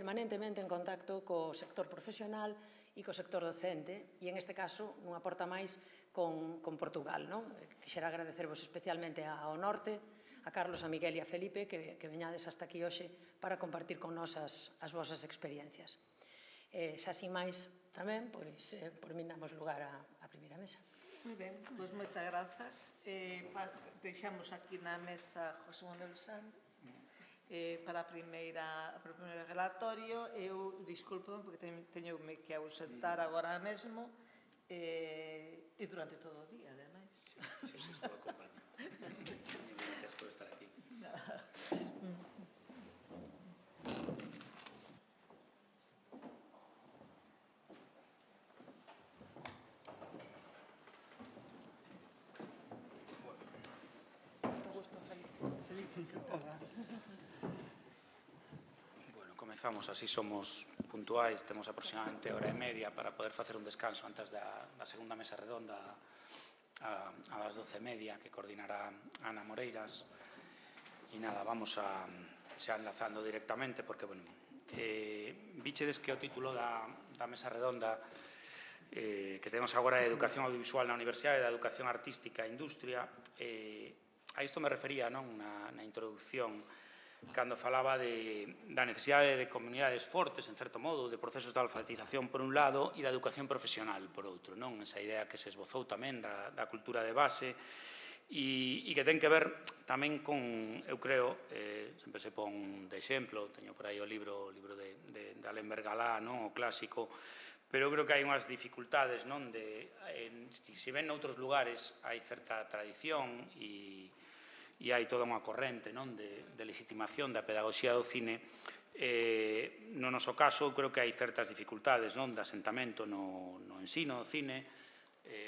permanentemente en contacto co sector profesional e co sector docente, e en este caso nunha porta máis con Portugal. Quixera agradecervos especialmente ao Norte, a Carlos, a Miguel e a Felipe, que veñades hasta aquí hoxe para compartir con nós as vosas experiencias. Xa sin máis tamén, pois por min damos lugar á primeira mesa. Moi ben, pois moitas grazas. Deixamos aquí na mesa José Manuel Sanz para o primeiro relatorio. Eu, disculpen, porque teño que ausentar agora mesmo e durante todo o día, ademais. Sí, estou acompañado. Gracias por estar aquí. Bueno, comezamos, así somos puntuais, temos aproximadamente hora e media para poder facer un descanso antes da segunda mesa redonda a das 12:30 que coordinará Ana Moreiras. E nada, vamos a xa enlazando directamente porque, bueno, víchedes que o título da mesa redonda que temos agora é Educación Audiovisual na Universidade, da Educación Artística e Industria. A isto me refería na introducción cando falaba da necesidade de comunidades fortes, en certo modo, de procesos de alfabetización por un lado e da educación profesional por outro. Esa idea que se esbozou tamén da cultura de base e que ten que ver tamén con, eu creo, sempre se pon de exemplo, teño por aí o libro de Alain Bergalá, o clásico, pero creo que hai unhas dificultades, se ven noutros lugares hai certa tradición e hai toda unha corrente de legitimación da pedagogía do cine. No noso caso, creo que hai certas dificultades de asentamento no ensino do cine.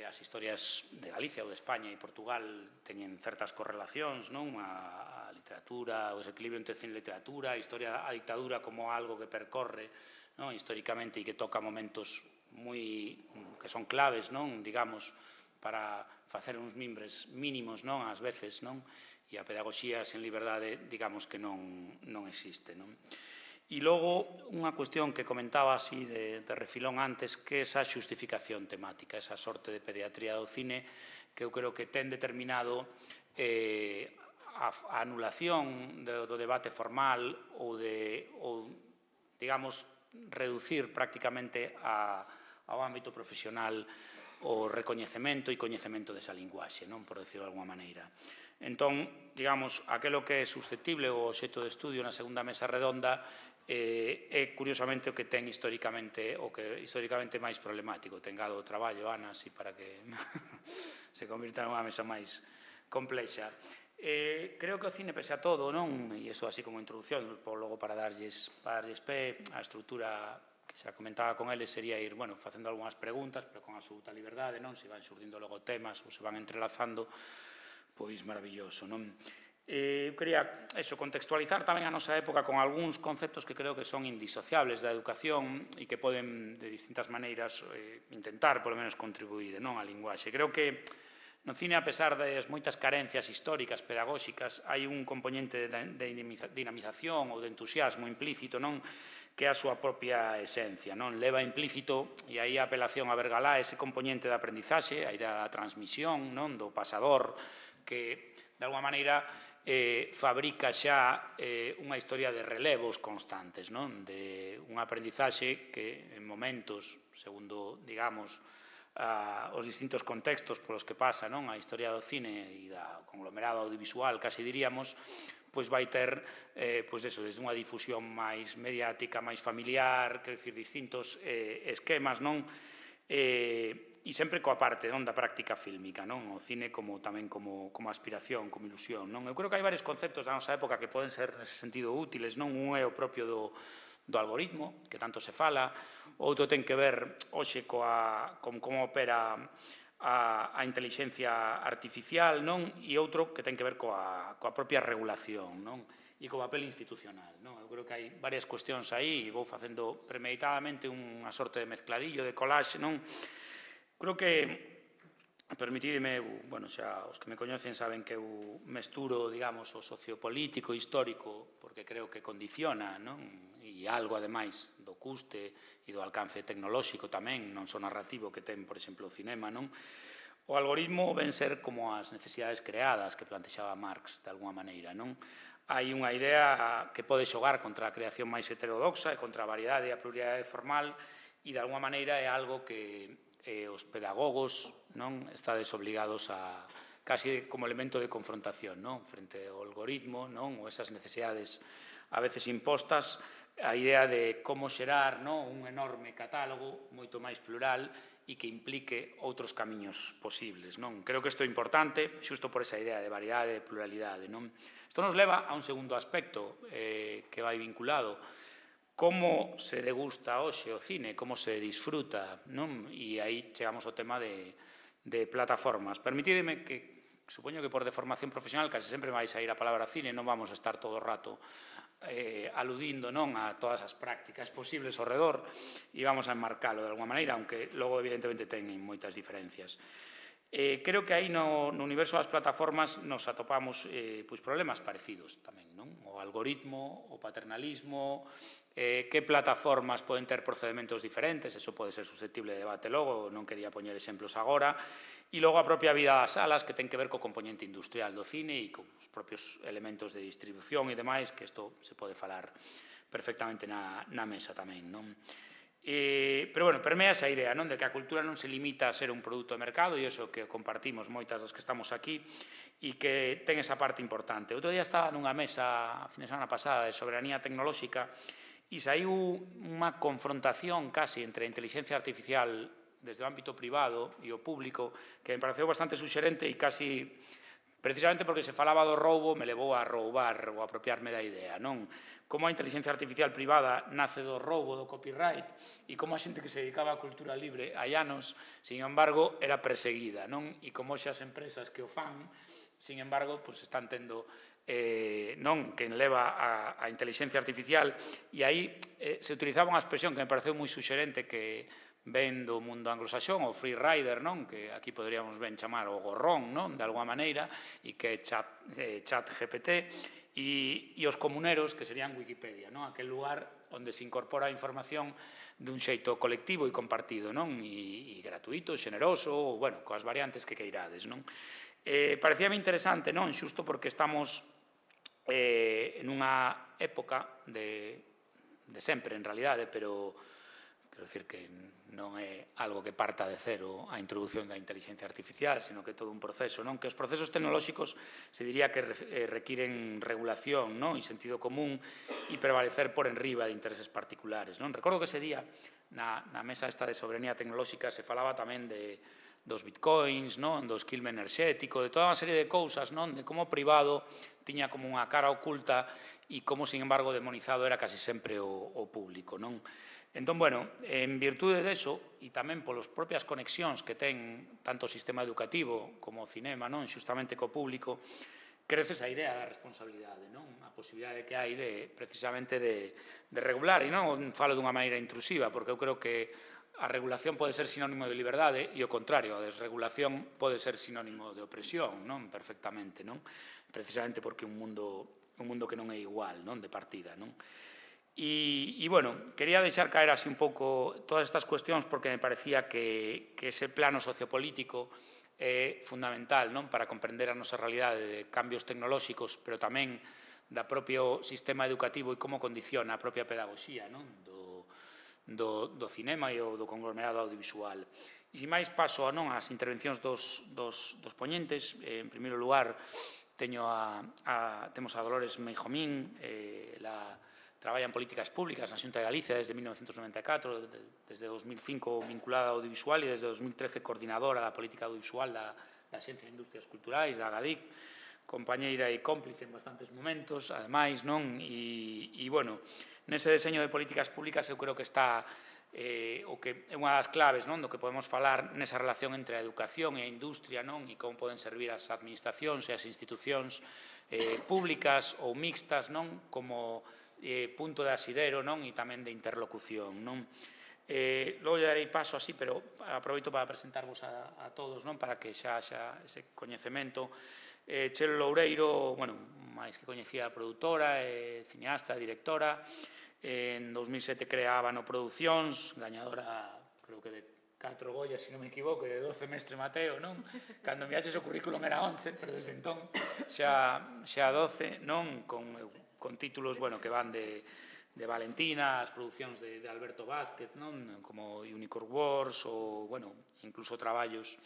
As historias de Galicia ou de España e Portugal teñen certas correlacións, a literatura, o desequilibrio entre cine e literatura, a historia da dictadura como algo que percorre históricamente e que toca momentos que son claves, digamos, para facer uns mimbres mínimos, ás veces, e a pedagogía sen liberdade, digamos que non existe. E logo, unha cuestión que comentaba así de refilón antes, que é esa xustificación temática, esa sorte de pediatría do cine, que eu creo que ten determinado a anulación do debate formal ou, digamos, reducir prácticamente ao ámbito profesional o recoñecemento e coñecemento desa linguaxe, por decirlo de alguma maneira. Entón, digamos, aquelo que é susceptible o obxecto de estudio na segunda mesa redonda é, curiosamente, o que ten históricamente máis problemático. Tengado o traballo, Ana, así para que se convirta nunha mesa máis complexa. Creo que o cine, pese a todo, e iso así como introducción, logo para darlles pé, a estrutura que xa comentaba con eles sería ir, facendo algunhas preguntas, pero con absoluta liberdade, se van xurdindo logo temas ou se van entrelazando, pois maravilloso. Eu quería contextualizar tamén a nosa época con algúns conceptos que creo que son indisociables da educación e que poden, de distintas maneiras, intentar, polo menos, contribuir á linguaxe. Creo que no cine, a pesar das moitas carencias históricas, pedagóxicas, hai un componente de dinamización ou de entusiasmo implícito, que é a súa propia esencia. Leva implícito, e aí a apelación a Bergalá, ese componente de aprendizaxe, a idea da transmisión, do pasador, que, de alguma maneira, fabrica xa unha historia de relevos constantes, de un aprendizaxe que, en momentos, segundo, digamos, os distintos contextos polos que pasa a historia do cine e da conglomerado audiovisual, casi diríamos, pois vai ter, desde unha difusión máis mediática, máis familiar, quero dicir, distintos esquemas, e sempre coa parte da práctica fílmica, o cine tamén como aspiración, como ilusión. Eu creo que hai varios conceptos da nosa época que poden ser, nese sentido, útiles. Un é o propio do algoritmo, que tanto se fala, outro ten que ver hoxe con como opera a intelixencia artificial, e outro que ten que ver coa propia regulación, e co papel institucional. Eu creo que hai varias cuestións aí, e vou facendo premeditadamente unha sorte de mezcladillo, de collage. Creo que, permitideme, xa os que me coñecen saben que eu mesturo, digamos, o sociopolítico histórico, porque creo que condiciona e algo, ademais, do custe e do alcance tecnolóxico tamén, non só narrativo que ten, por exemplo, o cinema, non? O algoritmo ven ser como as necesidades creadas que plantexaba Marx, de alguma maneira, non? Hai unha idea que pode xogar contra a creación máis heterodoxa e contra a variedade e a pluralidade formal e, de alguma maneira, é algo que os pedagogos non estades obligados a casi como elemento de confrontación, non? Frente ao algoritmo, non? Ou esas necesidades a veces impostas, a idea de como xerar, non? Un enorme catálogo moito máis plural e que implique outros camiños posibles, non? Creo que isto é importante, xusto por esa idea de variedade e pluralidade, non? Isto nos leva a un segundo aspecto que vai vinculado. Como se degusta hoxe o cine, como se disfruta, non? E aí chegamos ao tema de plataformas. Permitídeme que, supoño que por deformación profesional, case sempre vais a ir a palabra cine, non vamos a estar todo o rato aludindo non a todas as prácticas posibles ao redor e vamos a enmarcalo de alguma maneira, aunque logo evidentemente teñen moitas diferencias. Creo que aí no universo das plataformas nos atopamos problemas parecidos tamén, non? O algoritmo, o paternalismo, que plataformas poden ter procedementos diferentes, eso pode ser susceptible de debate logo, non quería poñer exemplos agora, e logo a propia vida das salas que ten que ver co componente industrial do cine e cos propios elementos de distribución e demais, que isto se pode falar perfectamente na mesa tamén, non? Pero, bueno, permea esa idea, non? De que a cultura non se limita a ser un produto de mercado e iso que compartimos moitas das que estamos aquí e que ten esa parte importante. Outro día estaba nunha mesa, a fin de semana pasada, de soberanía tecnolóxica e saiu unha confrontación casi entre a inteligencia artificial desde o ámbito privado e o público que me pareceu bastante suxerente e casi, precisamente porque se falaba do roubo, me levou a roubar ou a apropiarme da idea, non? Como a inteligencia artificial privada nace do roubo do copyright e como a xente que se dedicaba á cultura libre hai anos, sin embargo, era perseguida, non? E como xa as empresas que o fan, sin embargo, están tendo non quen leva a inteligencia artificial e aí se utilizaba unha expresión que me pareceu moi suxerente que ven do mundo anglosaxón, o free rider, non? Que aquí poderíamos ben chamar o gorrón, non? De alguma maneira, e que é chat GPT, e os comuneros, que serían Wikipedia, non? Aquel lugar onde se incorpora a información dun xeito colectivo e compartido, non? E gratuito, xeneroso, ou, bueno, coas variantes que queirades, non? Parecíame interesante, non? Xusto porque estamos en unha época de sempre, en realidade, pero quero dicir que non é algo que parta de cero a introducción da inteligencia artificial, sino que é todo un proceso, non? Que os procesos tecnolóxicos se diría que requiren regulación, non? E sentido común e prevalecer por enriba de intereses particulares, non? Recordo que ese día, na mesa esta de soberanía tecnolóxica, se falaba tamén dos bitcoins, non? Do esquilme enerxético, de toda unha serie de cousas, non? De como o privado tiña como unha cara oculta e como, sin embargo, demonizado era casi sempre o público, non? Entón, bueno, en virtude deso, e tamén polas propias conexións que ten tanto o sistema educativo como o cinema, non? Xustamente co público, crece esa idea da responsabilidade, non? A posibilidade que hai precisamente de regular, e non falo dunha maneira intrusiva, porque eu creo que a regulación pode ser sinónimo de liberdade e o contrario, a desregulación pode ser sinónimo de opresión, non? Perfectamente, non? Precisamente porque un mundo que non é igual, non? De partida, non? E, bueno, quería deixar caer así un pouco todas estas cuestións porque me parecía que ese plano sociopolítico é fundamental, non? Para comprender a nosa realidade de cambios tecnolóxicos, pero tamén da propio sistema educativo e como condiciona a propia pedagogía, non? Do cinema e do conglomerado audiovisual. E, sin máis, paso ás intervencións dos poñentes. En primeiro lugar, temos a Dolores Meijomín, traballa en políticas públicas na Xunta de Galicia desde 1994, desde 2005 vinculada ao audiovisual e desde 2013 coordinadora da política audiovisual da Axencia de Industrias Culturais, da AGADIC, compañeira e cómplice en bastantes momentos, ademais, non? E, bueno, nese deseño de políticas públicas eu creo que está o que é unha das claves, non? Do que podemos falar nesa relación entre a educación e a industria, non? E como poden servir as administracións e as institucións públicas ou mixtas, non? Como punto de asidero, non? E tamén de interlocución, non? Logo lle darei paso así, pero aproveito para presentarvos a todos, non? Para que xa ese coñecemento. Chelo Loureiro, bueno, máis que coñecida produtora, cineasta, directora, En 2007 crea Habano Producións, gañadora, creo que de 4 Goyas, se non me equivoco, de 12 Mestre Mateo, non? Cando me haches o currículum era 11, pero desde entón xa 12, non? Con títulos, bueno, que van de Valentina, as producións de Alberto Vázquez, non? Como Unicorn Wars, ou, bueno, incluso traballos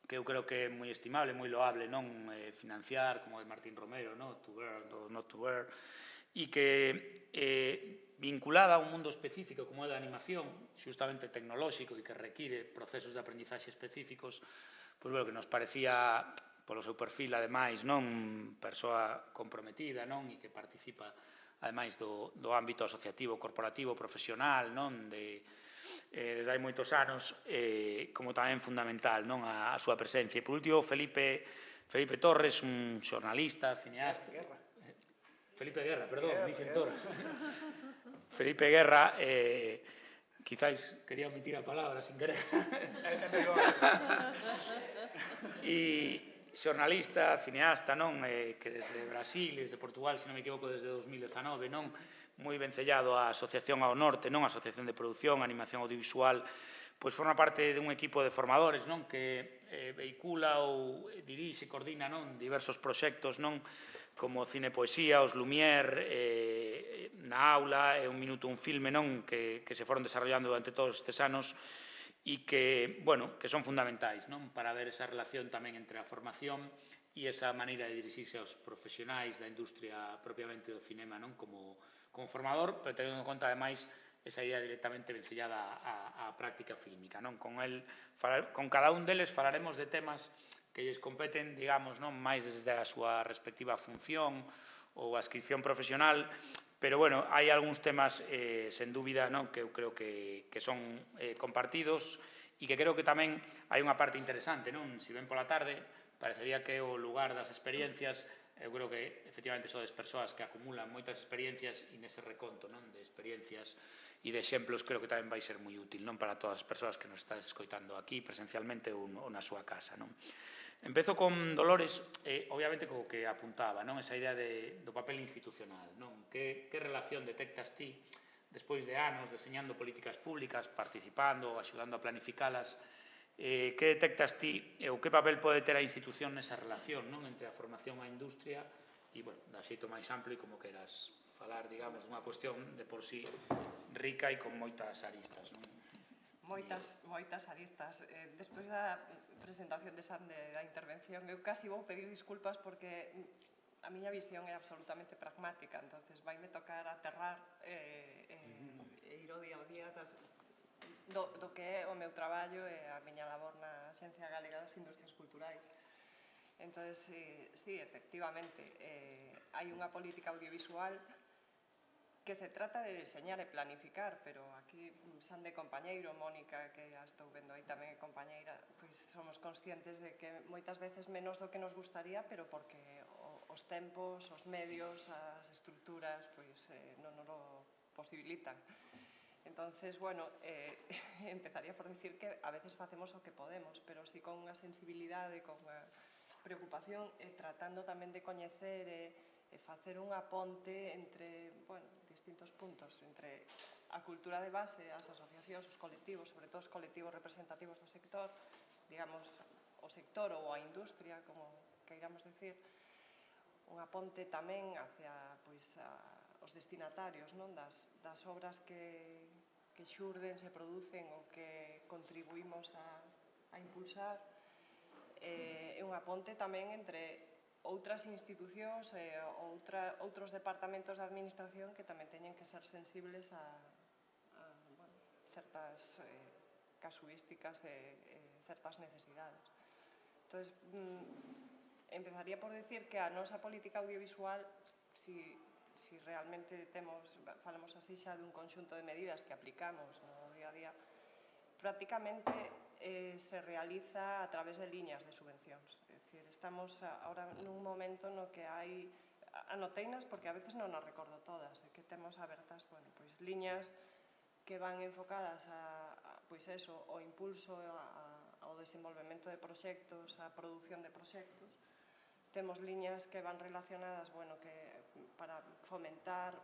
que eu creo que é moi estimable, moi loable, non? Financiar, como de Martín Romero, non? To Wear, Not to Wear, e que vinculada a un mundo específico como é da animación, xustamente tecnolóxico e que require procesos de aprendizaxe específicos, pois, bueno, que nos parecía, polo seu perfil, ademais, non, persoa comprometida, non, e que participa, ademais, do ámbito asociativo, corporativo, profesional, non, desde hai moitos anos, como tamén fundamental, non, a súa presencia. E, por último, Felipe Torres, un xornalista, cineasta... Felipe Guerra, perdón, dixen Torres. Felipe Guerra, quizáis quería omitir a palabra sin querer. E xornalista, cineasta, non, que desde Brasil, desde Portugal, se non me equivoco, desde 2019, non, moi vencellado á Asociación ao Norte, non, a Asociación de Produción, Animación Audiovisual, pois forma parte dun equipo de formadores, non, que vehicula ou dirixe, coordina, non, diversos proxectos, non, como Cine Poesía, os Lumière, na aula, Un Minuto un Filme, non, que se foron desarrollando durante todos estes anos e que, bueno, que son fundamentais, non, para ver esa relación tamén entre a formación e esa maneira de dirixirse aos profesionais da industria propiamente do cinema, non, como formador, pero tendo en conta, ademais, esa idea directamente vencellada á práctica fílmica, non? Con cada un deles falaremos de temas que lles competen, digamos, non, máis desde a súa respectiva función ou a adscripción profesional, pero, bueno, hai algúns temas, sen dúbida, non, que eu creo que son compartidos e que creo que tamén hai unha parte interesante, non? Si ven pola tarde, parecería que é o lugar das experiencias. Eu creo que, efectivamente, sodes persoas que acumulan moitas experiencias e nese reconto, non, de experiencias e de exemplos creo que tamén vai ser moi útil, non, para todas as persoas que nos estades escoitando aquí presencialmente ou na súa casa, non? Empezo con Dolores, obviamente, co que apuntaba, non, esa idea do papel institucional, non? Que relación detectas ti, despois de anos deseñando políticas públicas, participando, axudando a planificalas, que detectas ti ou que papel pode ter a institución nesa relación, non, entre a formación e a industria e, bueno, da xeito máis amplo e como queras falar, digamos, dunha cuestión de por sí rica e con moitas aristas, non? Moitas aristas. Despois da presentación de Sande da intervención, eu casi vou pedir disculpas porque a miña visión é absolutamente pragmática, entonces vaime tocar aterrar e ir ao día do que é o meu traballo e a miña labor na Axencia Galega das Industrias Culturais. Entón, sí, efectivamente, hai unha política audiovisual que se trata de deseñar e planificar, pero aquí Sande compañeiro, Mónica, que a estou vendo aí tamén é compañeira, pois somos conscientes de que moitas veces menos do que nos gustaría, pero porque os tempos, os medios, as estruturas, pois non nos lo posibilitan. Entonces, bueno, empezaría por decir que a veces facemos o que podemos, pero sí con unha sensibilidade, con unha preocupación, tratando tamén de coñecer e facer unha ponte entre, bueno, distintos puntos, entre a cultura de base, as asociacións, os colectivos, sobre todo os colectivos representativos do sector, digamos, o sector ou a industria, como queiramos decir, unha ponte tamén hacia, pois, os destinatarios, non, das obras que xurden, se producen ou que contribuímos a impulsar, e unha ponte tamén entre outras institucións e outros departamentos de administración que tamén teñen que ser sensibles a certas casuísticas e certas necesidades. Entón, empezaría por decir que a nosa política audiovisual, si realmente falamos así xa dun conxunto de medidas que aplicamos no día a día, prácticamente se realiza a través de liñas de subvencións. É dicir, estamos ahora nun momento no que hai, anoteinas porque a veces non as recordo todas, que temos abertas, bueno, pois liñas que van enfocadas pois eso, ao impulso, ao desenvolvemento de proxectos, á produción de proxectos. Temos liñas que van relacionadas, bueno, que para fomentar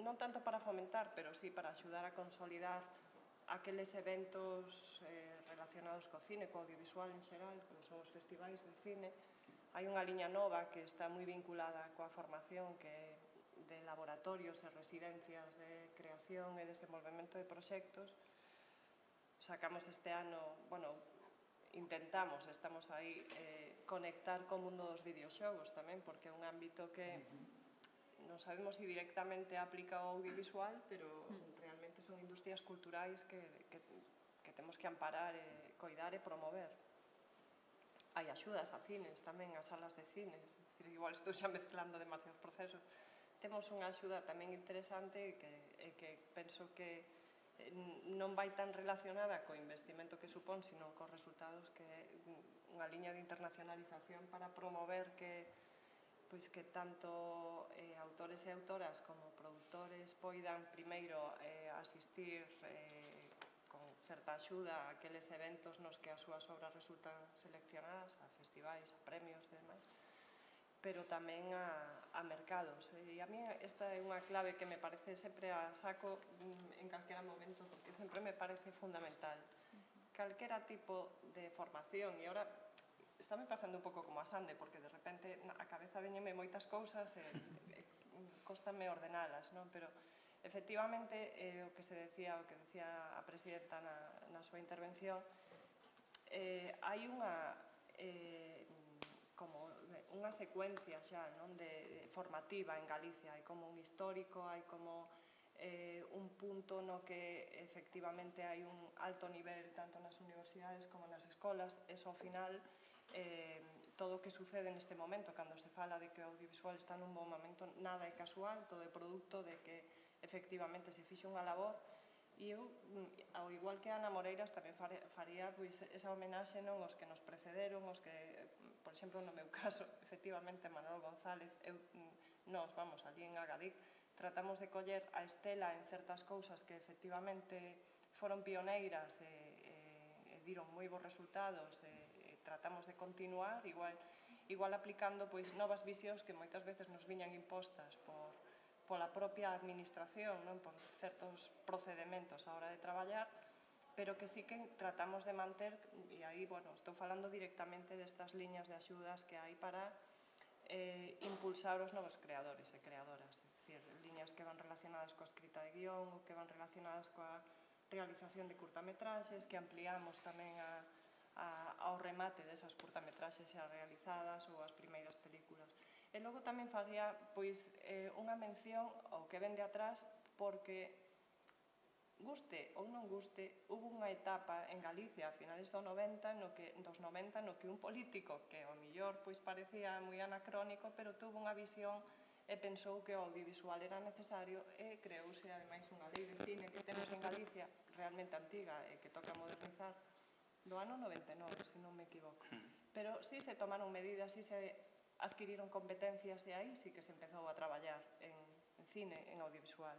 non tanto para fomentar, pero sí para axudar a consolidar aqueles eventos relacionados co cine, co audiovisual en xeral, como son os festivais de cine. Hai unha liña nova que está moi vinculada coa formación que é de laboratorios e residencias de creación e desenvolvemento de proxectos. Sacamos este ano, bueno, intentamos, estamos aí, conectar co mundo dos videoxogos tamén, porque é un ámbito que non sabemos se directamente aplica ao audiovisual, pero realmente son industrias culturais que temos que amparar, coidar e promover. Hai axudas a cines tamén, a salas de cines, igual estou xa mezclando demasiados procesos. Temos unha axuda tamén interesante que penso que non vai tan relacionada co investimento que supón, sino cos resultados, que é unha liña de internacionalización para promover que tanto autores e autoras como produtores poidan primeiro asistir con certa axuda a aqueles eventos nos que as súas obras resultan seleccionadas, a festivais, a premios e demais, pero tamén a mercados. E a mí esta é unha clave que me parece sempre a saco en calquera momento, porque sempre me parece fundamental. Calquera tipo de formación, e ahora estáme pasando un pouco como a Sande, porque de repente a cabeza veñeme moitas cousas e cóstame ordenalas, non? Pero efectivamente o que decía a presidenta na súa intervención, hai unha secuencia xa formativa en Galicia, hai como un histórico, hai como un punto no que efectivamente hai un alto nivel tanto nas universidades como nas escolas. Eso ao final, todo o que sucede neste momento, cando se fala de que o audiovisual está nun bon momento, nada é casual, todo é produto de que efectivamente se fixe unha labor. E eu, ao igual que Ana Moreiras, tamén faría esa homenaxe aos que nos precederon, os que, por exemplo, no meu caso, efectivamente, Manolo González, nós, vamos, ali en Agadic, tratamos de coller a estela en certas cousas que efectivamente foron pioneiras e diron moi bons resultados, e tratamos de continuar, igual aplicando novas visións que moitas veces nos viñan impostas pola propia administración, por certos procedementos á hora de traballar, pero que sí que tratamos de manter, e aí, estou falando directamente destas liñas de axudas que hai para impulsar os novos creadores e creadoras, é dicir, liñas que van relacionadas coa escrita de guión, ou que van relacionadas coa realización de curtametraxes, que ampliamos tamén ao remate desas curtametraxes xa realizadas ou as primeiras películas. E logo tamén faría unha mención ao que ven de atrás, porque guste ou non guste, hubo unha etapa en Galicia a finales dos 90 no que un político que ao millor parecía moi anacrónico, pero tuvo unha visión e pensou que o audiovisual era necesario e creouse ademais unha lei de cine que temos en Galicia realmente antiga e que toca modernizar do ano 99, se non me equivoco. Pero sí se tomaron medidas, sí se adquiriron competencias e aí sí que se empezou a traballar en cine, en audiovisual.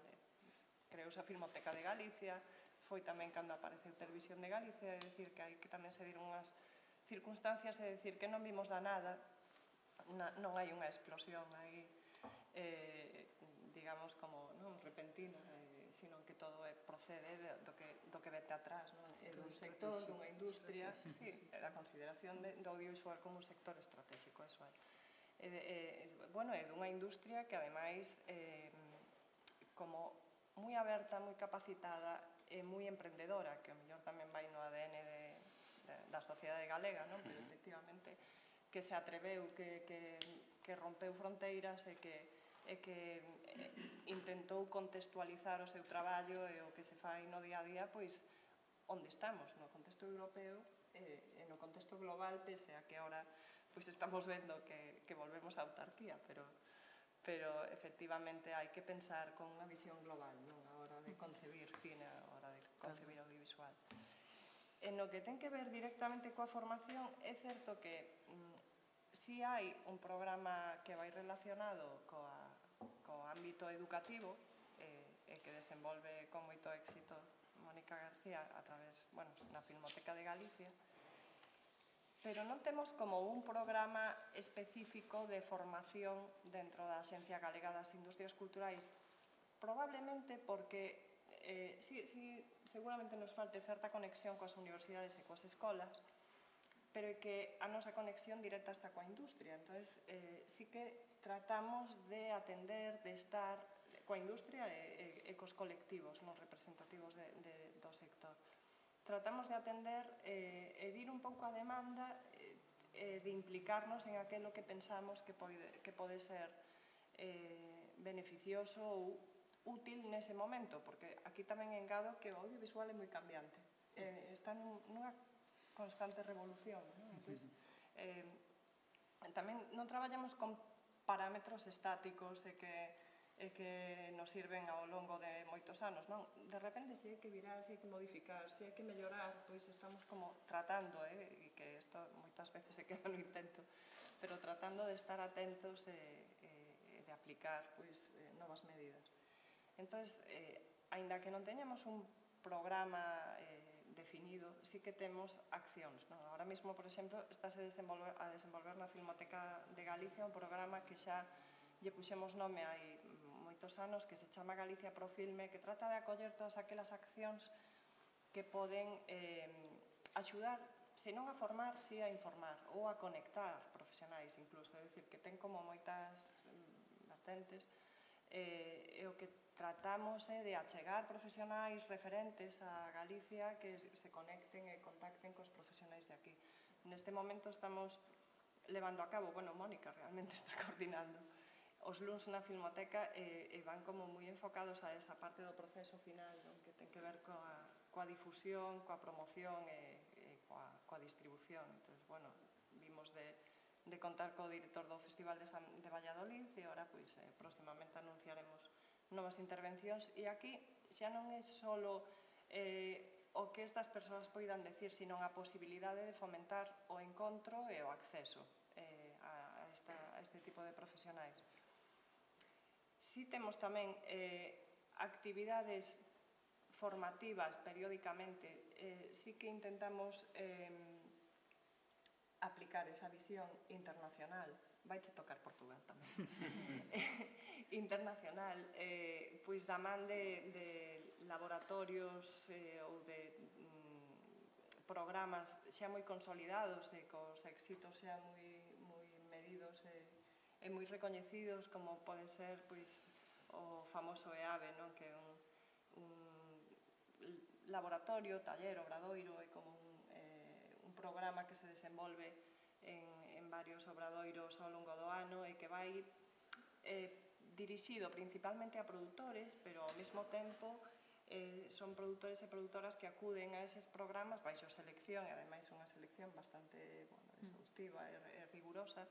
Creouse a Filmoteca de Galicia, foi tamén cando apareceu Televisión de Galicia, é dicir que hai que tamén se dieron unhas circunstancias, é dicir que non vimos da nada, non hai unha explosión aí, digamos, como repentina, sino que todo procede do que vete atrás, dun sector, dunha industria, da consideración do audiovisual como un sector estratégico, eso é. E dunha industria que, ademais, como moi aberta, moi capacitada e moi emprendedora, que ao mellor tamén vai no ADN da sociedade galega, pero efectivamente que se atreveu, que rompeu fronteiras e que intentou contextualizar o seu traballo e o que se fai no día a día, onde estamos, no contexto europeo e no contexto global, pese a que ahora estamos vendo que volvemos á autarquía, pero efectivamente hai que pensar con unha visión global a hora de concebir cine, a hora de concebir audiovisual. En o que ten que ver directamente coa formación, é certo que si hai un programa que vai relacionado co ámbito educativo e que desenvolve con moito éxito Mónica García a través, na Filmoteca de Galicia, pero non temos como un programa específico de formación dentro da Axencia Galega das Industrias Culturais probablemente porque sí, seguramente nos falte certa conexión coas universidades e coas escolas, pero é que a nosa conexión directa está coa industria. Entón, sí que tratamos de atender, de estar coa industria e cos colectivos non representativos do sector. Tratamos de atender e de ir un pouco a demanda de implicarnos en aquilo que pensamos que pode ser beneficioso ou útil nese momento, porque aquí tamén engado que o audiovisual é moi cambiante. Está nunha constante revolución. Tamén non traballamos con parámetros estáticos e que nos sirven ao longo de moitos anos. De repente, se hai que virar, se hai que modificar, se hai que mellorar, pois estamos como tratando, e que isto moitas veces se queda no intento, pero tratando de estar atentos e de aplicar novas medidas. Entón, aínda que non teñamos un programa definido, sí que temos accións. Ahora mesmo, por exemplo, estáse a desenvolver na Filmoteca de Galicia un programa que xa lle puxemos nome hai moitos anos, que se chama Galicia Pro Filme, que trata de acoller todas aquelas accións que poden axudar, se non a formar, si a informar ou a conectar profesionais incluso, é dicir, que ten como moitas vertentes, e o que tratamos é de achegar profesionais referentes a Galicia que se conecten e contacten cos profesionais de aquí. Neste momento estamos levando a cabo, Mónica realmente está coordinando os luns na Filmoteca e van como moi enfocados a esa parte do proceso final, que ten que ver coa difusión, coa promoción e coa distribución. Entón, vimos de contar co director do Festival de Valladolid e ora, próximamente anunciaremos novas intervencións. E aquí xa non é só o que estas persoas poidan decir, sino a posibilidade de fomentar o encontro e o acceso a este tipo de profesionais. Si temos tamén actividades formativas periódicamente, si que intentamos aplicar esa visión internacional, vaiche tocar Portugal tamén, internacional, pois da man de laboratorios ou de programas xa moi consolidados e cos éxitos xa moi medidos e moi recoñecidos, como poden ser o famoso EAVE, que é un laboratorio, taller, obradoiro, é como un programa que se desenvolve en varios obradoiros ao longo do ano e que vai dirixido principalmente a produtores, pero ao mesmo tempo son produtores e produtoras que acuden a eses programas baixo selección, e ademais unha selección bastante exhaustiva e rigurosa,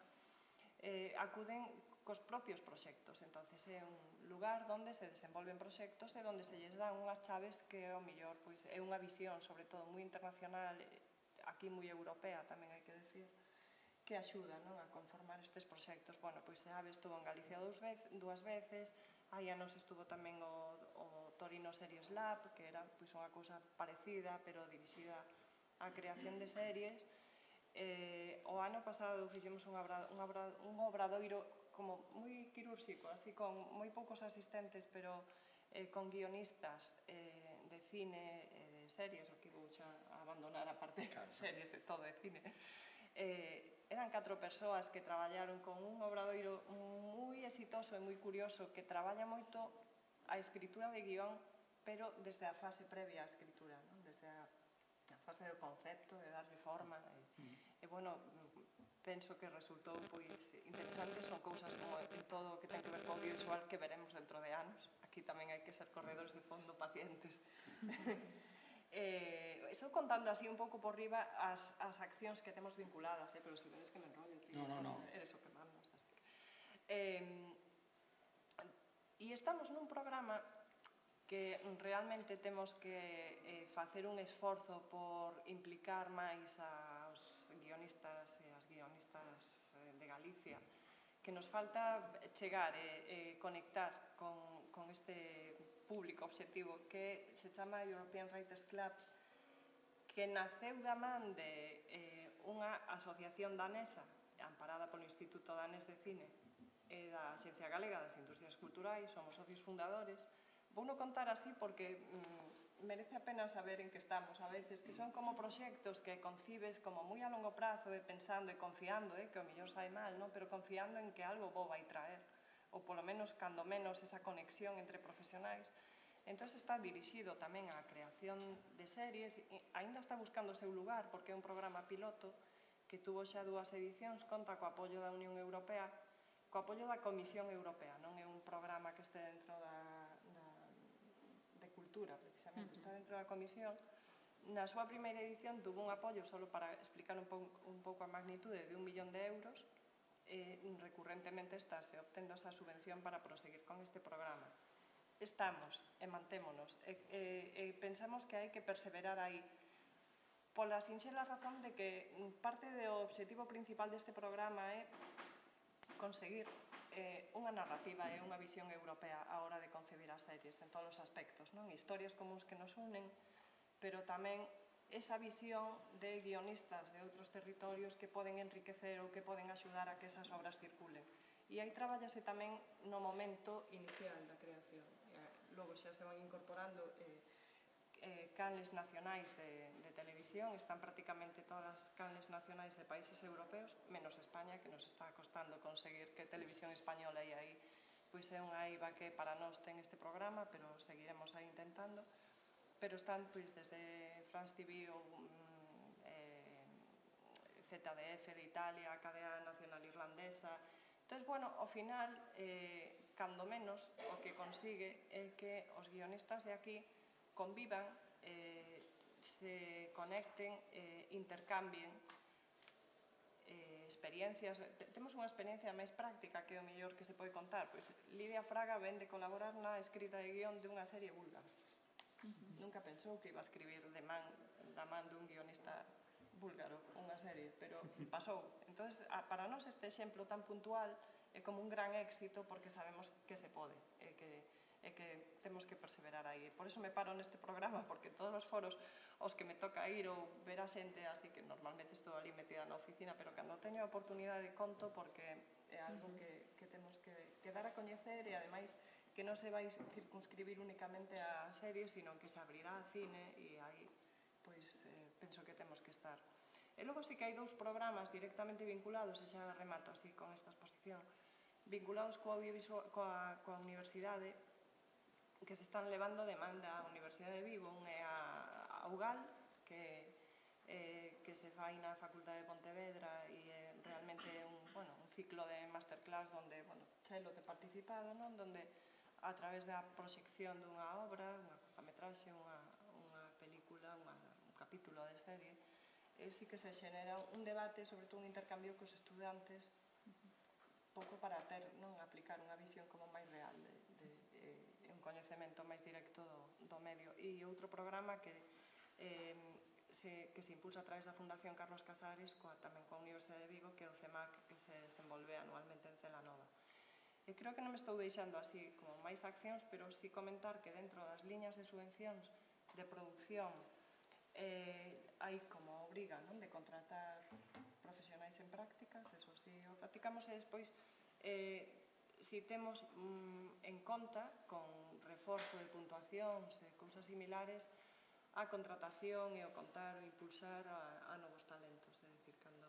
acuden cos propios proxectos. Entón, é un lugar onde se desenvolven proxectos e onde se lles dan unhas chaves que ao mellor é unha visión, sobre todo, moi internacional, aquí moi europea, tamén hai que decir, que axuda a conformar estes proxectos. EAVE estuvo en Galicia dúas veces, hai anos estuvo tamén o Torino Series Lab, que era unha cousa parecida, pero dirixida á creación de series. O ano pasado fixemos un obradoiro como moi quirúrxico, así con moi poucos asistentes, pero con guionistas de cine e de series, aquí vou xa abandonar a parte de series e todo de cine. Eran 4 persoas que traballaron con un obradoiro moi exitoso e moi curioso, que traballa moito a escritura de guión, pero desde a fase previa á escritura, desde a fase do concepto, de darlle forma. Penso que resultou interesante. Son cousas como en todo o que ten que ver co audiovisual que veremos dentro de anos. Aquí tamén hai que ser corredores de fondo pacientes. Estou contando así un pouco por riba as accións que temos vinculadas, pero se vedes que me enrollo, eres o que mandas. E estamos nun programa que realmente temos que facer un esforzo por implicar máis aos guionistas e as guionistas de Galicia, que nos falta chegar e conectar con este público obxectivo que se chama European Writers Club, que naceu da man de unha asociación danesa amparada polo Instituto Danés de Cine é da Axencia Galega das Industrias Culturais, somos socios fundadores. Vouno contar así porque merece a pena saber en que estamos a veces, que son como proxectos que concibes como moi a longo prazo, pensando e confiando, que o mellor sai mal, non? Pero confiando en que algo bo vai traer, ou polo menos, cando menos, esa conexión entre profesionais. Entón está dirixido tamén á creación de series, aínda está buscando o seu lugar, porque é un programa piloto que tuvo xa 2 edicións, conta co apoio da Unión Europea, co apoio da Comisión Europea, non é un programa que este dentro de cultura, precisamente, está dentro da Comisión. Na súa primeira edición tuvo un apoio, solo para explicar un pouco a magnitude, de 1 millón de euros, recurrentemente está se obtendo esa subvención para proseguir con este programa. Estamos e mantémonos e pensamos que hai que perseverar aí pola sinxela razón de que parte do obxectivo principal deste programa é conseguir unha narrativa e unha visión europea á hora de concebir as series en todos os aspectos, non? Historias comuns que nos unen, pero tamén esa visión de guionistas de outros territorios que poden enriquecer ou que poden axudar a que esas obras circulen. E aí traballase tamén no momento inicial da creación. Logo xa se van incorporando canles nacionais de televisión, están prácticamente todas as canles nacionais de países europeos, menos España, que nos está costando conseguir que Televisión Española e aí pois é unha eiva que para nós ten este programa, pero seguiremos aí intentando. Pero están pois desde France TV ou ZDF de Italia, a cadea nacional irlandesa. Entón, bueno, ao final, cando menos, o que consigue é que os guionistas de aquí convivan, se conecten, intercambien experiencias. Temos unha experiencia máis práctica que o mellor que se pode contar. Lidia Fraga ven de colaborar na escrita de guión dunha serie búlgara. Nunca pensou que iba a escribir da man dun guionista búlgaro unha serie, pero pasou. Entón, para nós este exemplo tan puntual é como un gran éxito porque sabemos que se pode e que temos que perseverar aí. Por iso me paro neste programa, porque todos os foros aos que me toca ir ou ver a xente, así que normalmente estou ali metida na oficina, pero cando teño a oportunidade conto porque é algo que temos que dar a coñecer e ademais que non se vai circunscribir únicamente a series, sino que se abrirá a cine e aí penso que temos que estar. E logo sí que hai 2 programas directamente vinculados, e xa remato así con esta exposición, vinculados coa universidade, que se están levando demanda á Universidade de Vigo. Un é a UGAL, que se fai na Facultade de Pontevedra e realmente é un ciclo de masterclass onde Chelo te participado, onde a través da proxección dunha obra, unha cortametraxe, unha película, un capítulo de serie, sí que se xenera un debate, sobre todo un intercambio cos estudantes, pouco para aplicar unha visión como máis real e un coñecemento máis directo do medio. E outro programa que se impulsa a través da Fundación Carlos Casares, tamén coa Universidade de Vigo, que é o CEMAC, que se desenvolve anualmente en Celanova. E creo que non me estou deixando así como máis accións, pero sí comentar que dentro das liñas de subvencións de producción hai como obriga de contratar profesionais en prácticas, eso sí o practicamos, e despois si temos en conta con reforzo de puntuacións e cousas similares a contratación e o contar o impulsar a novos talentos, é dicir, cando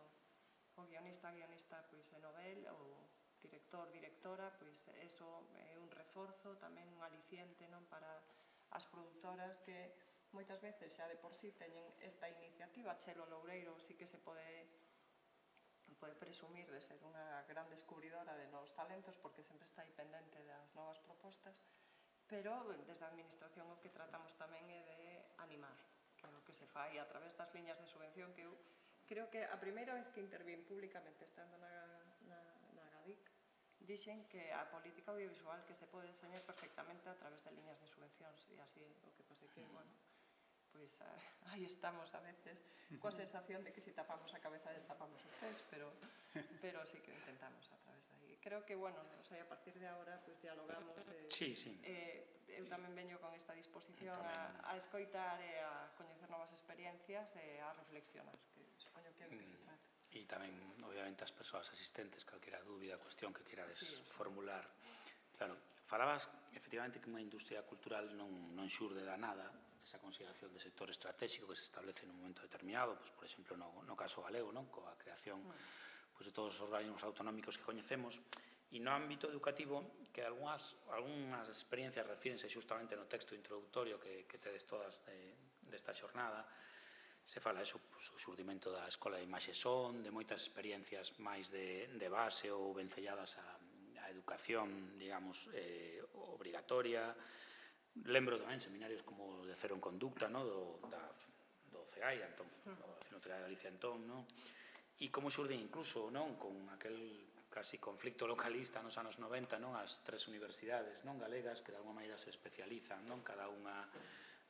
o guionista é novel ou director, directora, pois eso é un reforzo, tamén un aliciente para as produtoras que moitas veces xa de por sí teñen esta iniciativa. Chelo Loureiro sí que se pode presumir de ser unha gran descubridora de novos talentos porque sempre está aí pendente das novas propostas, pero desde a administración o que tratamos tamén é de animar, que é o que se fai a través das liñas de subvención, que eu creo que a primeira vez que intervín públicamente estando na GADIC dixen que a política audiovisual que se pode deseñar perfectamente a través de liñas de subvencións, e así o que pasa que, pois aí estamos a veces coa sensación de que se tapamos a cabeza destapamos os pés, pero sí que intentamos a través de aí. Creo que, a partir de agora dialogamos. Eu tamén veño con esta disposición a escoitar e a coñecer novas experiencias e a reflexionar, que supoño que é o que se trata. e tamén, obviamente, as persoas asistentes, calquera dúbida, cuestión que querades formular. Claro, falabas, efectivamente, que unha industria cultural non xurde da nada, esa consideración de sector estratégico que se establece nun momento determinado, por exemplo, no caso galego, coa creación de todos os organismos autonómicos que coñecemos, e no ámbito educativo, que algunhas experiencias refírense xustamente no texto introductorio que tedes todas desta xornada, se fala o xurdimento da Escola de Imaxe Son, de moitas experiencias máis de base ou vencelladas á educación, digamos, obrigatoria. Lembro tamén seminarios como o de Cero en Conducta, do CEGAI, do Centro de Galicia entón, e como xurde incluso con aquel casi conflicto localista nos anos 90, as tres universidades galegas que de alguma maneira se especializan, cada unha,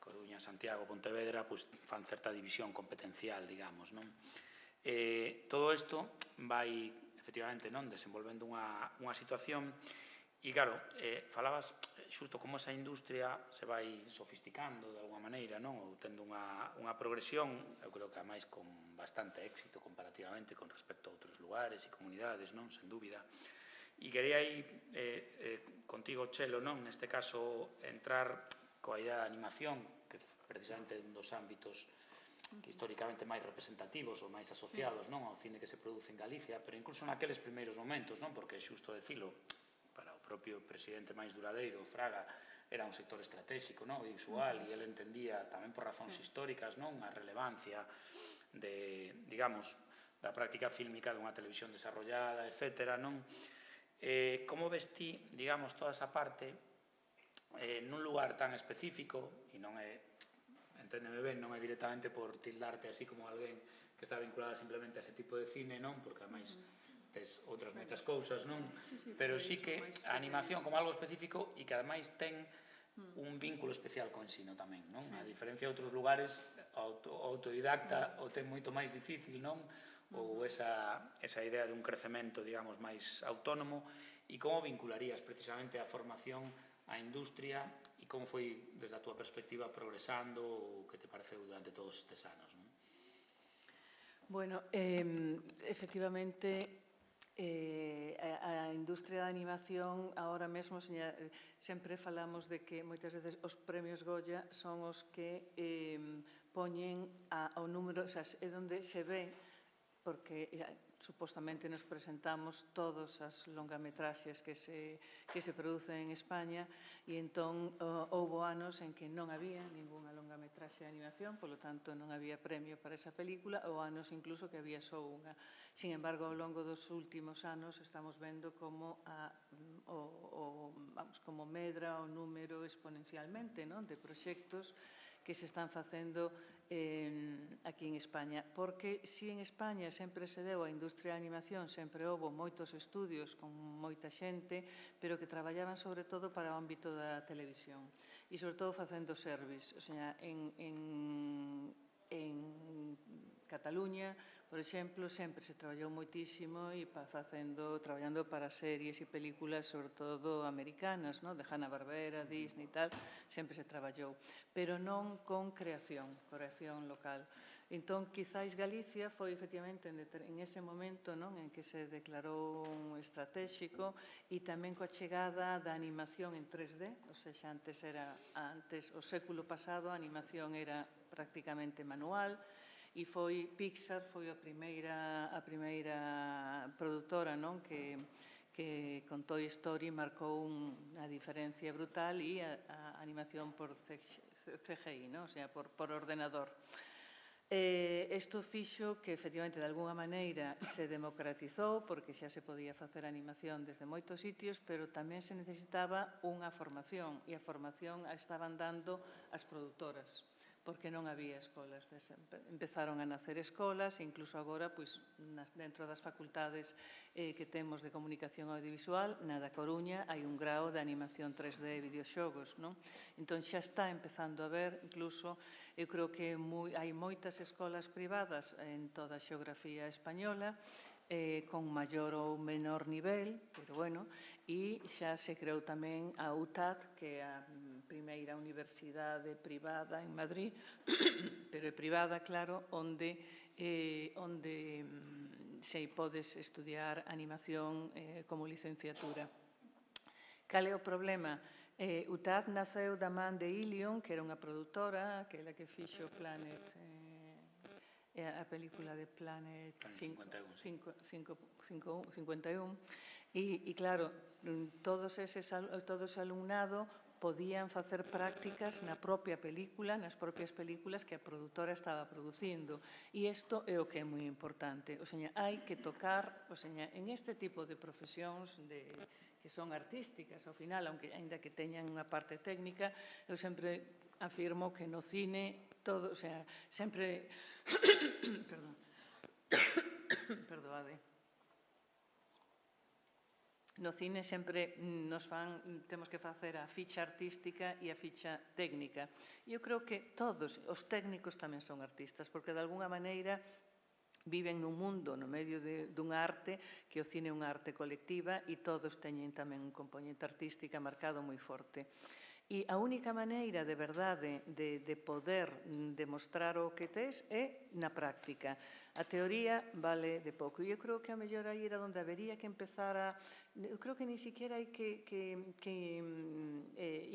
Coruña, Santiago, Pontevedra, fan certa división competencial, digamos. Todo isto vai, efectivamente, desenvolvendo unha situación e, claro, falabas xusto como esa industria se vai sofisticando de alguma maneira, ou tendo unha progresión, eu creo que ademais con bastante éxito comparativamente con respecto a outros lugares e comunidades, sen dúbida. E quería aí contigo, Chelo, neste caso, entrar coa idea de animación, que precisamente é un dos ámbitos que históricamente máis representativos ou máis asociados ao cine que se produce en Galicia, pero incluso naqueles primeiros momentos, porque é xusto decilo, para o propio presidente máis duradeiro, Fraga, era un sector estratégico, visual, e ele entendía tamén por razóns históricas a relevancia digamos, da práctica fílmica dunha televisión desarrollada, etc. Como ves ti, digamos, toda esa parte nun lugar tan específico, e non é, enténdeme ben, non é directamente por tildarte así como alguén que está vinculada simplemente a ese tipo de cine, porque ademais tes outras moitas cousas, pero sí que a animación como algo específico e que ademais ten un vínculo especial co ensino tamén, a diferencia de outros lugares, o autodidacta o ten moito máis difícil, ou esa idea de un crecemento, digamos, máis autónomo, e como vincularías precisamente a formación á industria e como foi, desde a túa perspectiva, progresando ou que te pareceu durante todos estes anos? Bueno, efectivamente, a industria da animación agora mesmo sempre falamos de que moitas veces os premios Goya son os que poñen o número, é onde se ve, porque supostamente nos presentamos todas as longametraxes que se producen en España, e entón houbo anos en que non había ningunha longametraxe de animación, polo tanto non había premio para esa película, ou anos incluso que había só unha. Sin embargo, ao longo dos últimos anos estamos vendo como medra o número exponencialmente de proxectos que se están facendo aquí en España. Porque si en España sempre se deu a industria da animación, sempre houve moitos estudios con moita xente, pero que traballaban sobre todo para o ámbito da televisión e sobre todo facendo service. O sea, en Cataluña, por exemplo, sempre se traballou moitísimo e traballando para series e películas, sobre todo americanas, de Hanna-Barbera, Disney e tal, sempre se traballou, pero non con creación local. Entón, quizáis Galicia foi efectivamente en ese momento en que se declarou un estratégico e tamén coa chegada da animación en 3D, ou seja, antes o século pasado a animación era prácticamente manual, e Pixar foi a primeira produtora que con Toy Story marcou unha diferencia brutal, e a animación por CGI, o sea, por ordenador. Isto fixo que, efectivamente, de alguna maneira se democratizou, porque xa se podía facer animación desde moitos sitios, pero tamén se necesitaba unha formación, e a formación a estaban dando as produtoras, porque non había escolas. Empezaron a nacer escolas, incluso agora, dentro das facultades que temos de comunicación audiovisual, na da Coruña, hai un grao de animación 3D e videoxogos. Entón, xa está empezando a haber, incluso, eu creo que hai moitas escolas privadas en toda a xeografía española, con maior ou menor nivel, pero bueno, e xa se creou tamén a UTAD, que é a primeira universidade privada en Madrid, pero é privada, claro, onde se podes estudiar animación como licenciatura. Cal é o problema? UTAD naceu da man de Ilion, que era unha produtora, que é a que fixo Planet, a película de Planet 51, e claro, todo ese alumnado podían facer prácticas na propia película, nas propias películas que a produtora estaba producindo. E isto é o que é moi importante. O sea, hai que tocar, o sea, en este tipo de profesións que son artísticas, ao final, aínda que teñan unha parte técnica, eu sempre afirmo que no cine todo, o sea, sempre perdoade. No cine sempre temos que facer a ficha artística e a ficha técnica. Eu creo que todos os técnicos tamén son artistas, porque de alguna maneira viven nun mundo, no medio dunha arte, que o cine é unha arte colectiva e todos teñen tamén un componente artística marcado moi forte. E a única maneira de verdade de poder demostrar o que tes é na práctica. A teoría vale de pouco. E eu creo que a mellor aí era onde habería que empezar a... Eu creo que ni siquiera hai que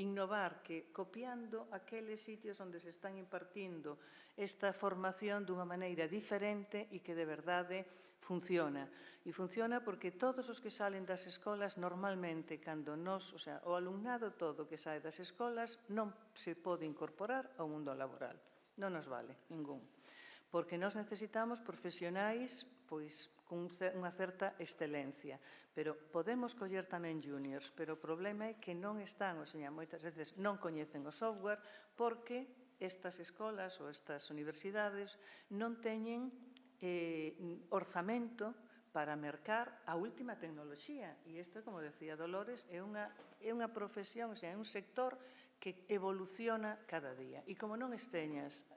innovar, que copiando aqueles sitios onde se están impartindo esta formación dunha maneira diferente e que de verdade funciona. E funciona porque todos os que salen das escolas normalmente, cando o alumnado todo que sae das escolas non se pode incorporar ao mundo laboral. Non nos vale, ningún. Porque nós necesitamos profesionais pois con unha certa excelencia. Pero podemos coller tamén juniors, pero o problema é que non están, moitas veces non coñecen o software porque estas escolas ou estas universidades non teñen orzamento para mercar a última tecnoloxía. E isto, como decía Dolores, é unha profesión, é un sector que evoluciona cada día. E como non esteñas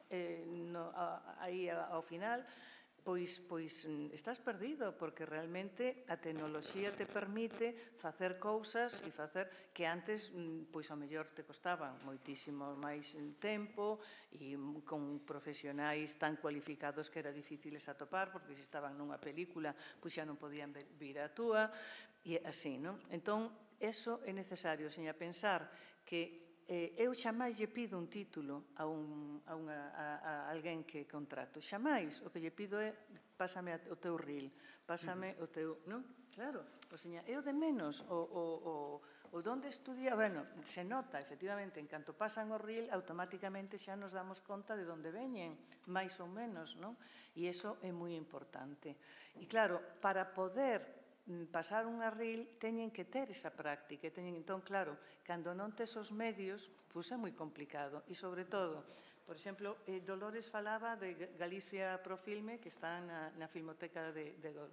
aí ao final, pois estás perdido, porque realmente a tecnoloxía te permite facer cousas e facer que antes, pois ao mellor te costaban moitísimo máis tempo e con profesionais tan cualificados que era difíciles atopar, porque se estaban nunha película, pois xa non podían vir a túa, e así, non? Entón, eso é necesario, pensar que eu xamais lle pido un título a alguén que contrato. Xamais, o que lle pido é pásame o teu reel, pásame o teu... Non? Claro, é o de menos. O donde estudia... Bueno, se nota, efectivamente, en canto pasan o reel, automáticamente xa nos damos conta de donde veñen, máis ou menos, non? E iso é moi importante. E claro, para poder pasar unha reel teñen que ter esa práctica. Entón, claro, cando non tes os medios, pois é moi complicado. E, sobre todo, por exemplo, Dolores falaba de Galicia Profilme, que está na Filmoteca de Gol.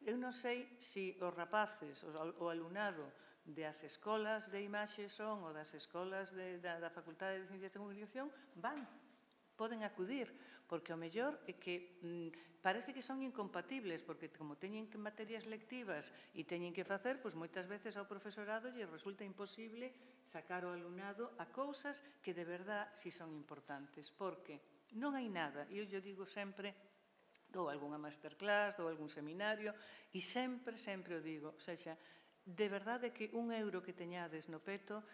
Eu non sei se os rapaces, o alumnado das escolas de imaxe son ou das escolas da Facultade de Ciencias de Comunicación poden acudir, porque o mellor é que parece que son incompatibles, porque como teñen materias lectivas e teñen que facer, pois moitas veces ao profesorado lle resulta imposible sacar o alumnado a cousas que de verdad si son importantes, porque non hai nada, e eu digo sempre, dou algunha masterclass, dou algún seminario, e sempre o digo, de verdade que un euro que teñades no peto,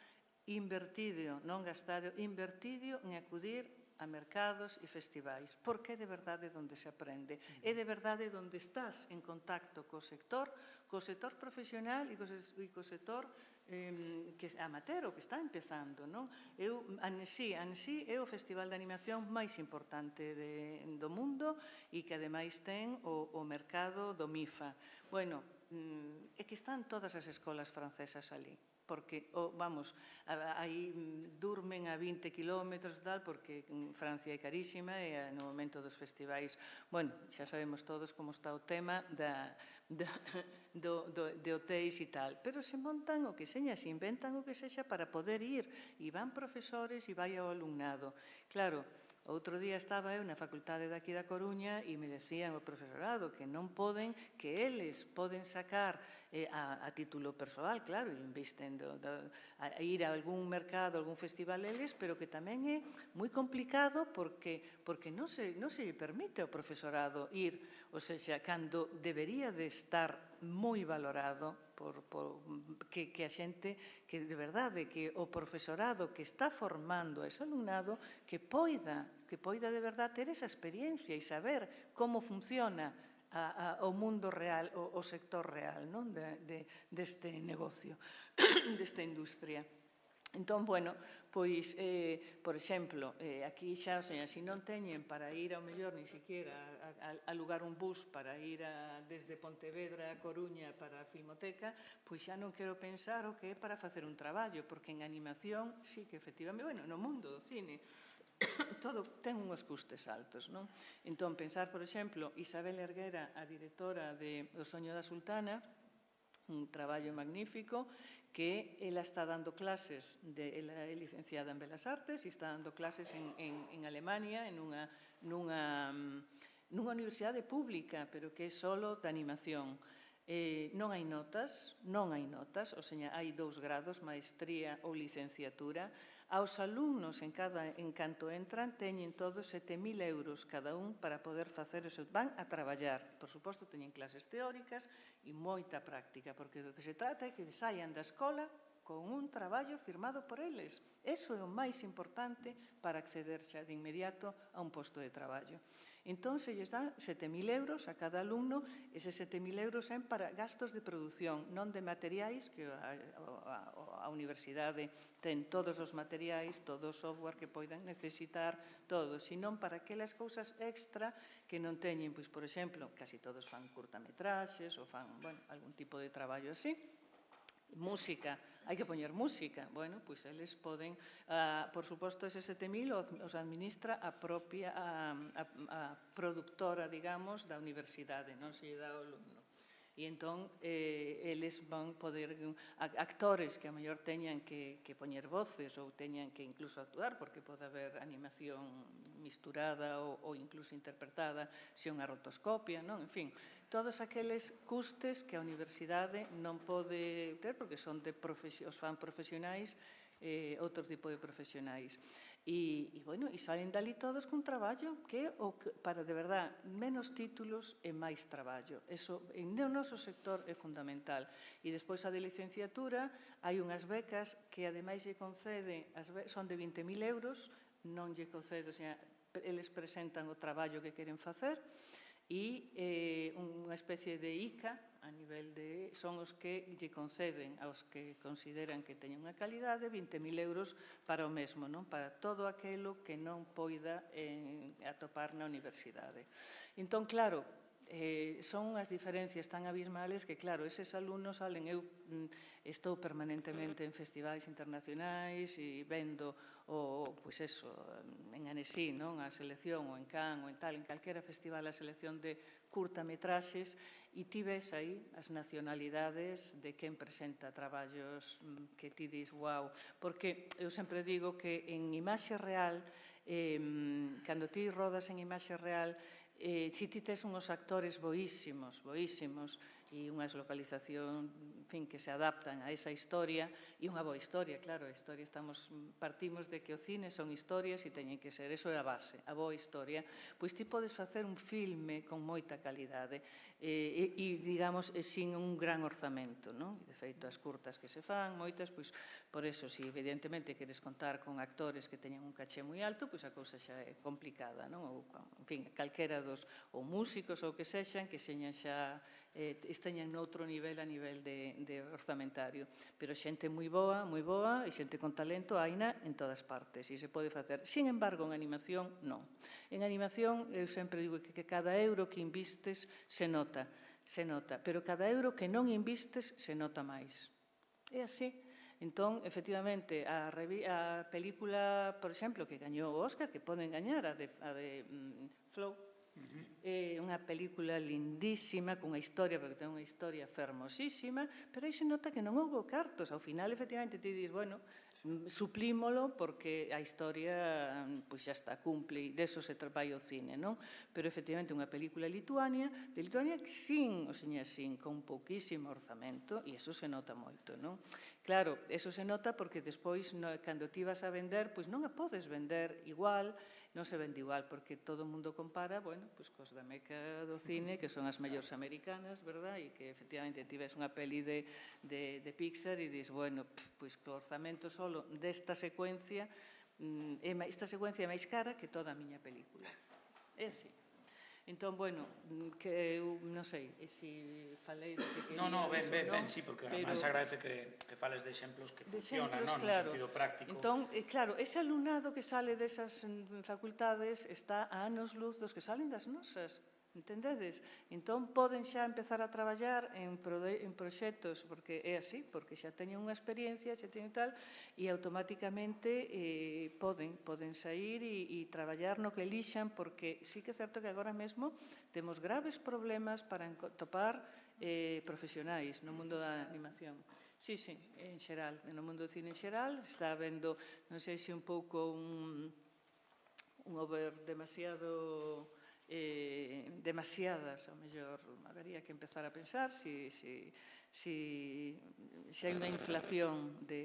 invertidio, non gastado, invertidio en acudir a mercados e festivais, porque é de verdade onde se aprende, é de verdade onde estás en contacto co sector profesional e co sector que é amateur, que está empezando, non? Annecy é o festival de animación máis importante do mundo e que ademais ten o mercado do MIFA. Bueno, é que están todas as escolas francesas ali, porque, aí durmen a 20 kilómetros e tal, porque Francia é carísima e no momento dos festivais, bueno, xa sabemos todos como está o tema de hotéis e tal, pero se montan o que seña, se inventan o que sexa para poder ir, e van profesores e vai ao alumnado. Claro, outro día estaba eu na facultade daqui da Coruña e me decían o profesorado que non poden, que eles poden sacar a título persoal, claro, invisten a ir a algún mercado, a algún festival eles, pero que tamén é moi complicado porque non se lle permite ao profesorado ir, ou seja, cando debería de estar moi valorado que a xente, que de verdade, que o profesorado que está formando a ese alumnado que poida de verdade ter esa experiencia e saber como funciona o mundo real, o sector real deste negocio, desta industria. Entón, bueno, pois, por exemplo, aquí xa, o sea, se non teñen para ir ao mellor ni siquiera a alugar un bus para ir desde Pontevedra a Coruña para a Filmoteca, pois xa non quero pensar o que é para facer un traballo, porque en animación sí que efectivamente, bueno, no mundo do cine, todo ten uns custes altos, non? Entón, pensar, por exemplo, Isabel Erguera, a directora de O soño da sultana, un traballo magnífico, que ela está dando clases, ela é licenciada en Belas Artes e está dando clases en Alemania, nunha universidade pública, pero que é solo de animación. Non hai notas, ou seja, hai 2 grados, maestría ou licenciatura. Aos alumnos, en canto entran, teñen todos 7.000 euros cada un para poder facer eso. Van a traballar. Por suposto, teñen clases teóricas e moita práctica, porque do que se trata é que saian da escola con un traballo firmado por eles. Eso é o máis importante para acceder xa de inmediato a un posto de traballo. Entón, se lles dan 7.000 euros a cada alumno, eses 7.000 euros son para gastos de produción, non de materiais, que a universidade ten todos os materiais, todo o software que poidan necesitar, todo, senón para aquelas cousas extra que non teñen, pois, por exemplo, casi todos fan curtametraxes ou fan, bueno, algún tipo de traballo así. Música, hai que poñer música. Bueno, pois eles poden, por suposto, ese 7.000 os administra a propia a productora, digamos, da universidade, non se lle dá ao alumno. E entón, eles van poder, actores que a mellor teñan que poñer voces ou teñan que incluso actuar, porque pode haber animación misturada ou incluso interpretada, se unha rotoscopia, non? En fin, todos aqueles custes que a universidade non pode ter, porque son os fan profesionais, outro tipo de profesionais. E, bueno, e salen dali todos cun traballo que para, de verdad, menos títulos e máis traballo. Eso, en o noso sector, é fundamental. E despois a de licenciatura, hai unhas becas que, ademais, lle concede, son de 20.000 euros, non lle concede, o sea, eles presentan o traballo que queren facer, e unha especie de ICA, a nivel de, son os que lle conceden aos que consideran que teñen unha calidade 20.000 euros para o mesmo, non? Para todo aquilo que non poida atopar na universidade. Entón, claro, son unhas diferencias tan abismales que, claro, eses alumnos salen, eu estou permanentemente en festivais internacionais e vendo pois eso, en Annecy, non? A selección, ou en Cannes, ou en tal, en calquera festival a selección de curtametraxes, e ti ves aí as nacionalidades de quen presenta traballos que ti dis, wow, porque eu sempre digo que en imaxe real, cando ti rodas en imaxe real, si ti tes unhos actores boísimos, e unhas localización, en fin, que se adaptan a esa historia, e unha boa historia, claro, a historia partimos de que o cine son historias e teñen que ser, eso é a base, a boa historia, pois ti podes facer un filme con moita calidade e digamos, sin un gran orzamento, non? De feito, as curtas que se fan, moitas, pois, por eso, se evidentemente queres contar con actores que teñan un caché moi alto, pois a cousa xa é complicada, non? Ou, en fin, calquera dos, ou músicos ou que sexan, que señan xa esteñan noutro nivel a nivel de orzamentario. Pero xente moi boa e xente con talento haina en todas partes e se pode facer. Sin embargo, en animación, non. En animación, eu sempre digo que cada euro que investes se nota, pero cada euro que non investes se nota máis. É así. Entón, efectivamente, a película, por exemplo, que gañou o Óscar, que poden gañar, a de Flow, é unha película lindísima, cunha historia, porque ten unha historia fermosísima, pero aí se nota que non houve cartos. Ao final, efectivamente, ti dis, bueno, suplímolo porque a historia pois xa está, cumple, e deso se vai o cine, non? Pero efectivamente unha película de Lituania sin, o señor sin, con pouquísimo orzamento, e eso se nota moito, non? Claro, eso se nota porque despois, cando ti vas a vender, pois non a podes vender igual, non se vende igual, porque todo o mundo compara, bueno, pois cos da meca do cine, que son as mellores americanas, verdad? E que efectivamente ti ves unha peli de Pixar e dis, bueno, pois que o orzamento solo desta secuencia, esta secuencia é máis cara que toda a miña película. É así. Entón, bueno, que eu non sei se falei do que quería. Ben, sí, porque además agradece que fales de exemplos que funcionan, non? No sentido práctico. Entón, claro, ese alumnado que sale desas facultades está a anos luz dos que salen das nosas, entendedes? Entón, poden xa empezar a traballar en proxectos, porque é así, porque xa teñen unha experiencia, xa teñen tal, e automáticamente poden sair e traballar no que elixan, porque sí que é certo que agora mesmo temos graves problemas para topar profesionais no mundo da animación. Sí, en xeral, no mundo do cine en xeral, está habendo, non sei se un pouco un over demasiadas, ao mellor, habería que empezar a pensar se hai unha inflación de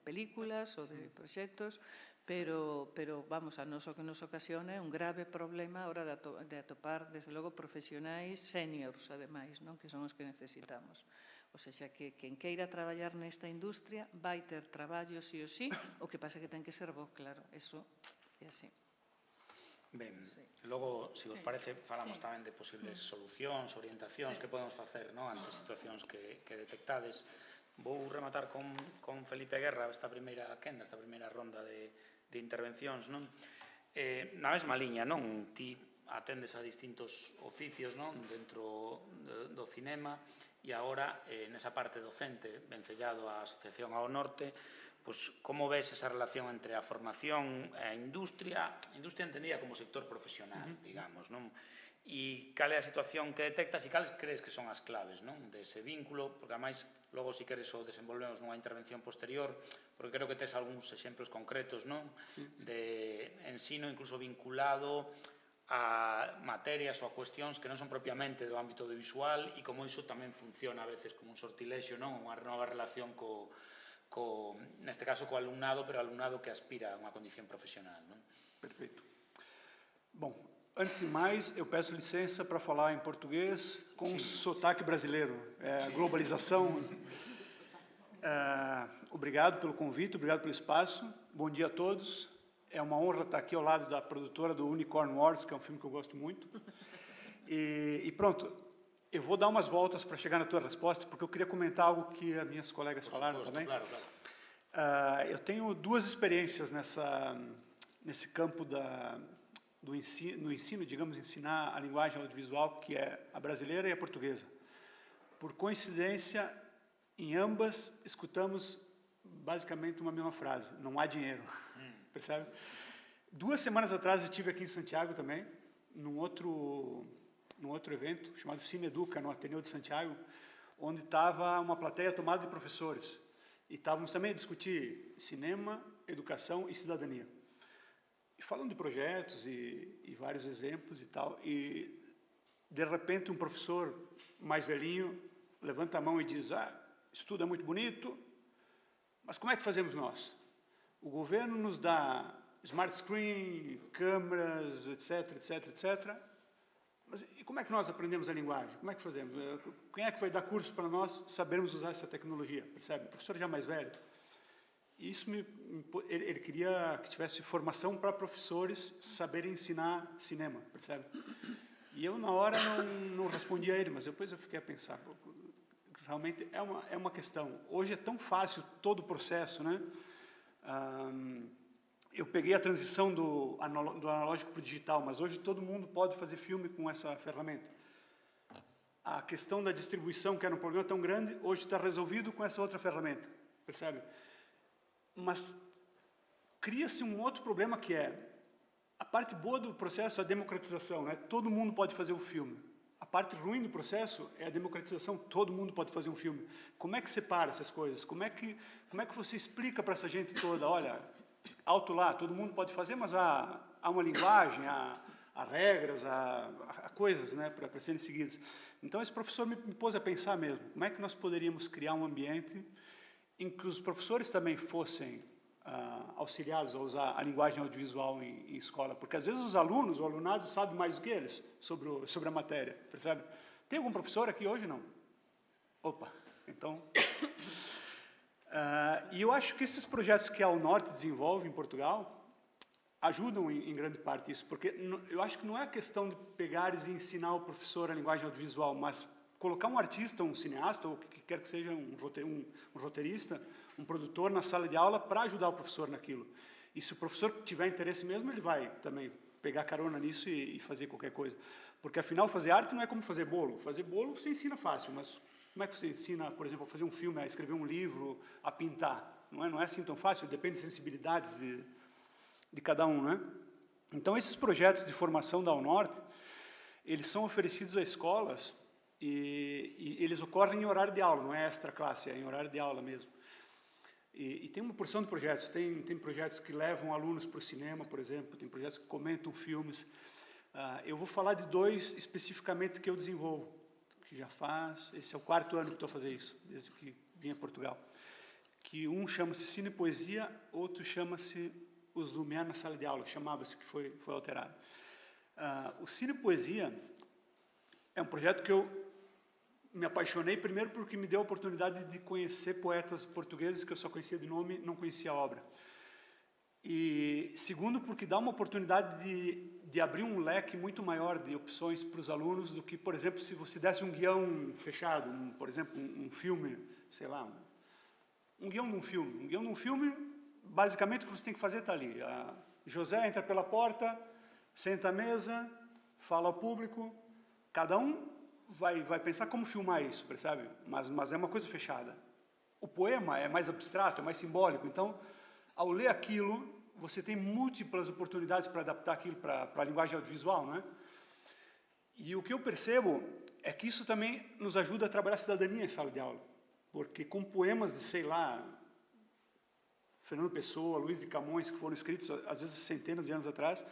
películas ou de proxectos, pero vamos, a nos o que nos ocasiona é un grave problema a hora de atopar, desde logo, profesionais seniors, ademais, que son os que necesitamos. O seja, que quen queira traballar nesta industria vai ter traballo sí ou sí, o que pasa que ten que ser bo, claro, eso é así. Ben, logo, se vos parece, falamos tamén de posibles solucións, orientacións que podemos facer ante situacións que detectades. Vou rematar con Felipe Guerra esta primeira quenda, esta primeira ronda de intervencións. Na mesma liña, ti atendes a distintos oficios dentro do cinema e agora, nesa parte docente, vencellado á Asociación ao Norte, como ves esa relación entre a formación e a industria entendida como sector profesional, digamos, non? E cal é a situación que detectas e cales crees que son as claves dese vínculo, porque ademais, logo, si queres, o desenvolvemos nunha intervención posterior, porque creo que tes algúns exemplos concretos de ensino incluso vinculado a materias ou a cuestións que non son propiamente do ámbito audiovisual e como iso tamén funciona a veces como un sortilexio, unha nova relación neste caso co alumnado, pero alumnado que aspira a unha condición profesional. Perfeito. Bom, antes de mais, eu peço licença para falar em português com sotaque brasileiro. Globalização. Obrigado pelo convite, obrigado pelo espaço. Bom dia a todos. É uma honra estar aqui ao lado da produtora do Unicorn Wars, que é um filme que eu gosto muito. E pronto, eu vou dar umas voltas para chegar na tua resposta, porque eu queria comentar algo que as minhas colegas falaram também. Claro. Eu tenho duas experiências nesse campo do ensino, digamos, ensinar a linguagem audiovisual, que é a brasileira e a portuguesa. Por coincidência, em ambas, escutamos basicamente uma mesma frase: não há dinheiro. Percebe? 2 semanas atrás eu estive aqui em Santiago também, num outro evento chamado Cine Educa, no Ateneu de Santiago, onde estava uma plateia tomada de professores. E estávamos também a discutir cinema, educação e cidadania. E falando de projetos e vários exemplos e tal, e de repente um professor mais velhinho levanta a mão e diz: isso tudo é muito bonito, mas como é que fazemos nós? O governo nos dá smart screen, câmeras, etc, etc, etc. Mas e como é que nós aprendemos a linguagem? Como é que fazemos? Quem é que vai dar curso para nós sabermos usar essa tecnologia? Percebe? O professor já mais velho. E isso ele queria que tivesse formação para professores saberem ensinar cinema, percebe? E eu, na hora, não respondi a ele, mas depois eu fiquei a pensar. Realmente é uma questão. Hoje é tão fácil todo o processo, né? Eu peguei a transição do analógico para o digital, mas hoje todo mundo pode fazer filme com essa ferramenta. A questão da distribuição, que era um problema tão grande, hoje está resolvido com essa outra ferramenta, percebe? Mas cria-se um outro problema, que é a parte boa do processo, a democratização, né? Todo mundo pode fazer o filme. A parte ruim do processo é a democratização. Todo mundo pode fazer um filme. Como é que separa essas coisas? Como é que você explica para essa gente toda, olha, alto lá, todo mundo pode fazer, mas há uma linguagem, há regras, há coisas, né, para serem seguidas. Então, esse professor me pôs a pensar mesmo, como é que nós poderíamos criar um ambiente em que os professores também fossem auxiliados a usar a linguagem audiovisual em escola, porque às vezes os alunos, o alunado sabe mais do que eles sobre a matéria, percebe? Tem algum professor aqui hoje? Não? Opa, então... e eu acho que esses projetos que a Unorte desenvolve em Portugal ajudam em grande parte isso, porque eu acho que não é a questão de pegares e ensinar o professor a linguagem audiovisual, mas colocar um artista, um cineasta, ou o que quer que seja, um roteirista, um produtor na sala de aula para ajudar o professor naquilo. E se o professor tiver interesse mesmo, ele vai também pegar carona nisso e fazer qualquer coisa. Porque, afinal, fazer arte não é como fazer bolo. Fazer bolo você ensina fácil, mas como é que você ensina, por exemplo, a fazer um filme, a escrever um livro, a pintar? Não é assim tão fácil, depende de sensibilidades de cada um, né? Então, esses projetos de formação da Unorte, eles são oferecidos a escolas e eles ocorrem em horário de aula, não é extra classe, é em horário de aula mesmo. E tem uma porção de projetos, tem projetos que levam alunos para o cinema, por exemplo, tem projetos que comentam filmes. Eu vou falar de 2 especificamente que eu desenvolvo, que já esse é o 4º ano que estou a fazer isso, desde que vim a Portugal. Que um chama-se Cine e Poesia, outro chama-se Os Lumière na Sala de Aula, chamava-se, que foi alterado. O Cine e Poesia é um projeto que eu me apaixonei, primeiro porque me deu a oportunidade de conhecer poetas portugueses que eu só conhecia de nome, não conhecia a obra. E segundo, porque dá uma oportunidade de abrir um leque muito maior de opções para os alunos do que, por exemplo, se você desse um guião fechado, por exemplo, um filme, sei lá, um guião de um filme. Um guião de um filme, basicamente, o que você tem que fazer está ali. José entra pela porta, senta à mesa, fala ao público, cada um vai pensar como filmar isso, percebe? Mas é uma coisa fechada. O poema é mais abstrato, é mais simbólico. Então, ao ler aquilo, você tem múltiplas oportunidades para adaptar aquilo para a linguagem audiovisual, né? E o que eu percebo é que isso também nos ajuda a trabalhar a cidadania em sala de aula. Porque com poemas de, sei lá, Fernando Pessoa, Luiz de Camões, que foram escritos, às vezes, centenas de anos atrás,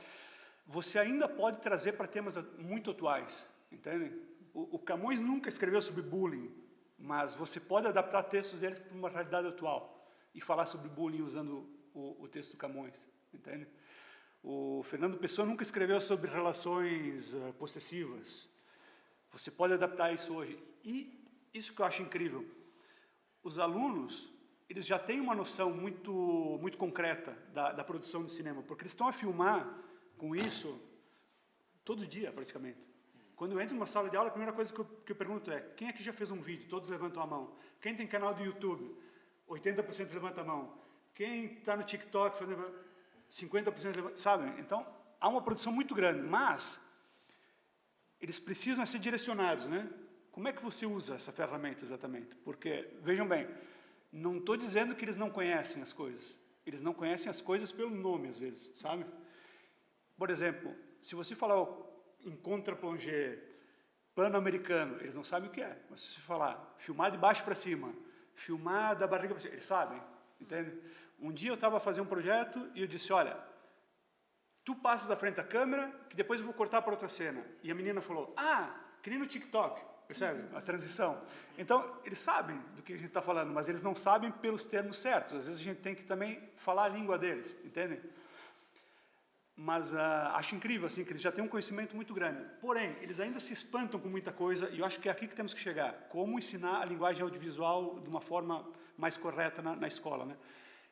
você ainda pode trazer para temas muito atuais, entende? O Camões nunca escreveu sobre bullying, mas você pode adaptar textos dele para uma realidade atual e falar sobre bullying usando o texto do Camões, entende? O Fernando Pessoa nunca escreveu sobre relações possessivas. Você pode adaptar isso hoje. E isso que eu acho incrível, os alunos, eles já têm uma noção muito concreta da produção de cinema, porque eles estão a filmar com isso todo dia, praticamente. Quando eu entro numa sala de aula, a primeira coisa que eu pergunto é: quem aqui já fez um vídeo? Todos levantam a mão. Quem tem canal do YouTube? 80% levanta a mão. Quem está no TikTok? 50% levanta, sabe? Então, há uma produção muito grande, mas eles precisam ser direcionados, né? Como é que você usa essa ferramenta exatamente? Porque, vejam bem, não estou dizendo que eles não conhecem as coisas. Eles não conhecem as coisas pelo nome, às vezes, sabe? Por exemplo, se você falar em contre-plongé, plano americano, eles não sabem o que é. Mas se você falar filmar de baixo para cima, filmar da barriga para cima, eles sabem, entende? Um dia eu estava a fazer um projeto e eu disse: olha, tu passas da frente da câmera, que depois eu vou cortar para outra cena. E a menina falou: que nem no TikTok, percebe? A transição. Então, eles sabem do que a gente está falando, mas eles não sabem pelos termos certos. Às vezes a gente tem que também falar a língua deles, entende? Mas acho incrível, assim, que eles já têm um conhecimento muito grande. Porém, eles ainda se espantam com muita coisa, e eu acho que é aqui que temos que chegar. Como ensinar a linguagem audiovisual de uma forma mais correta na escola, né?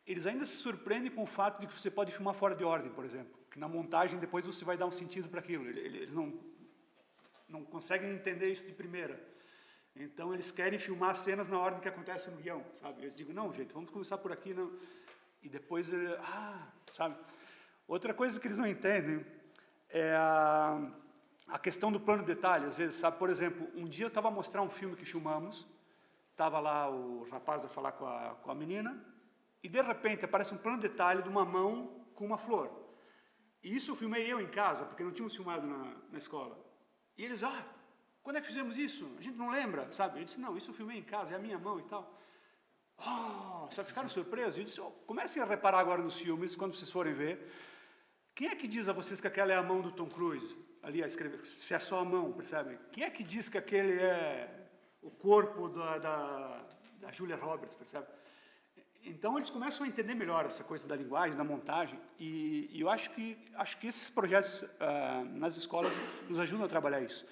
Eles ainda se surpreendem com o fato de que você pode filmar fora de ordem, por exemplo. Que na montagem, depois, você vai dar um sentido para aquilo. Eles não conseguem entender isso de primeira. Então, eles querem filmar cenas na ordem que acontece no guião, sabe? Eles dizem: não, gente, vamos começar por aqui, não. E depois, sabe? Outra coisa que eles não entendem é a questão do plano de detalhe, às vezes, sabe? Por exemplo, um dia eu estava a mostrar um filme que filmamos, estava lá o rapaz a falar com a menina, e de repente aparece um plano de detalhe de uma mão com uma flor. E isso eu filmei eu em casa, porque não tínhamos filmado na escola. E eles: quando é que fizemos isso? A gente não lembra, sabe? Eu disse, não, isso eu filmei em casa, é a minha mão e tal. Oh, sabe, ficaram surpresos. Eu disse, comecem a reparar agora nos filmes, quando vocês forem ver, quem é que diz a vocês que aquela é a mão do Tom Cruise? Ali a escrever, se é só a mão, percebe? Quem é que diz que aquele é o corpo da Julia Roberts, percebe? Então eles começam a entender melhor essa coisa da linguagem, da montagem, e eu acho que esses projetos nas escolas nos ajudam a trabalhar isso.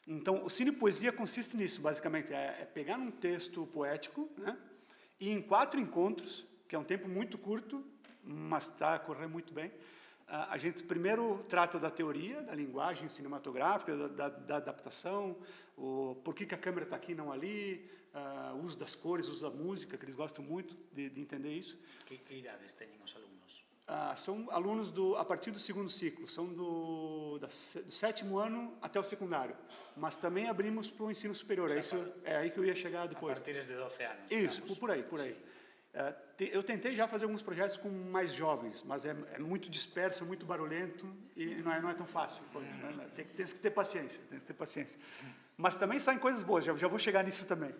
Então o Cine Poesia consiste nisso, basicamente, é pegar um texto poético, né, e em 4 encontros, que é um tempo muito curto, mas está a correr muito bem, a gente primeiro trata da teoria, da linguagem cinematográfica, da adaptação, por que a câmera está aqui e não ali, o uso das cores, o uso da música, que eles gostam muito de entender isso. Que idades têm os alunos? São alunos a partir do 2º ciclo, são do 7º ano até o secundário, mas também abrimos para o ensino superior, é aí que eu ia chegar depois. A partir de 12 anos. Isso, digamos. por aí. Sim. Eu tentei já fazer alguns projetos com mais jovens, mas é muito disperso, muito barulhento e não é tão fácil. Né? Tem que ter paciência, Mas também saem coisas boas, já vou chegar nisso também.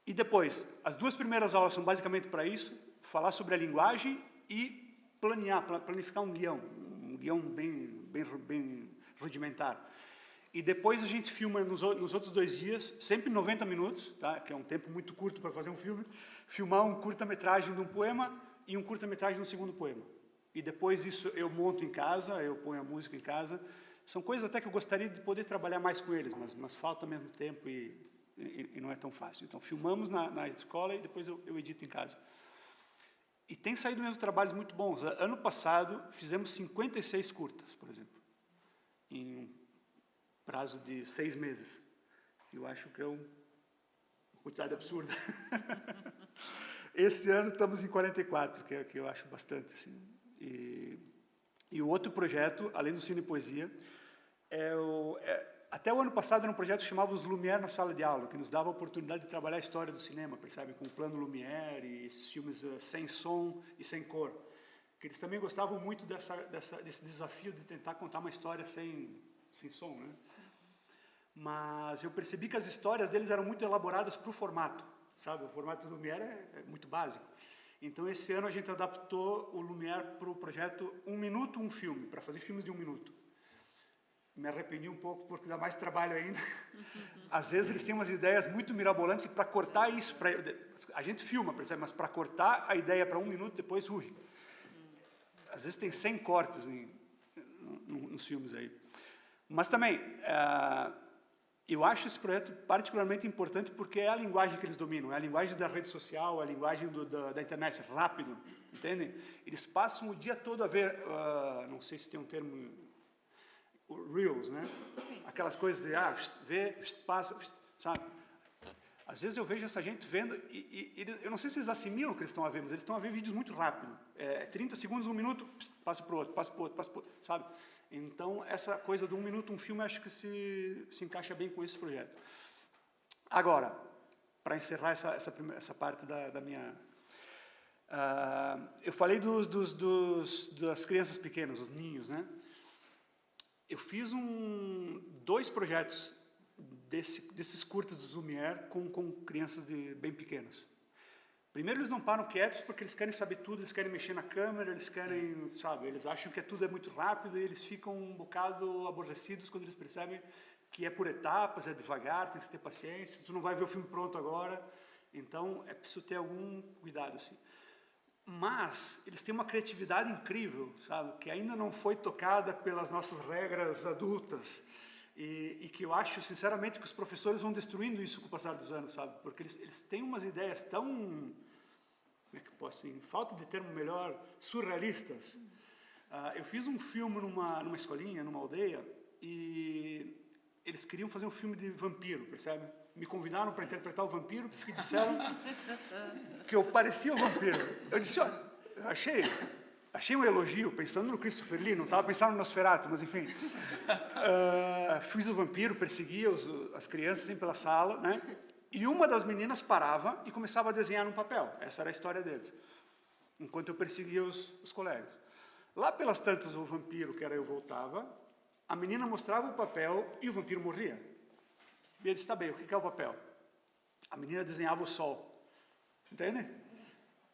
E depois, as 2 primeiras aulas são basicamente para isso, falar sobre a linguagem e planificar um guião bem rudimentar. E depois a gente filma nos outros 2 dias, sempre 90 minutos, tá? Que é um tempo muito curto para fazer um filme, filmar um curta-metragem de um poema e um curta-metragem de um segundo poema. E depois isso eu monto em casa, eu ponho a música em casa. São coisas até que eu gostaria de poder trabalhar mais com eles, mas falta mesmo tempo e não é tão fácil. Então filmamos na escola e depois eu edito em casa. E tem saído mesmo trabalhos muito bons. Ano passado fizemos 56 curtas, por exemplo, em prazo de 6 meses. Eu acho que é uma quantidade absurda. Esse ano estamos em 44, que eu acho bastante. Assim. E o outro projeto, além do Cine Poesia, até o ano passado era um projeto que chamava Os Lumière na Sala de Aula, que nos dava a oportunidade de trabalhar a história do cinema, percebe? Com o plano Lumière e esses filmes sem som e sem cor. Que eles também gostavam muito desse desafio de tentar contar uma história sem som, né? Mas eu percebi que as histórias deles eram muito elaboradas para o formato, sabe? O formato do Lumière é muito básico. Então, esse ano a gente adaptou o Lumière para o projeto 1 minuto, um filme, para fazer filmes de 1 minuto. Me arrependi um pouco porque dá mais trabalho ainda. Às vezes eles têm umas ideias muito mirabolantes e para cortar isso, a gente filma, percebe? Mas para cortar a ideia para 1 minuto, depois, às vezes tem 100 cortes nos filmes aí. Mas também, eu acho esse projeto particularmente importante porque é a linguagem que eles dominam, é a linguagem da rede social, é a linguagem da internet, rápido, entendem? Eles passam o dia todo a ver, não sei se tem um termo, reels, né? Aquelas coisas de, vê, passa, sabe? Às vezes eu vejo essa gente vendo, eu não sei se eles assimilam o que eles estão a ver, mas eles estão a ver vídeos muito rápido. 30 segundos, 1 minuto, passa para o outro, passa para o outro, sabe? Então, essa coisa do 1 minuto, um filme, acho que se encaixa bem com esse projeto. Agora, para encerrar essa parte da minha... eu falei das crianças pequenas, os ninhos, né? Eu fiz 2 projetos desses curtas do Lumière com crianças bem pequenas. Primeiro, eles não param quietos porque eles querem saber tudo, eles querem mexer na câmera, eles querem, sabe, eles acham que tudo é muito rápido e eles ficam um bocado aborrecidos quando eles percebem que é por etapas, é devagar, tem que ter paciência, tu não vai ver o filme pronto agora, então é preciso ter algum cuidado, assim. Mas eles têm uma criatividade incrível, sabe, que ainda não foi tocada pelas nossas regras adultas e que eu acho, sinceramente, que os professores vão destruindo isso com o passar dos anos, sabe, porque eles têm umas ideias tão, como é que posso, em falta de termo melhor, surrealistas. Eu fiz um filme numa escolinha, numa aldeia, e eles queriam fazer um filme de vampiro, percebe? Me convidaram para interpretar o vampiro, porque disseram que eu parecia o vampiro. Eu disse, olha, achei um elogio, pensando no Christopher Lee, não estava pensando no Nosferatu, mas enfim. Fiz o vampiro, perseguia as crianças sempre pela sala, né? E uma das meninas parava e começava a desenhar num papel. Essa era a história deles. Enquanto eu perseguia os colegas. Lá pelas tantas, o vampiro, que era eu, voltava, a menina mostrava o papel e o vampiro morria. E ele disse, tá bem, o que é o papel? A menina desenhava o sol. Entende?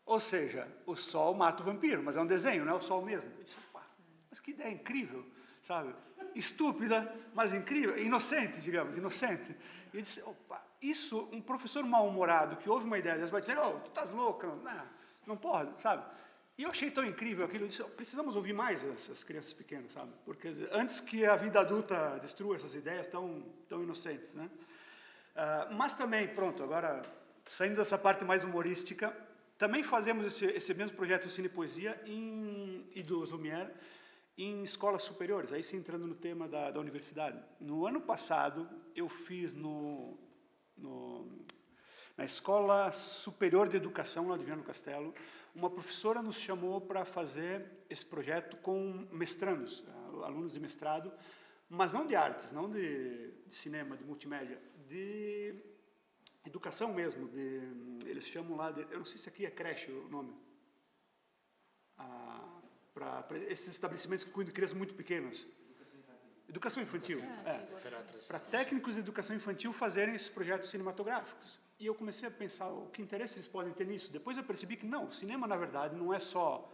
Ou seja, o sol mata o vampiro, mas é um desenho, não é o sol mesmo. Eu disse, opa, mas que ideia incrível, sabe? Estúpida, mas incrível, inocente, digamos, inocente. E eu disse, opa, isso, um professor mal-humorado que ouve uma ideia dessa vai dizer, oh, tu estás louca, não pode, sabe? E eu achei tão incrível aquilo, eu disse, precisamos ouvir mais essas crianças pequenas, sabe? Porque antes que a vida adulta destrua essas ideias tão inocentes, né? Mas também, pronto, agora, saindo dessa parte mais humorística, também fazemos esse mesmo projeto de Cine Poesia e do Lumière em escolas superiores, aí sim entrando no tema da universidade. No ano passado, eu fiz na Escola Superior de Educação, lá de Viana do Castelo, uma professora nos chamou para fazer esse projeto com mestrandos, alunos de mestrado, mas não de artes, não de cinema, de multimédia, de educação mesmo, eles chamam lá, eu não sei se aqui é creche o nome, para esses estabelecimentos que cuidam de crianças muito pequenas. Educação infantil. Para técnicos de educação infantil fazerem esses projetos cinematográficos. E eu comecei a pensar o que interesse eles podem ter nisso. Depois eu percebi que não, o cinema, na verdade, não é só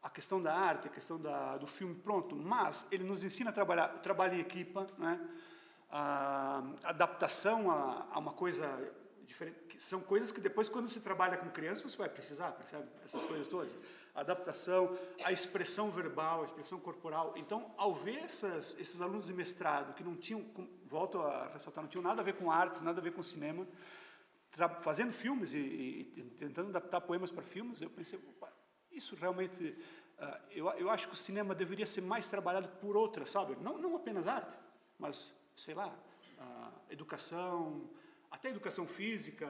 a questão da arte, a questão do filme pronto, mas ele nos ensina a trabalho em equipa, né? A adaptação a uma coisa diferente, que são coisas que depois, quando você trabalha com crianças, você vai precisar, percebe? Essas coisas todas. A adaptação, a expressão verbal, a expressão corporal. Então, ao ver esses alunos de mestrado, que não tinham, volto a ressaltar, não tinham nada a ver com artes, nada a ver com cinema, fazendo filmes e tentando adaptar poemas para filmes, eu pensei, opa, isso realmente, eu acho que o cinema deveria ser mais trabalhado por outras, sabe? Não apenas arte, mas, sei lá, educação, até educação física,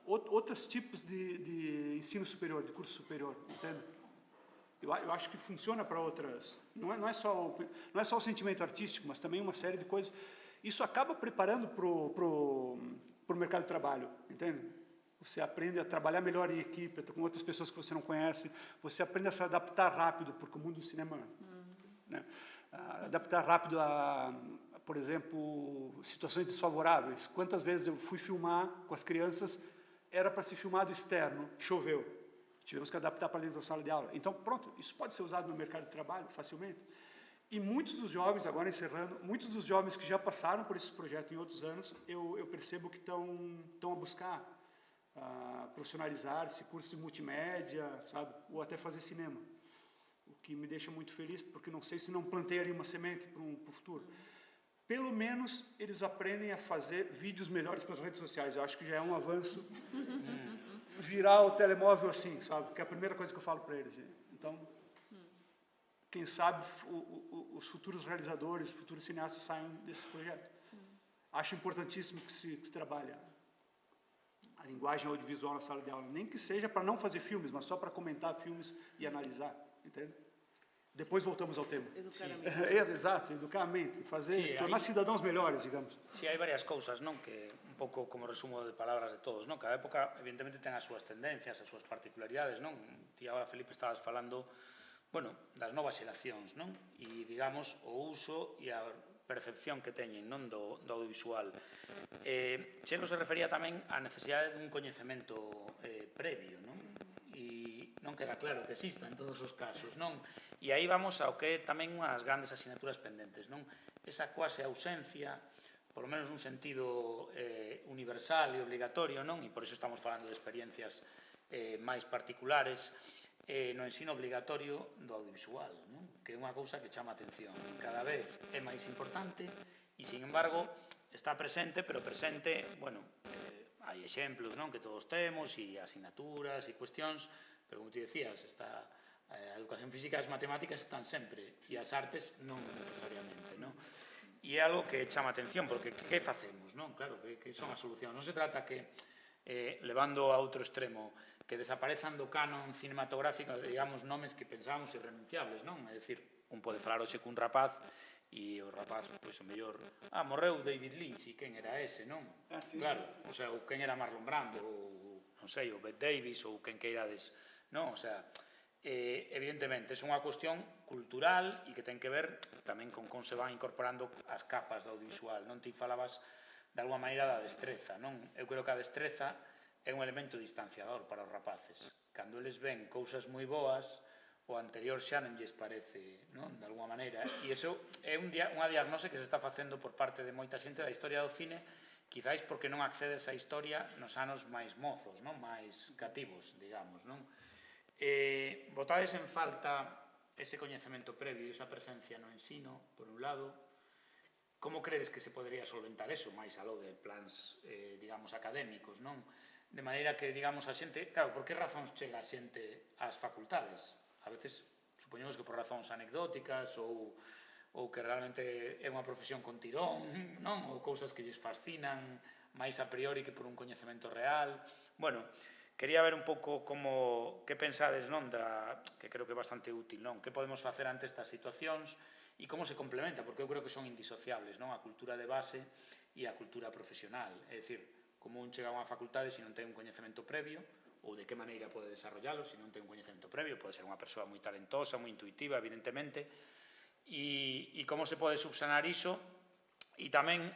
outros tipos de ensino superior, de curso superior, entende? Eu acho que funciona para outras, não é só o sentimento artístico, mas também uma série de coisas. Isso acaba preparando para o mercado de trabalho, entende? Você aprende a trabalhar melhor em equipe, com outras pessoas que você não conhece, você aprende a se adaptar rápido, porque o mundo do cinema, né? Adaptar rápido a, por exemplo, situações desfavoráveis. Quantas vezes eu fui filmar com as crianças, era para ser filmado externo, choveu. Tivemos que adaptar para dentro da sala de aula. Então, pronto, isso pode ser usado no mercado de trabalho facilmente. E muitos dos jovens, agora encerrando, muitos dos jovens que já passaram por esse projeto em outros anos, eu percebo que estão a buscar profissionalizar-se, cursos de multimédia, sabe? Ou até fazer cinema. O que me deixa muito feliz, porque não sei se não plantei ali uma semente para o futuro. Pelo menos eles aprendem a fazer vídeos melhores para as redes sociais. Eu acho que já é um avanço virar o telemóvel assim, sabe? Que é a primeira coisa que eu falo para eles. Então, quem sabe os futuros realizadores, os futuros cineastas saiam desse projeto. Acho importantíssimo que se trabalhe a linguagem audiovisual na sala de aula. Nem que seja para não fazer filmes, mas só para comentar filmes e analisar, entende? Depois voltamos ao tema. Educar exato, educar a mente, tornar cidadãos melhores, digamos. Sí, hai varias cousas, non? Que un pouco como resumo de palabras de todos, non? Cada época, evidentemente, ten as súas tendencias, as súas particularidades, non? Ti agora, Felipe, estabas falando, bueno, das novas xeracións, non? E, digamos, o uso e a percepción que teñen, non? Do audiovisual. Chelo se refería tamén á necesidade dun coñecemento previo, non? E non queda claro que exista en todos os casos, non? E aí vamos ao que é tamén unhas grandes asignaturas pendentes, non? Esa cuase ausencia, por lo menos nun sentido universal e obligatorio, non? E por iso estamos falando de experiencias máis particulares no ensino obligatorio do audiovisual, non? Que é unha cousa que chama a atención. Cada vez é máis importante e, sin embargo, está presente, pero presente, bueno, hai exemplos, non? Que todos temos, e asignaturas e cuestións, pero como ti decías, a educación física e as matemáticas están sempre, e as artes non necesariamente, non? E é algo que chama a atención, porque que facemos, non? Claro, que son as solucións. Non se trata que, levando a outro extremo, que desaparezan do canon cinematográfico, digamos, nomes que pensábamos irrenunciables, non? É dicir, un pode falar hoxe cun rapaz, e o rapaz, pois, o mellor, morreu David Lynch, e quen era ese, non? Sí. Claro, o sea, ou quen era Marlon Brando, ou, non sei, ou Bette Davis, ou quen queirades, non? O sea, Evidentemente, é unha cuestión cultural e que ten que ver tamén con como se van incorporando as capas do audiovisual. Non ti falabas de alguma maneira da destreza, non? Eu creo que a destreza é un elemento distanciador para os rapaces. Cando eles ven cousas moi boas, o anterior xa non lles parece, non? De alguma maneira. E iso é unha diagnose que se está facendo por parte de moita xente da historia do cine, quizáis porque non accedes á historia nos anos máis mozos, non? Máis cativos, digamos, non? Botades en falta ese coñecemento previo e esa presencia no ensino, por un lado. Como credes que se podería solventar eso, máis aló de plans, digamos, académicos, non? De maneira que, digamos, a xente... Claro, por que razóns chega a xente ás facultades? A veces, supoñemos que por razóns anecdóticas ou que realmente é unha profesión con tirón, non? Ou cousas que lles fascinan máis a priori que por un coñecemento real. Bueno, quería ver un pouco que pensades, non, que creo que é bastante útil, non? Que podemos facer ante estas situacións e como se complementa, porque eu creo que son indisociables, non? A cultura de base e a cultura profesional. É dicir, como un chega a unha facultade se non ten un coñecemento previo, ou de que maneira pode desarrollalo se non ten un coñecemento previo, pode ser unha persoa moi talentosa, moi intuitiva, evidentemente, e como se pode subsanar iso. E tamén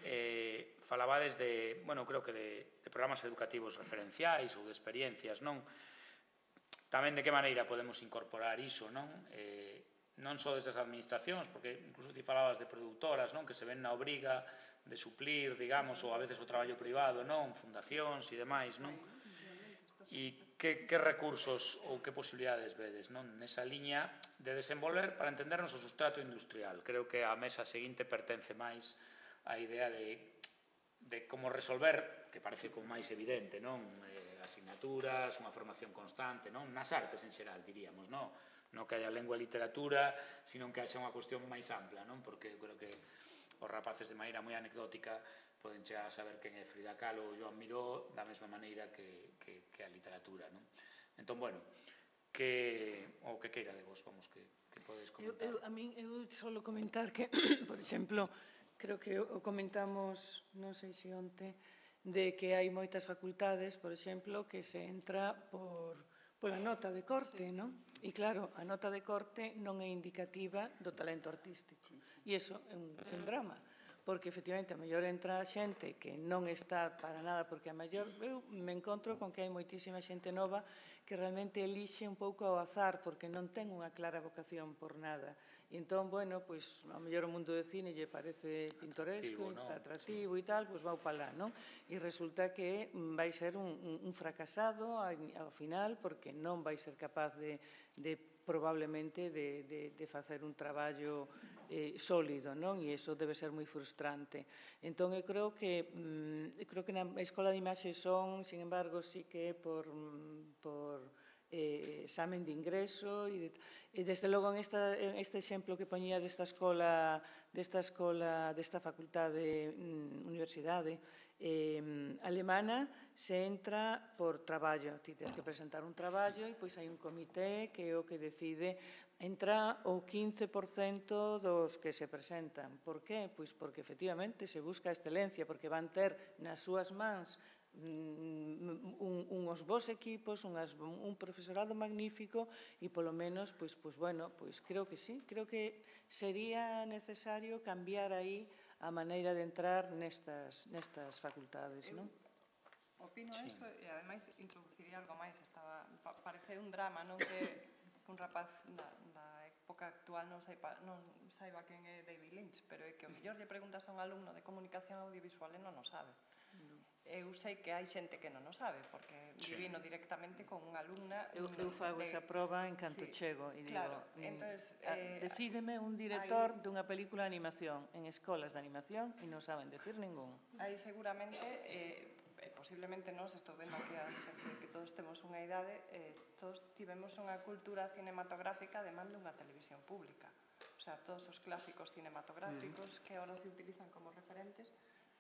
falabades de, bueno, creo que de programas educativos referenciais ou de experiencias, non? Tamén de que maneira podemos incorporar iso, non? Non só desde as administracións, porque incluso ti falabas de productoras, non? Que se ven na obriga de suplir, digamos, ou a veces o traballo privado, non? Fundacións e demais, non? E que recursos ou que posibilidades vedes, non? Nesa liña de desenvolver para entendernos o sustrato industrial. Creo que a mesa seguinte pertence máis a idea de como resolver, que parece como máis evidente, non? Asignaturas, unha formación constante, non? Nas artes en xeral, diríamos, non? Non que haya lengua e literatura, sino que haxa unha cuestión máis ampla, non? Porque eu creo que os rapaces de maneira moi anecdótica poden chegar a saber quen é Frida Kahlo ou Joan Miró da mesma maneira que a literatura, non? Entón, bueno, o que queira de vos, vamos, que podedes comentar. A min, eu solo comentar que, por exemplo, creo que o comentamos, non sei se onte, de que hai moitas facultades, por exemplo, que se entra pola nota de corte, non? E claro, a nota de corte non é indicativa do talento artístico. E iso é un drama, porque efectivamente a mellor entra xente que non está para nada, porque a mellor eu me encontro con que hai moitísima xente nova que realmente elixe un pouco ao azar, porque non ten unha clara vocación por nada. E entón, bueno, pois, ao mellor o mundo do cine lle parece pintoresco, atractivo e tal, pois vau para lá, non? E resulta que vai ser un fracasado ao final, porque non vai ser capaz de probablemente de facer un traballo sólido, non? E iso debe ser moi frustrante. Entón, eu creo que na Escola de Imaxe son, sin embargo, sí que é por examen de ingreso e desde logo en este exemplo que poñía desta facultade universidade alemana se entra por traballo, ti tens que presentar un traballo e pois hai un comité que é o que decide, entra o 15% dos que se presentan. Por qué? Pois porque efectivamente se busca a excelencia, porque van ter nas súas mans uns bons equipos, un profesorado magnífico e polo menos, pois creo que sí, creo que sería necesario cambiar aí a maneira de entrar nestas facultades, non? Opino iso e ademais introduciría algo máis, parece un drama, non que un rapaz da época actual non saiba quen é David Lynch, pero é que o mellor lle preguntas a un alumno de comunicación audiovisual e non o sabe. Eu sei que hai xente que non o sabe, porque vivino directamente con unha alumna... Eu fago esa proba en canto chego e digo, decídeme un director dunha película de animación en escolas de animación e non saben decir ningún. Aí seguramente, posiblemente nós, estou vendo aquí a xente que todos temos unha idade, todos tivemos unha cultura cinematográfica de man dunha televisión pública. O sea, todos os clásicos cinematográficos que ahora se utilizan como referentes,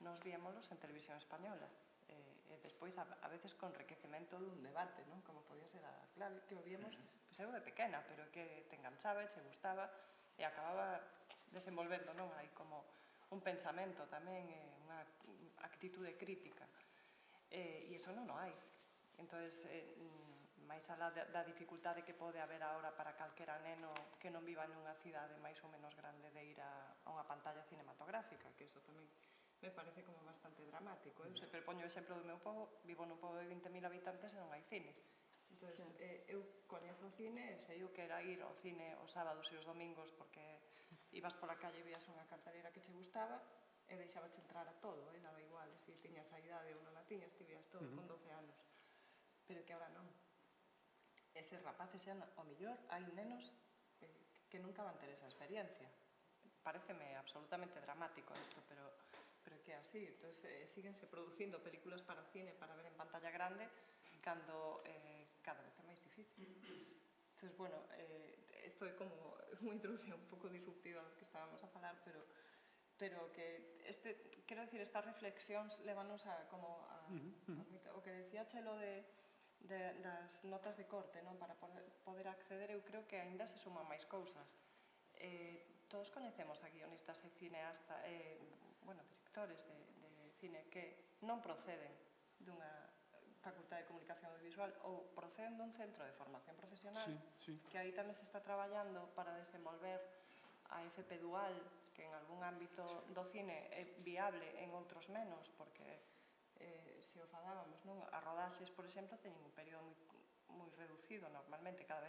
nos víamolos en televisión española. E despois, a veces, con enriquecemento dun debate, non? Como podía ser a clave que o víamos, pois eu de pequena, pero que te enganchaba, te gustaba, e acababa desenvolvendo, non? Hai como un pensamento tamén, unha actitude crítica. E iso non o hai. Entón, máis alá da dificultade que pode haber agora para calquera neno que non viva nunha cidade máis ou menos grande de ir a unha pantalla cinematográfica, que iso tamén me parece como bastante dramático. Eu sempre poño o exemplo do meu pobo, vivo nun pobo de 20.000 habitantes e non hai cine. Entón, eu coñezo o cine, sei o que era ir ao cine os sábados e os domingos porque ibas pola calle e vías unha cartelera que che gustaba e deixabache entrar a todo, daba igual, se tiñas a idade ou non a tiñas, ti vías todo con 12 anos. Pero que agora non. Eses rapaces xa, ao mellor, hai nenos que nunca van ter esa experiencia. Pareceme absolutamente dramático isto, pero que é así. Entón, síguense producindo películas para cine, para ver en pantalla grande, cando cada vez é máis difícil. Entón, bueno, isto é como unha introducción un pouco disruptiva do que estábamos a falar, pero que quero dicir, estas reflexións levanos a como o que decía Chelo das notas de corte, non, para poder acceder, eu creo que aínda se suman máis cousas. Todos coñecemos a guionistas e cineastas, directores de cine que non proceden dunha Facultade de Comunicación Audiovisual ou proceden dun centro de formación profesional, que aí tamén se está traballando para desenvolver a FP dual, que en algún ámbito do cine é viable, en outros menos, porque se o falábamos, non? As rodaxes, por exemplo, teñen un período moi reducido normalmente, cada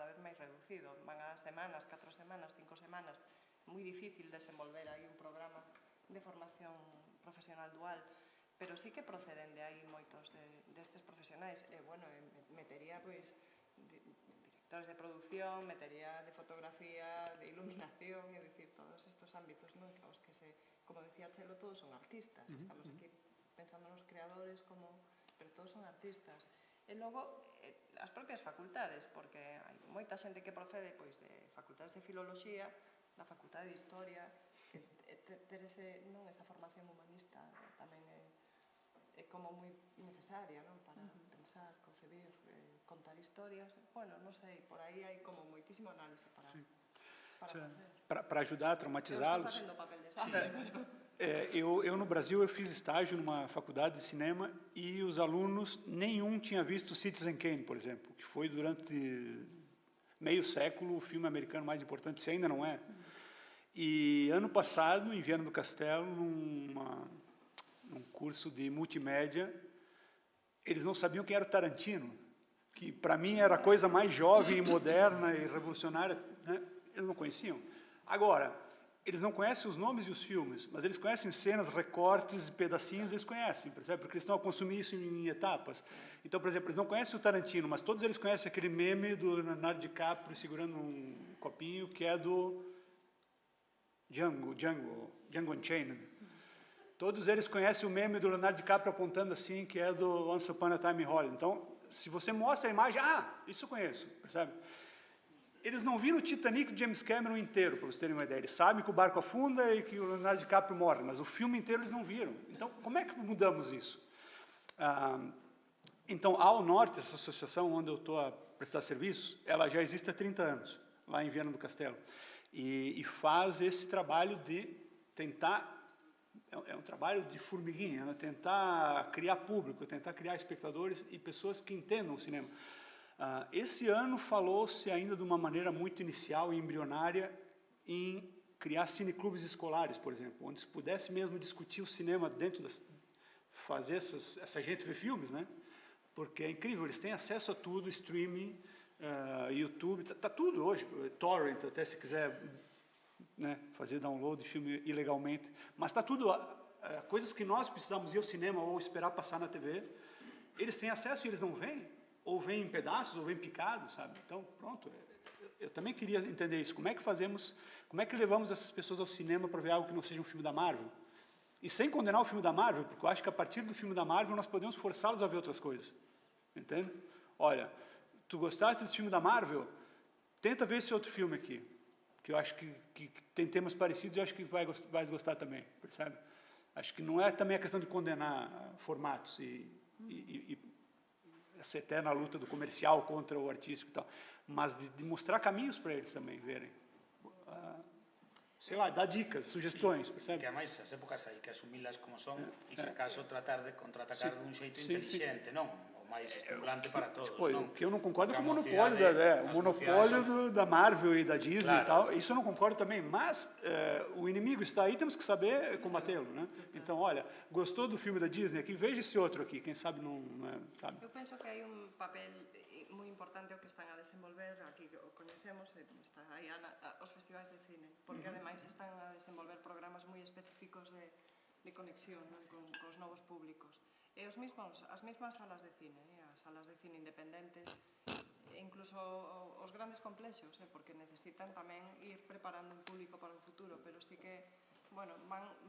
vez máis reducido, van a semanas, 4 semanas, 5 semanas, moi difícil desenvolver aí un programa de formación profesional dual, pero sí que proceden de aí moitos destes profesionais. Metería, pois, directores de producción, metería de fotografía, de iluminación, é dicir, todos estes ámbitos, non? Os que como decía Chelo, todos son artistas. Estamos aquí pensando nos creadores, pero todos son artistas. E logo, as propias facultades, porque hai moita xente que procede de facultades de filoloxía, da facultade de historia, que ter esa formación humanista tamén é como moi necesaria, non? Para pensar, concebir, contar historias. Bueno, non sei, por aí hai como moitísimo análise para facer. Para ajudar a traumatizá-los. Eu estou facendo papel de sábado. Eu no Brasil eu fiz estágio numa faculdade de cinema e os alunos, nenhum tinha visto Citizen Kane, por exemplo, que foi durante meio século o filme americano mais importante, se ainda não é. E ano passado, em Viana do Castelo, num curso de multimédia, eles não sabiam quem era o Tarantino, que para mim era a coisa mais jovem, moderna e revolucionária, né? Eles não conheciam. Agora, eles não conhecem os nomes e os filmes, mas eles conhecem cenas, recortes, pedacinhos, eles conhecem, percebe? Porque eles estão a consumir isso em etapas. Então, por exemplo, eles não conhecem o Tarantino, mas todos eles conhecem aquele meme do Leonardo DiCaprio segurando um copinho, que é do Django Unchained. Todos eles conhecem o meme do Leonardo DiCaprio apontando assim, que é do Once Upon a Time in Hollywood. Então, se você mostra a imagem, isso eu conheço, percebe? Eles não viram o Titanic do James Cameron inteiro, para vocês terem uma ideia. Eles sabem que o barco afunda e que o Leonardo DiCaprio morre, mas o filme inteiro eles não viram. Então, como é que mudamos isso? Então, a Ao Norte, essa associação onde eu estou a prestar serviço, ela já existe há 30 anos, lá em Viana do Castelo. E faz esse trabalho de tentar... É um trabalho de formiguinha, né? Tentar criar público, tentar criar espectadores e pessoas que entendam o cinema. Esse ano falou-se ainda de uma maneira muito inicial e embrionária em criar cineclubes escolares, por exemplo, onde se pudesse mesmo discutir o cinema dentro fazer essa gente ver filmes, né? Porque é incrível, eles têm acesso a tudo, streaming, YouTube, tá tudo hoje, torrent, até se quiser, né, fazer download de filme ilegalmente, mas está tudo, coisas que nós precisamos ir ao cinema ou esperar passar na TV, eles têm acesso e eles não veem. Ou vem em pedaços, ou vem picado, sabe? Então, pronto, eu também queria entender isso. Como é que fazemos, como é que levamos essas pessoas ao cinema para ver algo que não seja um filme da Marvel? E sem condenar o filme da Marvel, porque eu acho que a partir do filme da Marvel nós podemos forçá-los a ver outras coisas. Entende? Olha, tu gostaste desse filme da Marvel? Tenta ver esse outro filme aqui, que eu acho que tem temas parecidos e eu acho que vais gostar também, percebe? Acho que não é também a questão de condenar formatos e essa eterna luta do comercial contra o artístico e tal, mas de mostrar caminhos para eles também verem. Sei lá, dar dicas, sugestões, percebe? Que ademais as épocas hai que asumilas como son e se acaso tratar de contraatacar dun xeito inteligente, non? O máis estimulante para todos, Pô, non? o que eu não concordo é com o Porque a monopólio, mocidade- o as monopólio mocidades da Marvel e da Disney Claro. e tal. Isso eu não concordo também, mas o inimigo está aí, temos que saber combatê-lo, né? Então, olha, gostou do filme da Disney aqui? Veja esse outro aqui, quem sabe não é, sabe? Eu penso que hai un papel moi importante o que están a desenvolver, aquí o coñecemos, está aí Ana, os festivais de cine, porque ademais están a desenvolver programas moi específicos de conexión, non? Cos novos públicos. E as mesmas salas de cine, as salas de cine independentes, e incluso os grandes complexos, porque necesitan tamén ir preparando un público para o futuro, pero sí que bueno,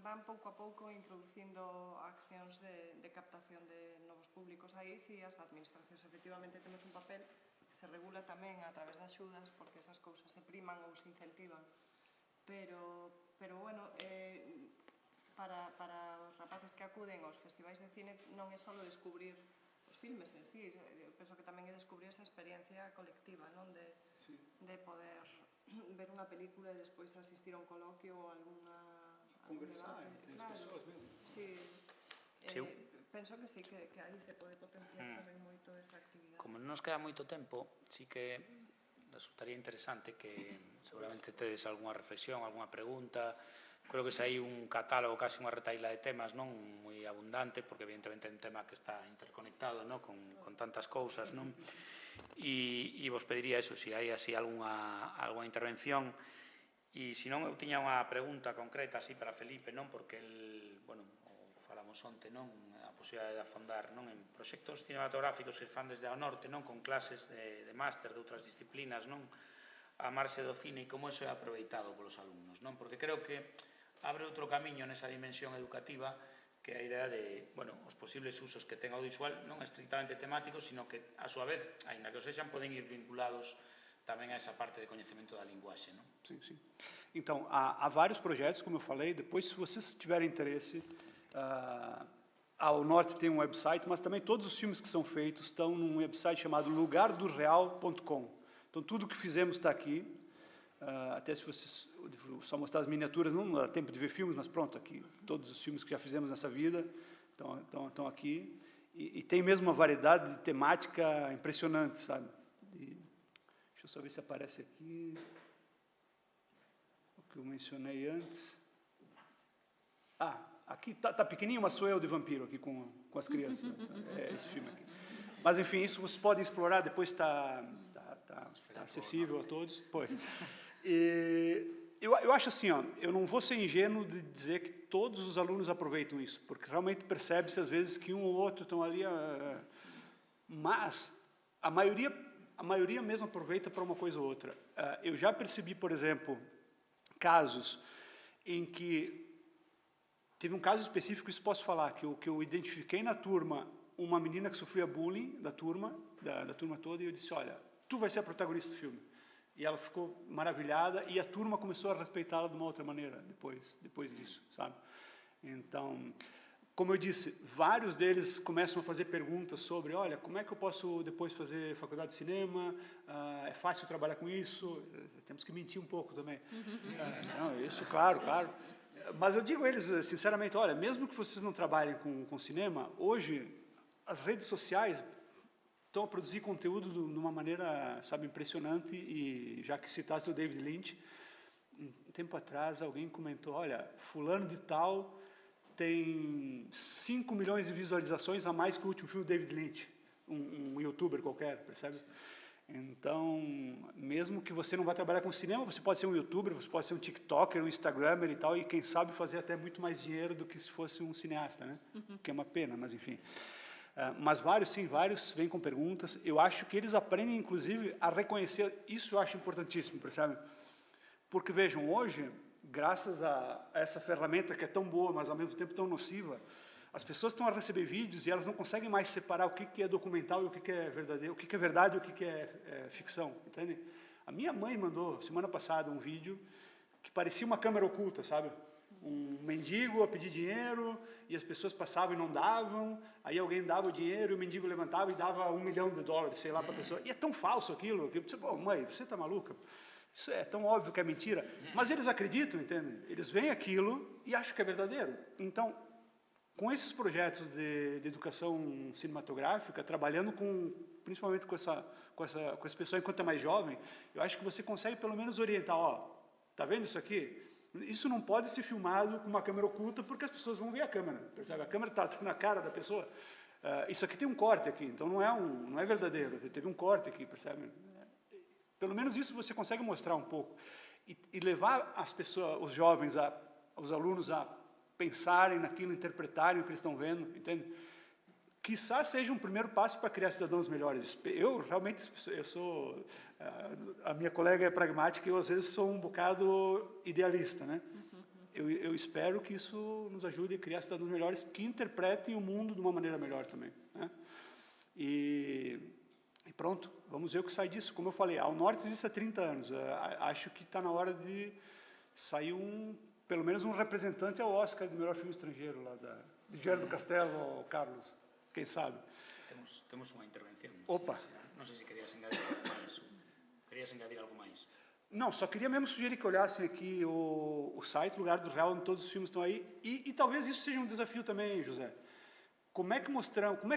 van pouco a pouco introducindo accións de captación de novos públicos. Aí si as administracións efectivamente temos un papel que se regula tamén a través de axudas, porque esas cousas se priman ou se incentivan. Pero bueno, para os rapaces que acuden aos festivais de cine non é só descubrir os filmes en sí, eu penso que tamén é descubrir esa experiencia colectiva, non? De poder ver unha película e despois asistir a un coloquio ou alguna Conversar entre as pessoas mesmo. Sí. Sí. Penso que sí, que aí se pode potenciar tamén moito esa actividade. Como non nos queda moito tempo, sí que resultaría interesante que seguramente tedes algunha reflexión, algunha pregunta. Creo que se hai un catálogo, casi unha retaíla de temas, non moi abundante, porque evidentemente é un tema que está interconectado, non? Con tantas cousas, non? E vos pediría eso, se hai así algunha intervención. E se non, eu tiña unha pregunta concreta así para Felipe, non? Porque bueno, falamos onte, non? A posibilidade de afondar, non? En proxectos cinematográficos que fan desde ao norte, non? Con clases de máster de outras disciplinas, non? A marxe do cine e como iso é aproveitado polos alumnos, non? Porque creo que abre outro camiño nesa dimensión educativa que é a idea de, bueno, os posibles usos que ten audiovisual non estrictamente temáticos, sino que, a súa vez, aínda que os sexan, poden ir vinculados tamén a esa parte de coñecemento da linguaxe, non? Sim, sim. Então, há vários projetos, como eu falei. Depois, se vocês tiverem interesse, ao norte tem um website, mas também todos os filmes que são feitos estão num website chamado lugardoreal.com. Então, tudo que fizemos está aqui. Até se vocês só mostrar as miniaturas, não dá tempo de ver filmes, mas pronto, aqui, todos os filmes que já fizemos nessa vida estão aqui. E tem mesmo uma variedade de temática impressionante, sabe? Deixa eu só ver se aparece aqui o que eu mencionei antes. Aqui tá pequenininho, mas sou eu de vampiro aqui com as crianças. É esse filme aqui. Mas, enfim, isso vocês podem explorar, depois está acessível a todos. Pois. Eu acho assim, ó, eu não vou ser ingênuo de dizer que todos os alunos aproveitam isso, porque realmente percebe-se às vezes que um ou outro estão ali, mas a maioria mesmo aproveita para uma coisa ou outra. Eu já percebi, por exemplo, casos em que teve um caso específico, isso posso falar, que eu identifiquei na turma uma menina que sofria bullying da turma toda, e eu disse, olha, tu vai ser a protagonista do filme. E ela ficou maravilhada, e a turma começou a respeitá-la de uma outra maneira depois disso, sabe? Então, como eu disse, vários deles começam a fazer perguntas sobre, olha, como é que eu posso depois fazer faculdade de cinema? É fácil trabalhar com isso? Temos que mentir um pouco também. Não, isso, claro. Mas eu digo a eles, sinceramente, olha, mesmo que vocês não trabalhem com cinema, hoje as redes sociais estão a produzir conteúdo de uma maneira, sabe, impressionante. E já que citasse o David Lynch, um tempo atrás alguém comentou, olha, fulano de tal tem 5 milhões de visualizações a mais que o último filme do David Lynch, um youtuber qualquer, percebe? Então, mesmo que você não vá trabalhar com cinema, você pode ser um youtuber, você pode ser um tiktoker, um instagramer e tal, e quem sabe fazer até muito mais dinheiro do que se fosse um cineasta, né? Que é uma pena, mas enfim. Mas vários vêm com perguntas. Eu acho que eles aprendem, inclusive, a reconhecer. Isso eu acho importantíssimo, percebe? Porque, vejam, hoje, graças a essa ferramenta que é tão boa, mas ao mesmo tempo tão nociva, as pessoas estão a receber vídeos e elas não conseguem mais separar o que é documental e o que é verdadeiro, o que é verdade e o que é ficção, entende? A minha mãe mandou, semana passada, um vídeo que parecia uma câmera oculta, sabe? Um mendigo a pedir dinheiro e as pessoas passavam e não davam, aí alguém dava o dinheiro e o mendigo levantava e dava $1 milhão, sei lá, para a pessoa. E é tão falso aquilo, que você, pô, mãe, você está maluca? Isso é tão óbvio que é mentira. Mas eles acreditam, entende? Eles veem aquilo e acham que é verdadeiro. Então, com esses projetos de educação cinematográfica, trabalhando principalmente com esse pessoal enquanto é mais jovem, eu acho que você consegue pelo menos orientar, ó, tá vendo isso aqui? Isso não pode ser filmado com uma câmera oculta, porque as pessoas vão ver a câmera, percebe? A câmera está na cara da pessoa. Isso aqui tem um corte aqui, então não é verdadeiro, teve um corte aqui, percebe? Pelo menos isso você consegue mostrar um pouco. E levar as pessoas, os jovens, os alunos a pensarem naquilo, interpretarem o que eles estão vendo, entende? Quizás seja um primeiro passo para criar cidadãos melhores. Eu realmente, a minha colega é pragmática e eu às vezes sou um bocado idealista, né? Eu espero que isso nos ajude a criar cidadãos melhores que interpretem o mundo de uma maneira melhor também, né? E pronto, vamos ver o que sai disso. Como eu falei, ao Norte existe há 30 anos. Acho que está na hora de sair pelo menos um representante ao Oscar de melhor filme estrangeiro, lá de Viana do Castelo, Carlos. Quem sabe? Temos uma intervenção. Opa! Não sei se querias engadir algo mais. Querias engadir algo mais? Não, só queria mesmo sugerir que olhassem aqui o site, Lugar do Real, onde todos os filmes estão aí. E talvez isso seja um desafio também, José. Como é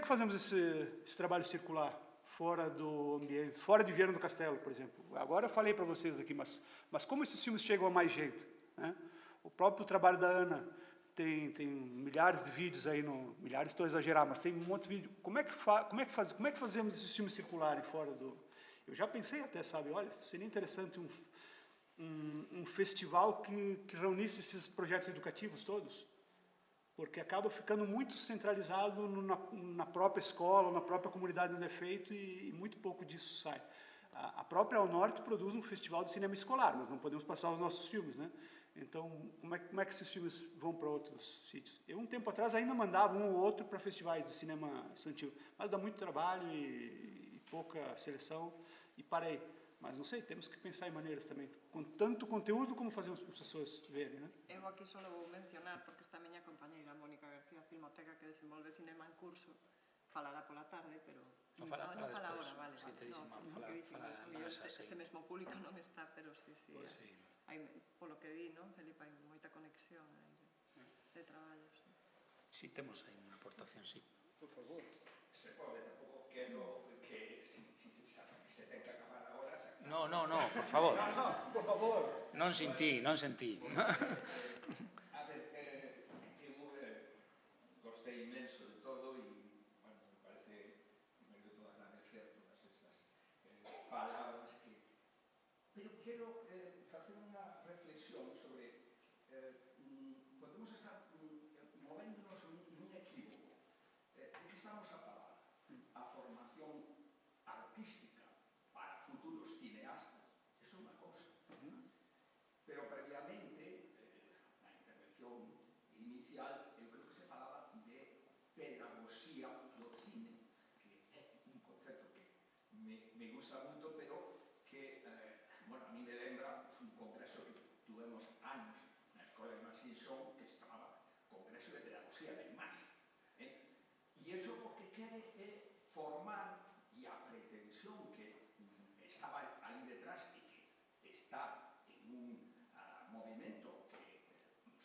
que fazemos esse trabalho circular fora do ambiente, fora de Viana do Castelo, por exemplo? Agora eu falei para vocês aqui, mas como esses filmes chegam a mais gente, né? O próprio trabalho da Ana tem milhares de vídeos aí, milhares estou a exagerar, mas tem um monte de vídeo. Como é que fazemos esses filmes circularem fora do... Eu já pensei até, sabe, olha, seria interessante um festival que reunisse esses projetos educativos todos, porque acaba ficando muito centralizado na própria escola, na própria comunidade onde é feito e muito pouco disso sai. A própria Ao Norte produz um festival de cinema escolar, mas não podemos passar os nossos filmes, né? Então, como é que esses filmes vão para outros sítios? Eu, um tempo atrás, ainda mandava um ou outro para festivais de cinema infantil, mas dá muito trabalho e pouca seleção, e parei. Mas não sei, temos que pensar em maneiras também, com tanto conteúdo como fazemos para as pessoas verem, né? Eu aquí só vou mencionar, porque está a miña compañeira Mónica García, filmoteca que desenvolve cinema en curso, falará pola tarde, pero... Non fala agora, vale. Si te dixen mal, fala este mesmo público non está, pero sí. Polo que di, non, Felipe, hai moita conexión de traballos. Sí, temos aí unha aportación, sí. Por favor. Se pode, tampouco quero que se ten que acabar agora. No, por favor. No, por favor. Non sentí. A ver, eu gostei inmenso de todo e, bueno, me parece, primeiro de todo, agradecer todas estas palabras que... Pero quero facer unha reflexión sobre podemos estar movéndonos nun equívoco. De que estamos a falar? A formación artística para futuros cineastas, eso é unha cousa. Pero previamente, na intervención inicial, eu creo que se falaba de pedagogía do cine, que é un concepto que me gusta moito, pero que, bueno, a mí me lembra un congreso que tuvemos años na Escola de Masinson, que estaba Congreso de Pedagogía da Imaxe. E iso o que quere é formar, e a pretensión que estaba ali detrás e que está en un movimento que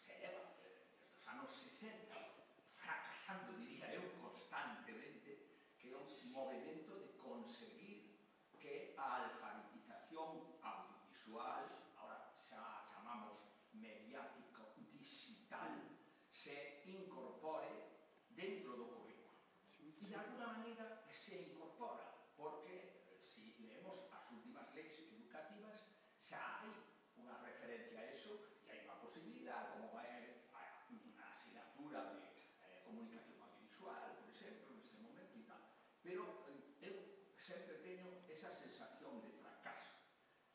se eleva desde os anos 60, fracasando, diría eu, constantemente, que é un movimento de conseguir que a alfabetización audiovisual, ahora xa chamamos mediático digital, se incorpore dentro do currículo. E de alguna maneira se incorpora, porque si leemos as últimas leis educativas xa hai unha referencia a eso e hai unha posibilidad, como é a asignatura de comunicación audiovisual, por exemplo, neste momento e tal. Pero eu sempre teño esa sensación de fracaso.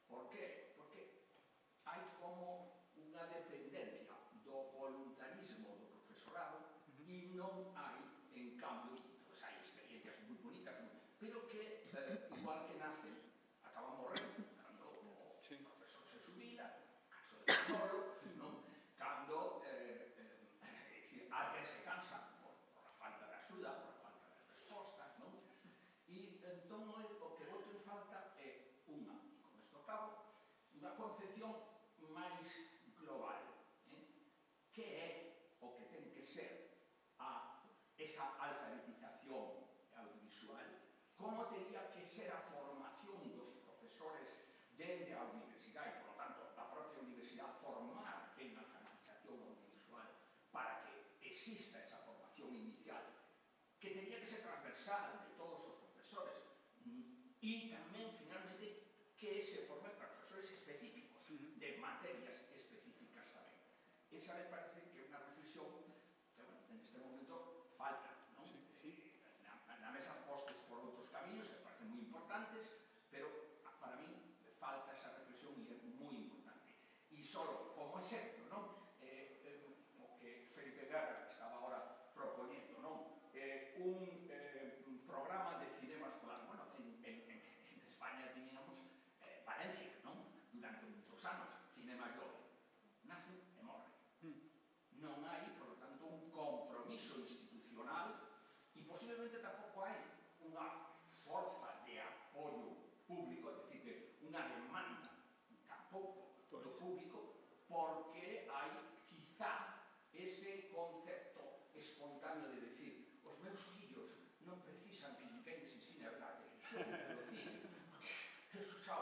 Por qué? Porque hai como unha dependencia do voluntarismo do profesorado e non hai, en cambio, pues hai experiencias moi bonitas, pero que, igual que nacen, acaban morrendo cando o profesor se subira, caso de Manolo, non? Cando alguén se cansa por a falta de axuda, por a falta de respostas, non? E entón o que boto en falta é unha, e con isto acabo, unha concepción máis global, que é o que ten que ser a que tenía que ser transversal de todos os profesores e tamén, finalmente, que se formen profesores específicos de materias específicas tamén. Esa me parece que é unha reflexión que, bueno, en este momento falta, non? Na mesa fostes por outros camiños que parecen moi importantes, pero para mí falta esa reflexión e é moi importante. E só como exemplo, non? O que Felipe Guerra estaba ahora propoñendo, non? Un programa de cinema escolar. Bueno, en España tiñamos Valencia, non? Durante muitos anos, cinema jove. Nace e morre. Non hai, por lo tanto, un compromiso institucional e posiblemente tampouco hai unha forza de apoio público, é dicir, que unha demanda tampouco do público, porque hai, quizá, ese concepto espontáneo de decir os meus fillos non precisan que ninguén les ensine a ver a televisión, pero cine, eso xa,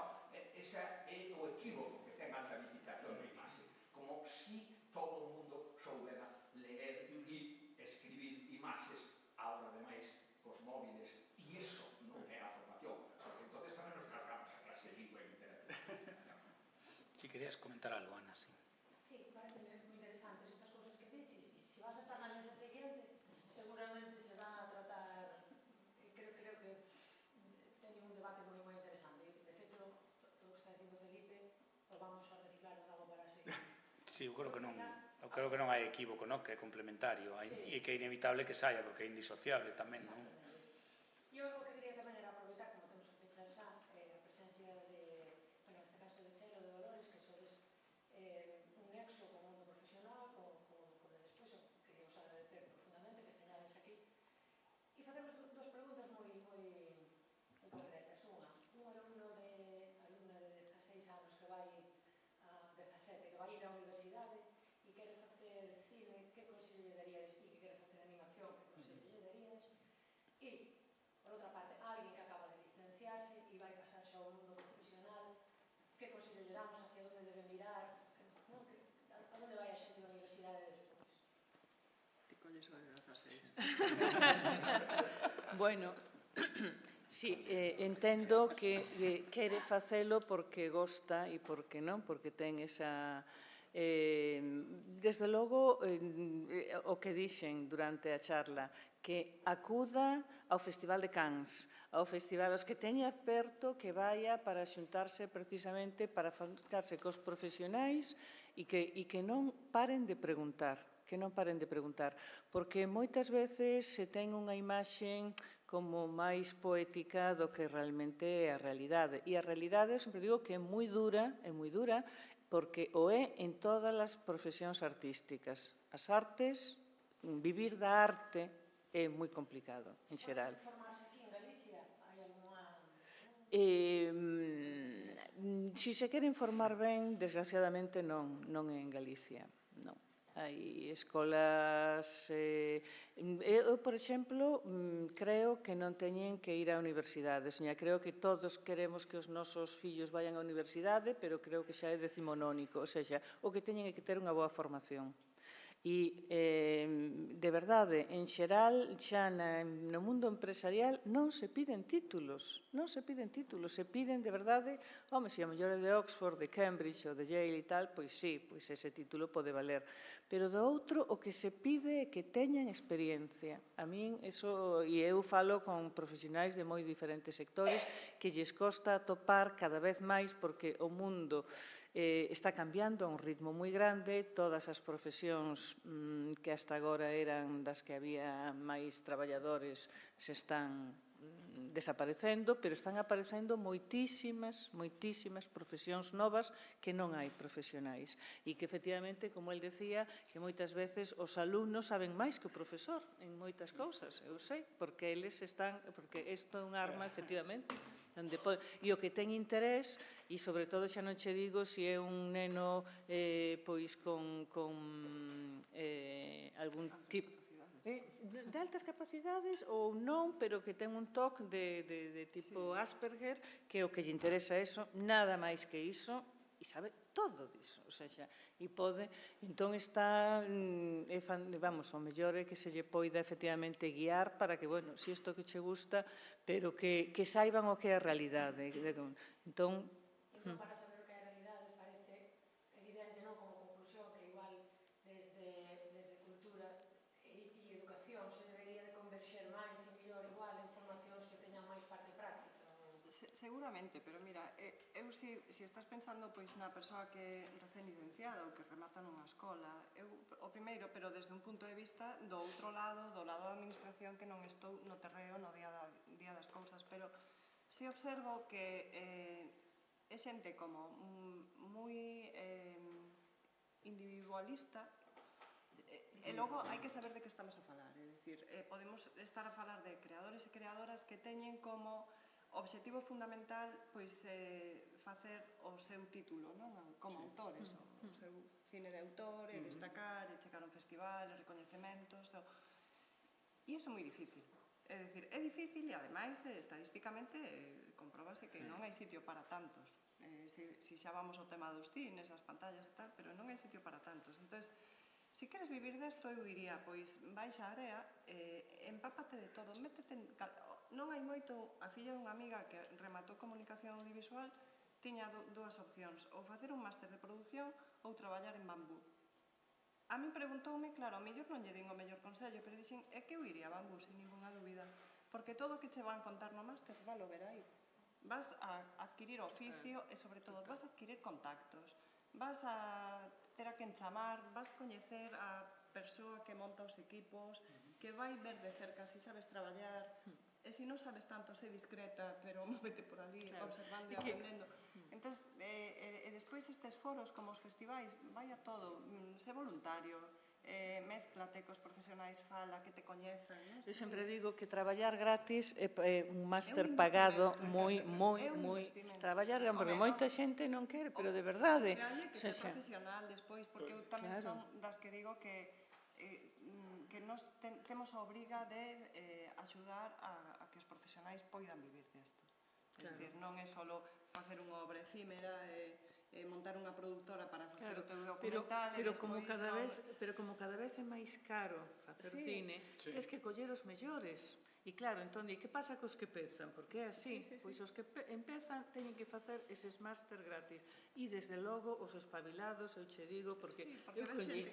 ese é o equívoco que ten a alfabetización da imaxe, como si todo o mundo soubera leer e escribir imaxes, ahora ademais cos móviles, e iso non é a formación, porque entonces tamén nos cargamos a clase de lingua e literatura. Si querías comentar algo, Ana, sí. Sí, parece moi interesantes estas cousas que dixes. Se vas a estar na mesa seguinte, seguramente se van a tratar, creo que teñen un debate moi interesante. De feito, todo o que está dicindo Felipe, o vamos a reciclar de novo para seguir. Sí, eu creo que non hai equívoco, non? Que é complementario e que é inevitable que saia, porque é indisociable tamén, non? Eu o que quería tamén era aproveitar, como temos que pechar xa, a presencia de, bueno, neste caso de Chelo, de Dolores, que sodes un nexo con o mundo profesional, con despois, queríamos agradecer profundamente que esteñades aquí. E facemos dos preguntas moi concretas. Un alumna de 16 anos que vai a 17, que vai ir á universidade e quere facer cine, que consello lle daríades? E que quere facer animación, que consello lle daríades? E, por outra parte, alguén que acaba de licenciarse e vai pasar xa ao mundo profesional, que consello lle damos, hacia onde debe mirar, a onde vai a xente da universidade despois? Ti colles o de 16. Bueno, sí, entendo que quere facelo porque gosta e porque non, porque ten esa... desde logo, o que dixen durante a charla, que acuda ao Festival de Cannes, ao festival, aos que teña aperto, que vaya para xuntarse precisamente, para xuntarse cos profesionais e que non paren de preguntar, porque moitas veces se ten unha imaxe como máis poética do que realmente é a realidade. E a realidade, eu sempre digo que é moi dura, porque o é en todas as profesións artísticas. As artes, vivir da arte é moi complicado, en xeral. Pode formarse aquí en Galicia? Hai alguna... Si se quere informar ben, desgraciadamente non é en Galicia, non. Hai escolas... Eu, por exemplo, creo que non teñen que ir á universidade. Creo que todos queremos que os nosos fillos vayan á universidade, pero creo que xa é decimonónico. Ou seja, o que teñen é que ter unha boa formación. E, de verdade, en xeral, xa no mundo empresarial non se piden títulos, se piden, de verdade, home, se a mellor é de Oxford, de Cambridge ou de Yale e tal, pois sí, pois ese título pode valer. Pero do outro, o que se pide é que teñan experiencia. A min, eso, e eu falo con profesionais de moi diferentes sectores, que lles costa atopar cada vez máis, porque o mundo está cambiando a un ritmo moi grande, todas as profesións que hasta agora eran das que había máis traballadores se están desaparecendo, pero están aparecendo moitísimas profesións novas que non hai profesionais e que, efectivamente, como el decía, que moitas veces os alumnos saben máis que o profesor en moitas cousas, eu sei, porque eles están, porque isto é un arma, efectivamente, e o que ten interés, e sobre todo xa non che digo se é un neno pois con algún tipo de altas capacidades ou non, pero que ten un TOC de tipo Asperger, que o que lle interesa eso, nada máis que iso, e sabe todo diso, o sea, e pode, entón está, vamos, o mellor é que se lle poida efectivamente guiar para que, bueno, si isto que che gusta, pero que saiban o que é a realidade. Entón, Para saber o que é a realidade, parece evidente, non, como conclusión, que igual desde cultura e educación se debería de converxer máis e mellor igual en formacións que teñan máis parte práctica. Seguramente, pero mira, eu se estás pensando pois na persoa que é recén licenciada ou que remata nunha escola, eu o primeiro, pero desde un punto de vista do outro lado, do lado da administración, que non estou no terreo no día das cousas, pero si observo que é xente como moi individualista, e logo hai que saber de que estamos a falar, é dicir, podemos estar a falar de creadores e creadoras que teñen como obxectivo fundamental pois facer o seu título, non? Como autores, o seu cine de autor, e destacar, e chegar a un festival, e recoñecementos, e iso é moi difícil. É dicir, é difícil e ademais estadísticamente compróbase que non hai sitio para tantos. Si xa vamos ao tema dos cines, das pantallas e tal, pero non hai sitio para tantos. Entón, se queres vivir desto, eu diría, pois, baixa a area, empápate de todo, métete en... Non hai moito, a filla dunha amiga que rematou comunicación audiovisual tiña dúas opcións, ou facer un máster de produción ou traballar en Bambú. A mí preguntoume, claro, a mellor non lle din o mellor consello, pero dixen, é que eu iría a Bambú, sin ninguna dúbida, porque todo o que che van contar no máster, valo ver aí. Vas a adquirir oficio e, sobre todo, vas a adquirir contactos, vas a ter a quen chamar, vas coñecer a persoa que monta os equipos, que vai ver de cerca se sabes traballar, e se non sabes tanto, sei discreta, pero móvete por ali, observando e aprendendo. Entón, e despois estes foros, como os festivais, vai a todo, sé voluntario, mézclate cos profesionais, fala, que te coñezan. Eu sempre digo que traballar gratis é un máster pagado moi... Traballar, porque moita xente non quere, pero de verdade. E hai que ser profesional despois, porque eu tamén son das que digo que nos temos a obriga de axudar a que os profesionais poidan vivir desto. É dicir, non é só facer unha obra efímera e montar unha produtora para facer o teu documental pero como cada vez é máis caro facer cine, tens que coller os mellores. E claro, entón, que pasa cos que pezan? Porque é así, pois os que empezan teñen que facer eses máster gratis. E, desde logo, os espabilados, eu che digo, porque eu collín,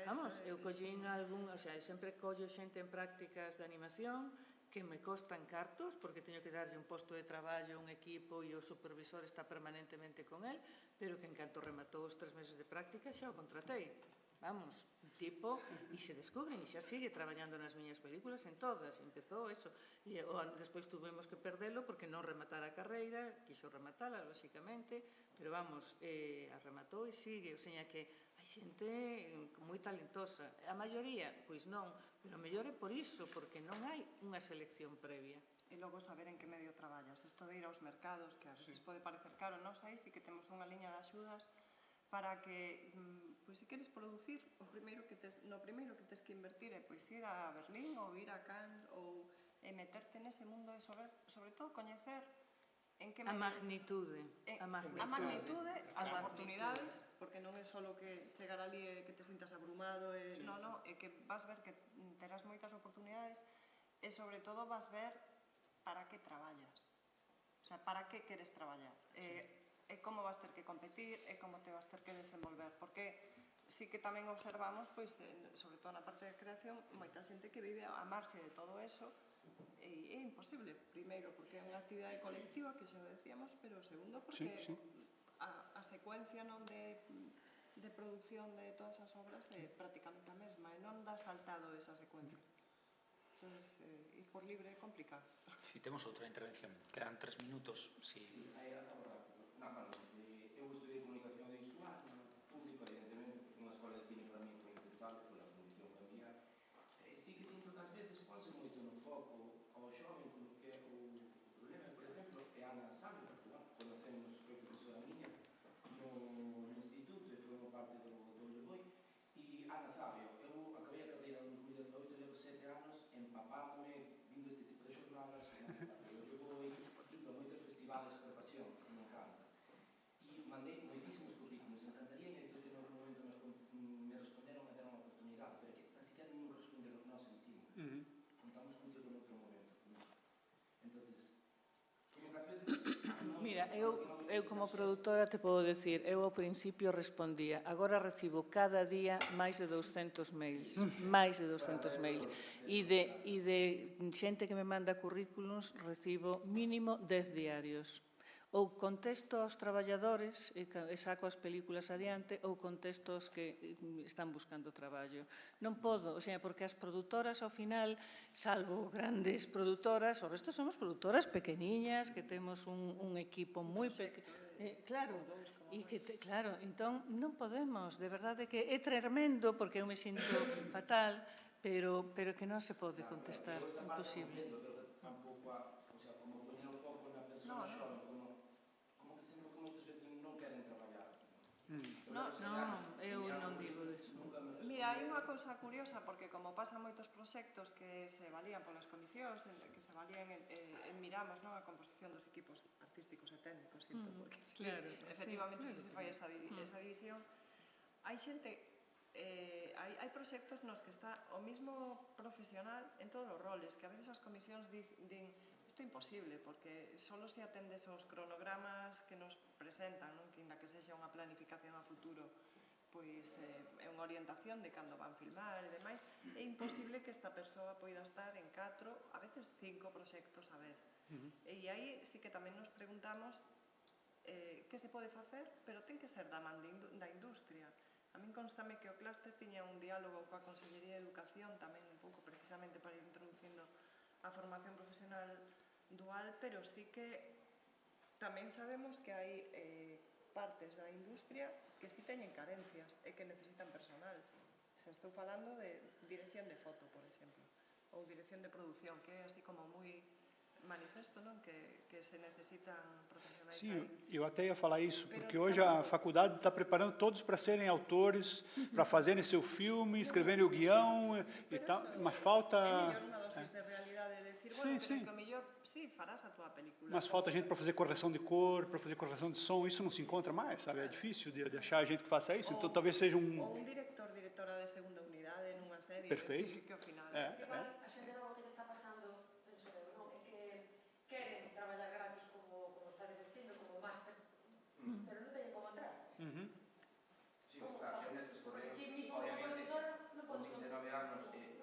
vamos, eu collín algún, o sea, eu sempre collo xente en prácticas de animación que me costan cartos, porque teño que darlle un posto de traballo, un equipo, e o supervisor está permanentemente con el, pero que en canto rematou os 3 meses de práctica xa o contratei. Vamos, un tipo, e se descubren, e xa sigue traballando nas miñas películas, en todas, empezou eso, e despois tuvemos que perdelo porque non rematara a carreira, quixo rematala, lóxicamente, pero vamos, a rematou e sigue, o sea que hai xente moi talentosa, a maioría, pois non, pero a mellor é por iso, porque non hai unha selección previa. E logo saber en que medio traballas, isto de ir aos mercados, que a veces pode parecer caro, nós aí sí que temos unha liña de axudas para que, pois, se queres producir, no primeiro que tes que invertir é pois ir a Berlín ou ir a Cannes ou meterte nese mundo e sobre todo coñecer en que a magnitude, as oportunidades, porque non é só que chegar ali e que te sintas abrumado, non, é que vas ver que terás moitas oportunidades e sobre todo vas ver para que traballas, o sea, para que queres traballar. E como vas ter que competir, e como te vas ter que desenvolver, porque sí que tamén observamos, pois, sobre todo na parte de creación, moita xente que vive a marxe de todo eso, e é imposible, primeiro, porque é unha actividade colectiva, que xa o decíamos, pero segundo, porque a secuencia de producción de todas as obras é prácticamente a mesma, e non dá saltado esa secuencia. Entón, ir por libre é complicado. Si temos outra intervención, quedan 3 minutos. Eu estudiei comunicación audiovisual, público, evidentemente, unha escola de cine para mí foi impensable pola condición familiar. Sí que sinto que ás veces ponse moito no foco ao xoven, como que o problema, por exemplo, é Ana Sábio, conocemos, foi profesora miña no instituto e foi unha parte do Lleboi, e Ana Sábio, eu acabei a carreira en 2018, levo 7 anos empapándome, vindo este tipo de xornadas, do Lleboi, indo a moitos festivales por pasión, que me encanta. E mandei moitísimos Mira, eu como produtora te podo decir, eu ao principio respondía, agora recibo cada día máis de 200 mails, e de xente que me manda currículums recibo mínimo 10 diarios. Ou contesto aos traballadores e saco as películas adiante ou contesto aos que están buscando traballo. Non podo, porque as produtoras ao final, salvo grandes produtoras, o resto somos produtoras pequeniñas que temos un equipo moi pequeno. Claro, entón non podemos, de verdade que é tremendo porque eu me sinto fatal, pero que non se pode contestar, imposible. Tampouco, como poñer o foco na persona xove, como que sempre que moitas veces non queren traballar. Non, eu non digo iso. Mira, hai unha cousa curiosa, porque como pasa moitos proxectos que se valían polas comisións, que se valían miramos a composición dos equipos artísticos e técnicos, porque efectivamente se fai esa división, hai xente, hai proxectos nos que está o mismo profesional en todos os roles, que a veces as comisións din isto é imposible, porque só se atendes aos cronogramas que nos presentan, que inda que sexa unha planificación a futuro, pois é unha orientación de cando van filmar e demais, é imposible que esta persoa poida estar en 4, a veces 5 proxectos a vez. E aí sí que tamén nos preguntamos que se pode facer, pero ten que ser da man da industria. A min constame que o clúster tiña un diálogo coa Consellería de Educación tamén un pouco precisamente para ir introducindo a formación profesional dual, pero sí que tamén sabemos que hai partes da industria que sí teñen carencias e que necesitan personal. Se estou falando de dirección de foto, por exemplo, ou dirección de produción, que é así como moi manifesto, non? Que se necesitan profesionais aí. Sim, eu até ia falar isso, porque hoje a faculdade está preparando todos para serem autores, para fazerem seu filme, escreverem o guião e tal, mas falta... É mellor unha dosis de realidade, de decir, que o mellor, sí, farás a tua película. Mas falta gente para fazer correção de cor, para fazer correção de som, isso não se encontra mais, sabe? É difícil de achar gente que faça isso, então talvez seja um... Ou un directora de segunda unidade nunha serie. Perfeito. Que ao final... Igual, a xente logo que le está pasando, penso eu, non? É que queren traballar gratis como estades dicindo, como máster, pero non teñen como entrar. Sí, claro, en estes correos, Ti mismo como productora non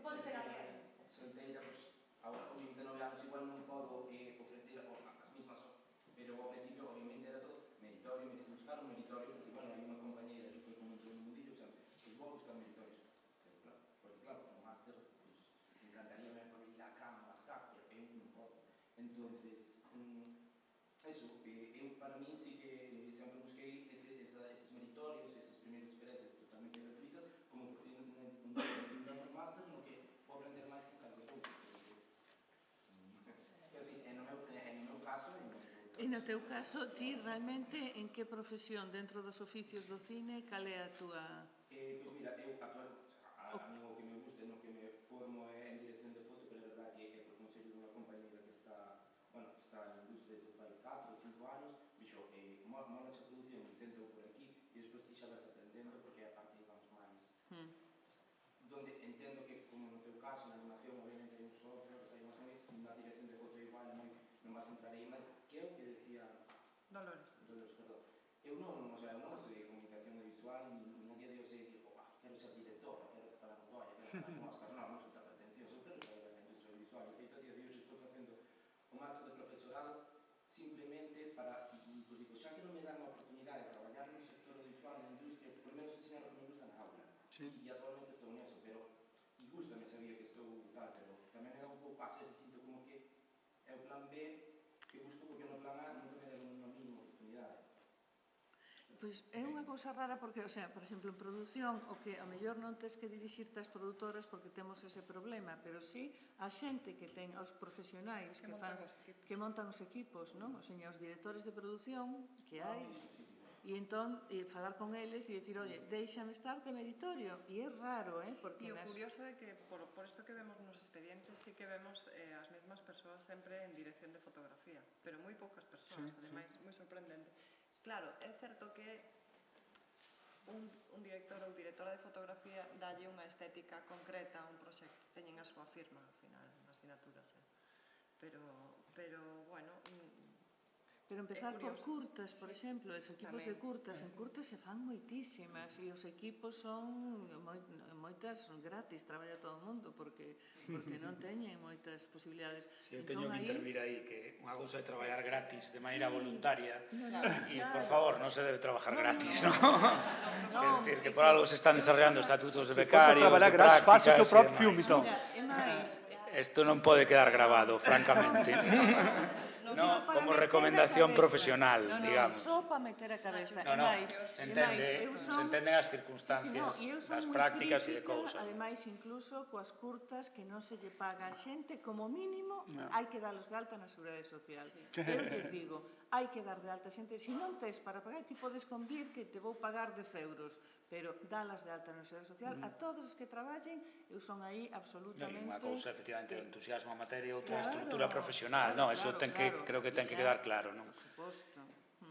podes ter alguén. Solteira, agora con 29 anos igual non podo ofrecer as mismas, pero ao principio obviamente era todo meritorio, buscar un meritorio, porque bueno, hai unha compañeira que foi como entrou no mundillo, pues vou buscar meritorios, pero claro, porque claro, como máster, pues encantaría me poder ir a cama, pero eu non podo. Entonces, eso, eu para mí sí que sempre busquei eses meritorios, esas primeiras experiencias totalmente gratuitas, como por un máster no que vou aprender máis que calquer outro. En o meu caso... E no teu caso, ti realmente en que profesión dentro dos oficios do cine, cal é a túa... Pois mira, eu a mí o que me gusta, no que me formo é en dirección de foto, pero é verdad que é por consello dunha compañera que está en industria de fai 4 ou 5 anos, dixo, mola xa produción, intento por aquí, e despois ti xa vas aprendendo, porque a parte, vamos, máis... Donde entendo que, como no teu caso, na animación, obviamente, hai un software, hai unhas máis, na dirección de foto igual, non vas a entrar aí, mas que é o que decía... Dolores, perdón. Eu non estudiei comunicación visual, ni a día de hoxe digo, quero ser directora, quero estar na Montoya, quero estar con Óscar, non sou tan pretencioso, eu quero trabalhar na industria visual, e feito a día de hoxe estou facendo o máster de profesorado simplemente para, pues digo, xa que non me dan a oportunidade de traballar no sector visual, na industria, por menos ensinar o que me gusta na aula, e actualmente estou neso, pero, e gustame, sabía que estou tal, pero tamén me dá un pouco, ás veces sinto como que é o plan B que busco, porque no plan A non me dan unha mínima oportunidade. Pois é unha cousa rara porque, por exemplo, en produción, o que a mellor non tes que dirixirte ás produtoras porque temos ese problema, pero sí a xente que ten, os profesionais que montan os equipos, non? Os directores de produción que hai, e entón falar con eles e dicir, oye, déixame estar de meritorio, e é raro, porque... E o curioso é que, por isto que vemos nos expedientes, sí que vemos as mesmas persoas sempre en dirección de fotografía, pero moi poucas persoas, ademais, moi sorprendente. Claro, é certo que un director ou directora de fotografía dalle unha estética concreta a un proxecto, teñen a súa firma, ao final, na asignatura, pero bueno... Pero empezar por curioso. curtas, por exemplo, os equipos de Tamén. curtas, en curtas se fan moitísimas e os equipos son moitas gratis, traballa todo o mundo porque non teñen moitas posibilidades. Si eu teño que intervir aí, que unha cousa é traballar gratis de maneira voluntaria e, por favor, non se debe trabajar gratis, non? Quer decir, que por algo se están desarrollando estatutos de Se for para becarios, trabalhar de grátis, faça o prácticas teu próprio e filme, demais. então. É máis, Isto non pode quedar grabado, francamente. No, como recomendación profesional, digamos. Só para meter a cabeza. No, se entenden as circunstancias das prácticas e de cousas. Ademais, incluso coas curtas que non se lle paga a xente, como mínimo, hai que dalos de alta na Seguridade Social. Eu lles digo, hai que dar de alta a xente. Se non tes para pagar, ti podes convir que te vou pagar 10 euros, pero dalas de alta na Seguridade Social a todos os que traballen, eu son aí absolutamente... Unha cousa, efectivamente, o entusiasmo a materia, outra estrutura profesional. No, eso creo que ten que quedar claro, non? Por suposto.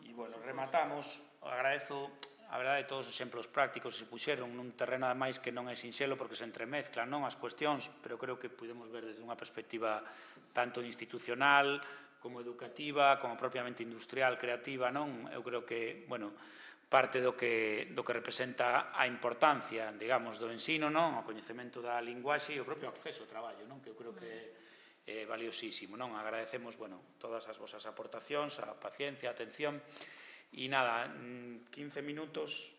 E, bueno, rematamos. Agradezo, a verdade, todos os exemplos prácticos que se puxeron nun terreno, ademais, que non é sinxelo porque se entremezclan, non, as cuestións, pero creo que podemos ver desde unha perspectiva tanto institucional como educativa, como propiamente industrial, creativa, non? Eu creo que, bueno, parte do que representa a importancia, digamos, do ensino, non? O coñecemento da linguaxe e o propio acceso ao traballo, non? Que eu creo que é valiosísimo, non? Agradecemos, bueno, todas as vosas aportacións, a paciencia, a atención, e nada, 15 minutos,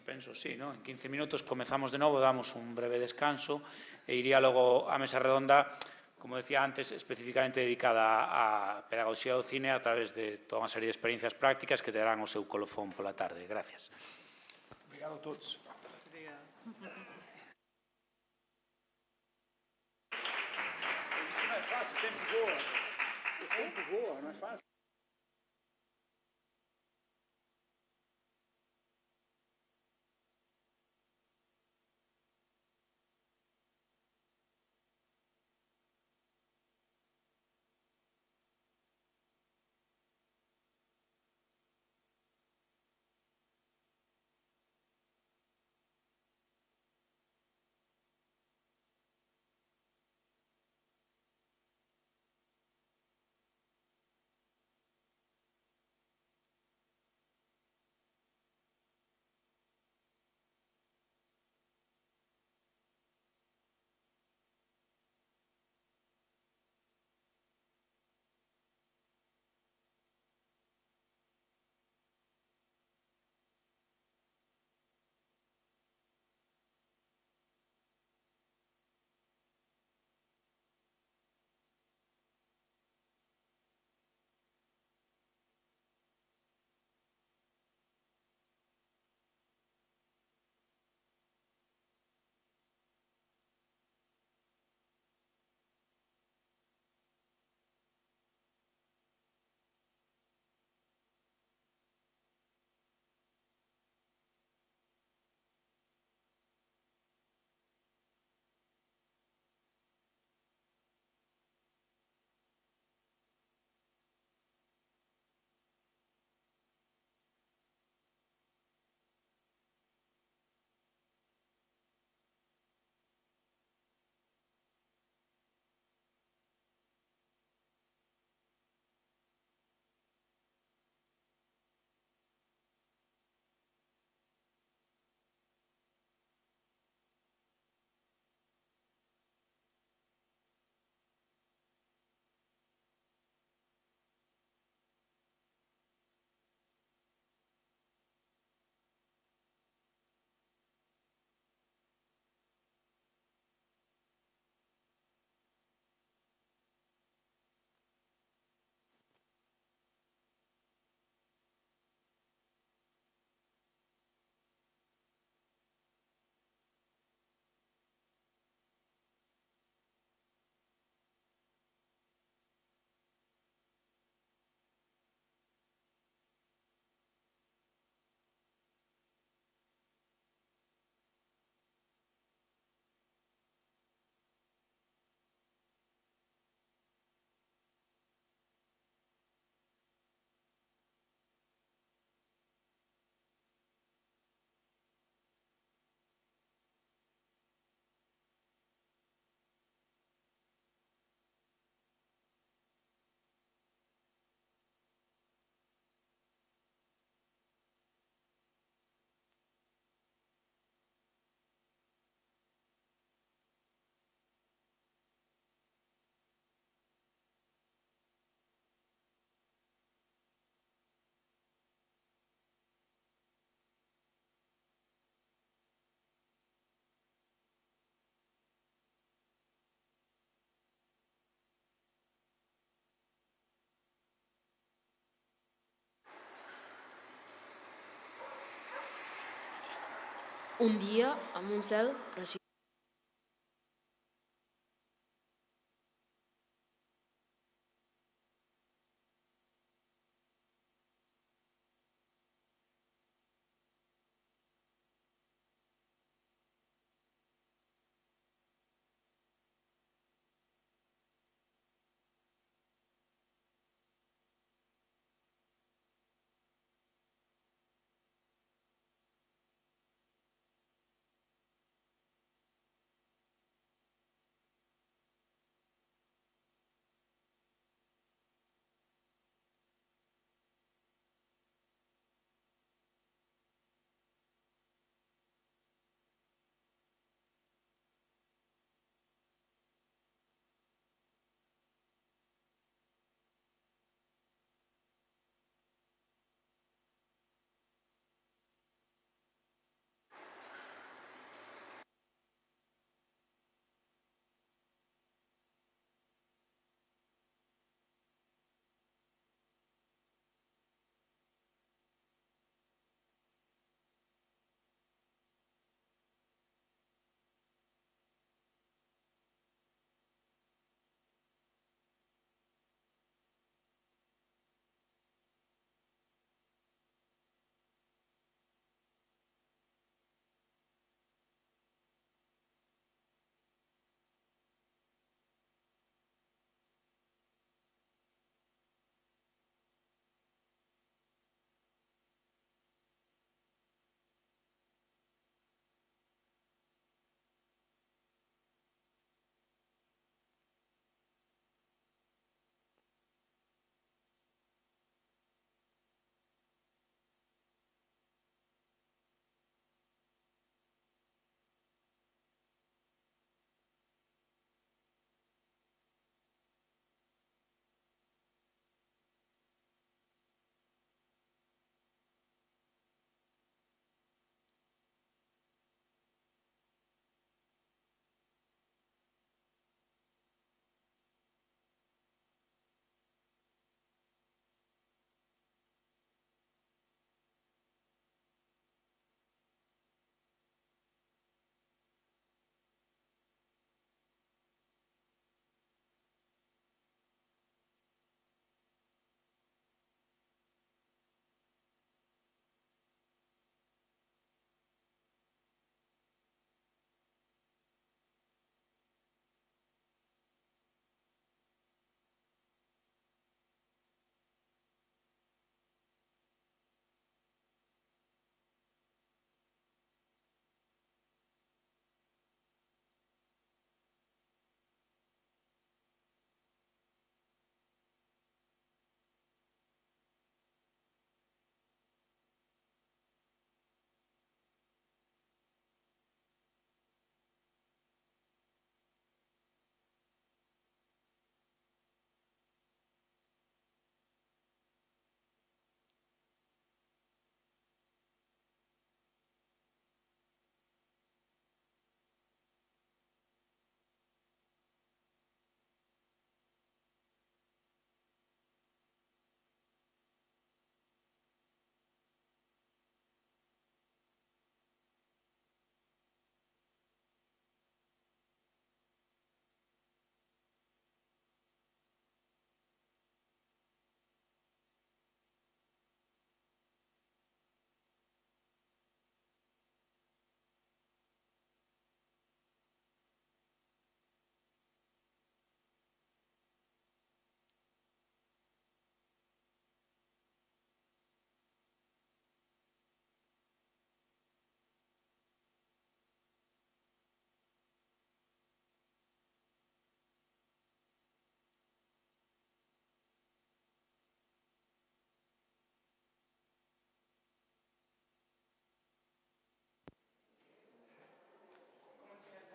penso, sí, non? En 15 minutos comezamos de novo, damos un breve descanso, e iría logo a mesa redonda, como decía antes, especificamente dedicada á pedagogía do cine a través de toda unha serie de experiencias prácticas que terán o seu colofón pola tarde. Gracias. Obrigado a todos. Isso não é fácil, o tempo voa. O tempo voa, não é fácil. un dia amb un cel preciós.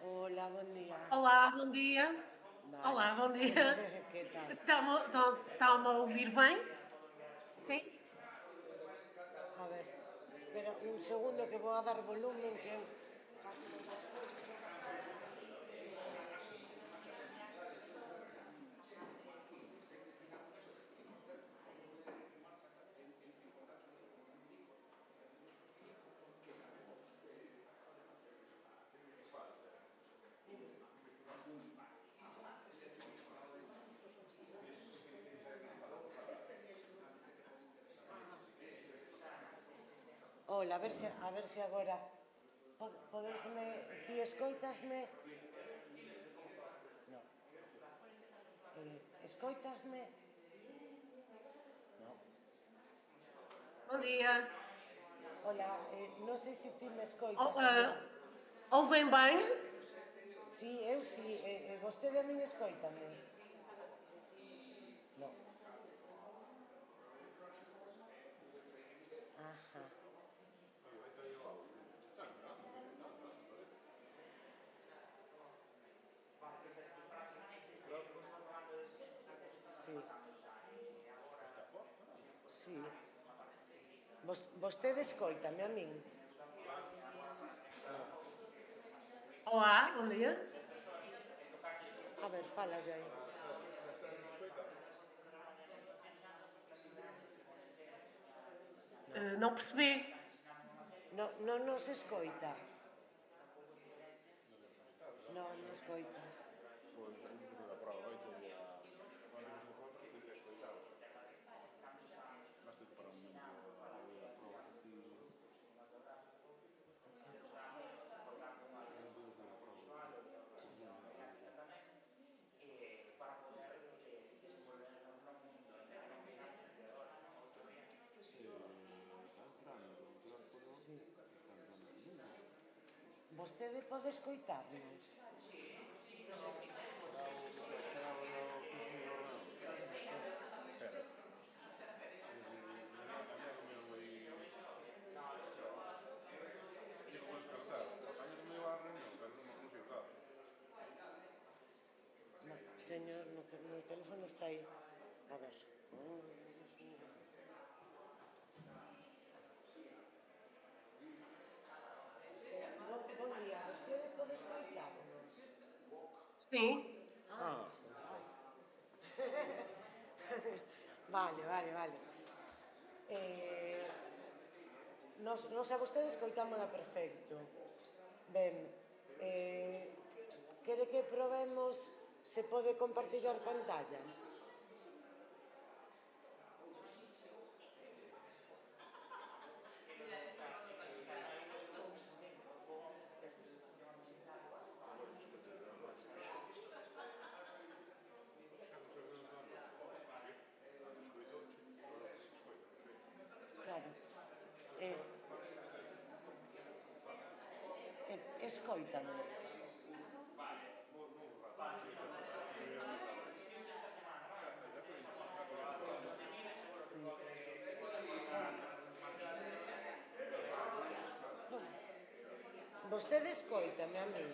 Hola, buen día. Olá, bom dia. Vale. Olá, bom dia. Que tal? Estão-me a ouvir bem? Sim? A ver, espera un segundo que vou a dar volumen que eu... Ola, a ver se agora podesme, ti escoitasme? No. Escoitasme? No. Bom dia. Ola, non sei se ti me escoitas a mí. Ouvem bem? Si, eu si, vostede a min escoitame? No. Ajá. Sí. Sí. Vostede escoitame a min? Olá, bom dia. A ver, falas aí. Não percebi. Non nos escoita. Non escoita. Vostede pode escoitarnos? No, teño, no teléfono está aí. A ver. Bon día, vostede pode escoitarnos? Sim. Vale. Nos a vostede escoitámola perfecto. Ben, quere que probemos se pode compartillar pantalla? Claro. Escoítame. Vostede escoítame a mí.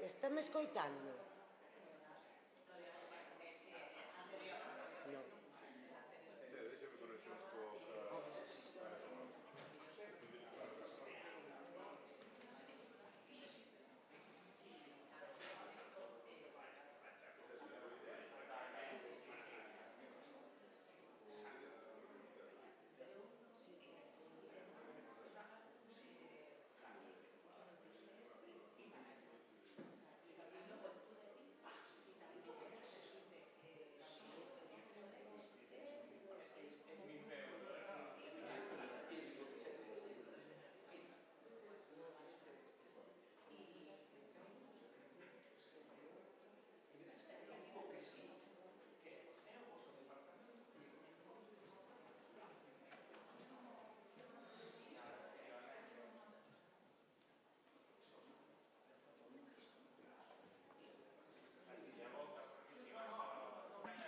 Estáme escoitando? Non.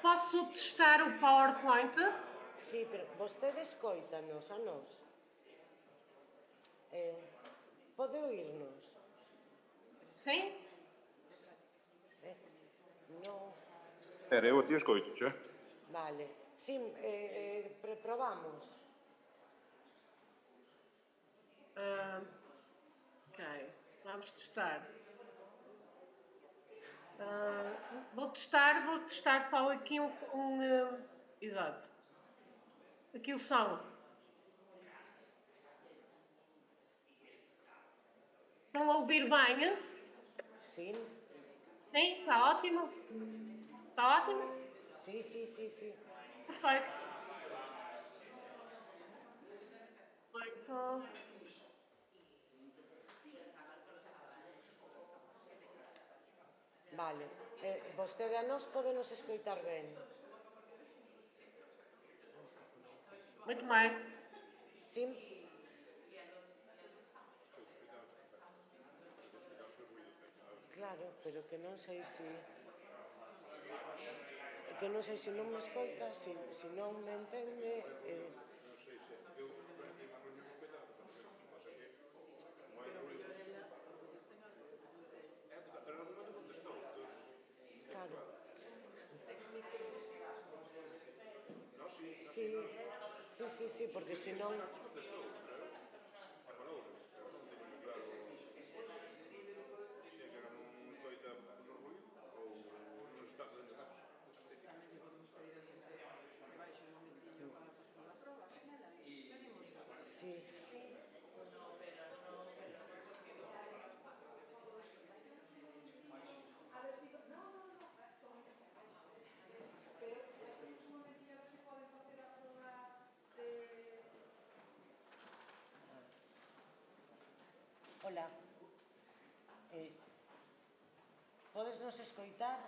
Posso testar o PowerPoint? Sí, pero vostede escoítanos a nós? Pode oírnos? Sim? Non. Espera, eu a ti escoito, xe? Vale. Sí, probamos. Ok, vamos testar. Vou testar só aqui exato. Aqui o som. Estão a ouvir bem? Sim, Sim, está ótimo. Está ótimo? sim, sim, sim, sim. Perfeito. Perfeito. Vale. Vostede a nós podenos escoitar ben. Muito bem. Sim? Claro, pero que non sei se... Que non sei se non me escoita, se non me entende... Claro. Sí, sí, sí, sí, porque se non... Sí. Hola. Podes nos escoitar?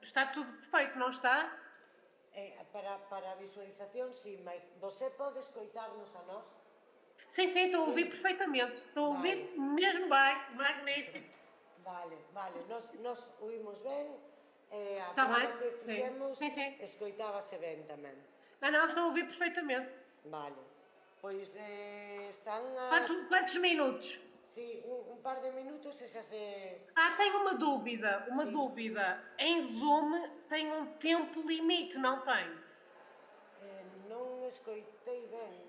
Está tudo perfeito, não está? Para a visualización, sí, mas você pode escoitarnos a nós? Sim, sim, estou a ouvir perfeitamente. Estou a ouvir mesmo bem. Magnífico. Vale, vale. Nos oímos ben. A Está prova bem. que fixemos escoitábase ben tamén. Não, estou a ouvir perfeitamente. Vale. Pois están a... Quantos minutos? Sí, un par de minutos e xa se... Tenho uma dúvida. Dúvida. Em Zoom tem um tempo limite, não tem? Non escoitei ben.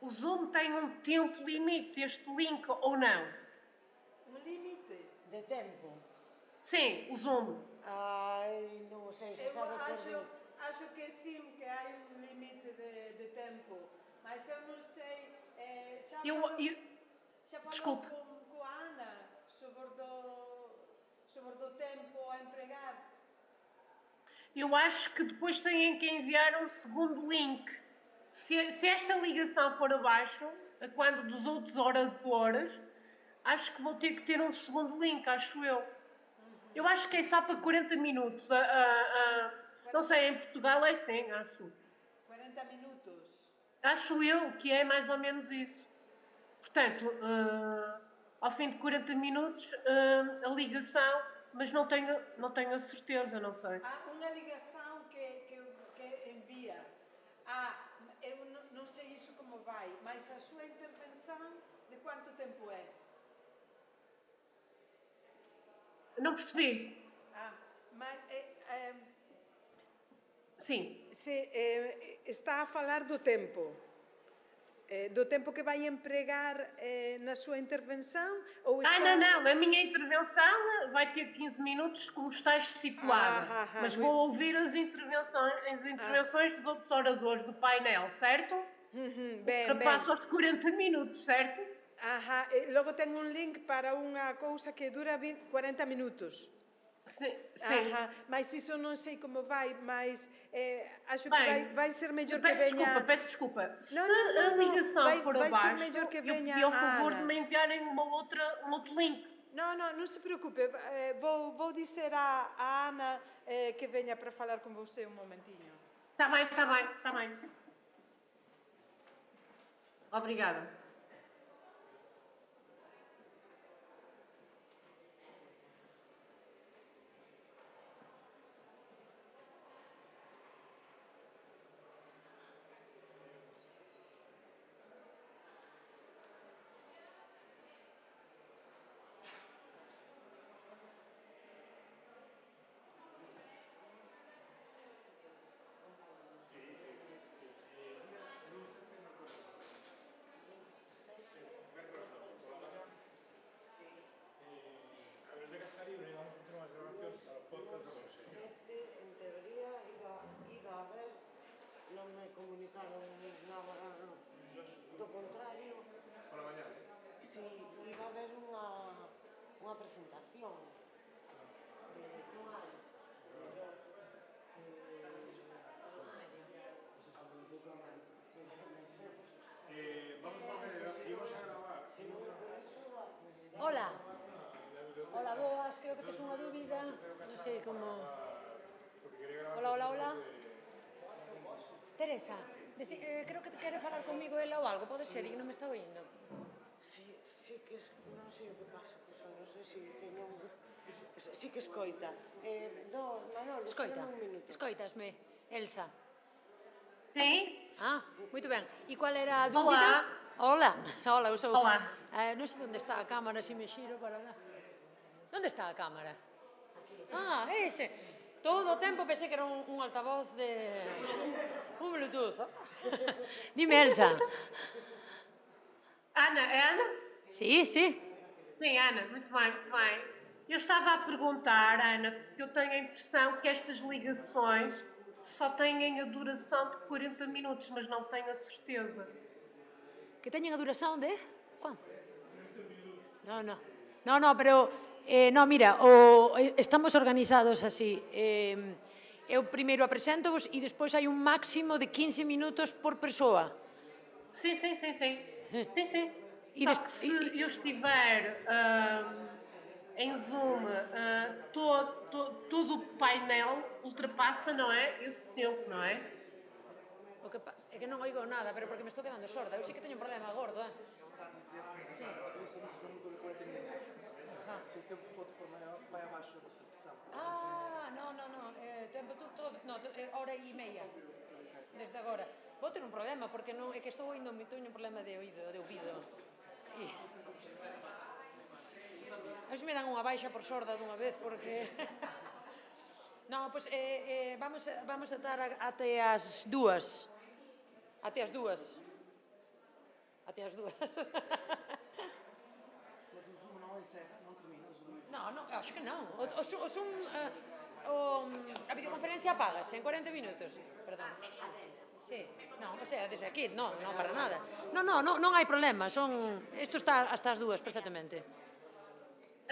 O Zoom tem um tempo limite, este link, ou não? Un límite? De tempo? Sim, o Zoom. Ai, non sei, se sabe perder. Acho que sim, que hai un limite de tempo, mas eu non sei, xa falou con a Ana sobre do tempo a empregar. Eu acho que depois têm que enviar um segundo link. Se esta ligação for abaixo, a quando dos outros oradores, acho que vou ter que ter um segundo link, acho eu. Eu acho que é só para 40 minutos. Não sei, em Portugal é assim, acho. 40 minutos? Acho eu que é mais ou menos isso. Portanto, ao fim de 40 minutos, a ligação, mas não tenho a certeza, não sei. Há uma ligação que envia. Eu não sei isso como vai, mas a sua intervenção, de quanto tempo é? Não percebi. Mas... Sim. Está a falar do tempo que vai empregar na sua intervenção? Ou está... Não. A minha intervenção vai ter 15 minutos, como está estipulada. Mas vou ouvir as intervenções dos outros oradores do painel, certo? Passo aos 40 minutos, certo? E logo tenho um link para uma coisa que dura 40 minutos. Sim. Mas isso não sei como vai, mas acho que vai ser melhor que venha... Peço desculpa. Se a ligação for abaixo, eu pedi ao favor de me enviarem um outro link. Não se preocupe. Vou dizer à Ana que venha para falar com você um momentinho. Está bem. Obrigada. claro, do contrario... Para mañá, Si, iba a haber unha presentación non hai mellor vamos a gravar. Hola. Hola, boas, creo que tes unha dúbida. Non sei como... Hola, hola, hola. Teresa, creo que quere falar comigo ela ou algo, pode ser, e non me está oindo. Si que non sei o que pasa, non sei se que non... Si que escoita. Manolo, espera un minuto. Escoitasme, Elsa. Sí? Ah, moito ben. E cual era a dúbida? Hola. Hola, eu sou... Hola. Non sei onde está a cámara, se me xiro para lá. Onde está a cámara? Ah, ese. Todo o tempo pensei que era un altavoz de... un Bluetooth. Dime, Elsa. Ana, é Ana? Sí, sí. Sim, Ana, muito bem, muito bem. Eu estava a perguntar, Ana, porque eu tenho a impressão que estas ligações só têm a duração de 40 minutos, mas não tenho a certeza. Que teñen a duración de... Cuánto? No, pero... no, mira, estamos organizados así. Eu primeiro apresentovos e despois hai un máximo de 15 minutos por persoa. Sim. E Só que se eu estiver em Zoom, todo o painel ultrapassa, não é? Esse tempo, não é? É que non oigo nada, pero porque me estou quedando sorda. Eu sí que teño un problema gordo, Sí. Se o tempo todo for maior, vai abaixo da prestação. No, tempo todo, hora e meia, desde agora. Vou ter un problema, porque é que estou oindo, teño un problema de ouvido. A ver se me dan unha baixa por sorda dunha vez, porque... Non, pois vamos a estar até as 2. Até as 2. Mas o Zoom não encerra, não termina o Zoom? Non, acho que non. A videoconferencia apágase en 40 minutos. Perdón. Sí, non, o sea, desde aquí, non para nada. Non hai problema, isto está hasta as 2 perfectamente.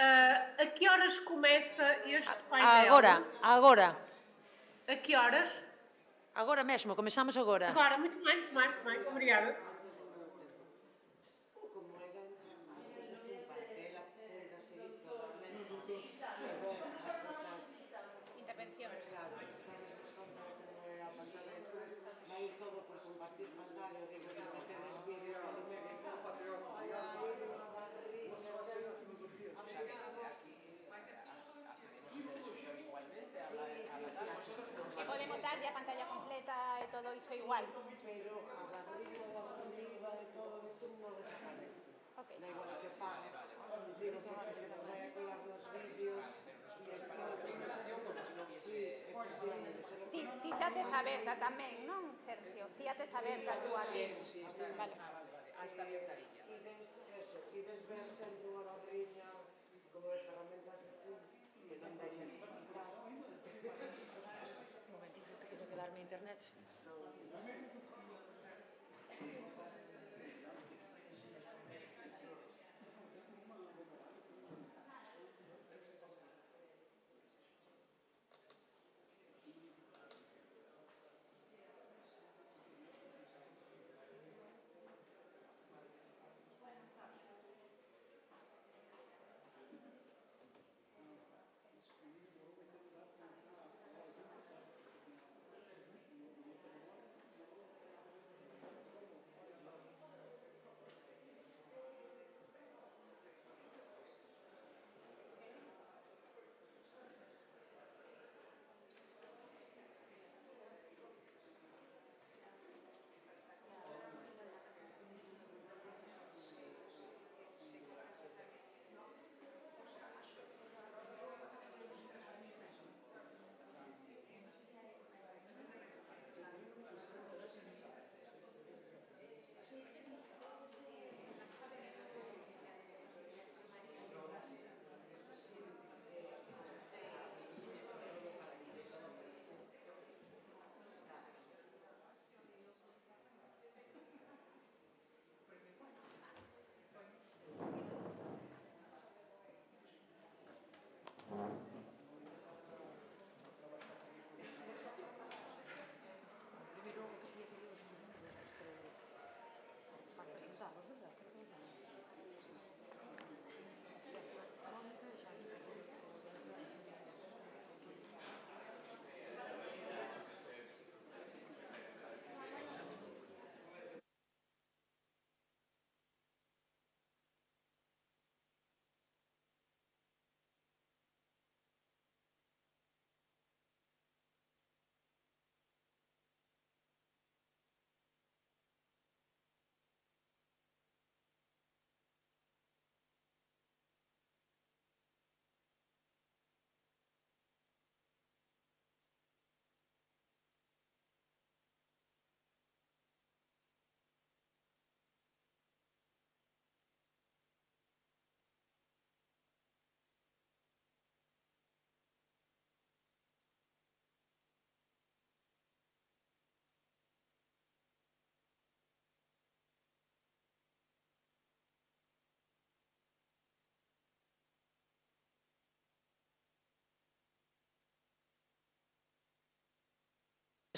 A que horas começa este painel? Agora. A que horas? Agora mesmo, comezamos agora. Agora, muito bem, obrigada. Intervencións. Claro, darnos conta de como é a pantalla, vai ir todo por compartir pantalla, digo que tedes vídeos polo medio, vai a ir unha barriña, Que podemos darlle a pantalla completa e todo iso igual. Pero a barriña da arriba e todo isto non desaparece. Da igual que pagues, digo porque se nos vai a colar nos vídeos e Ti xa tes aberta tamén, non, Sergio? Ti xa tes aberta tú aquí. Vale. Está abierta a liña. Ides ver sempre unha barriña como de ferramentas de zoom que non vai ser quitar. Un momentito que tengo que darme internet.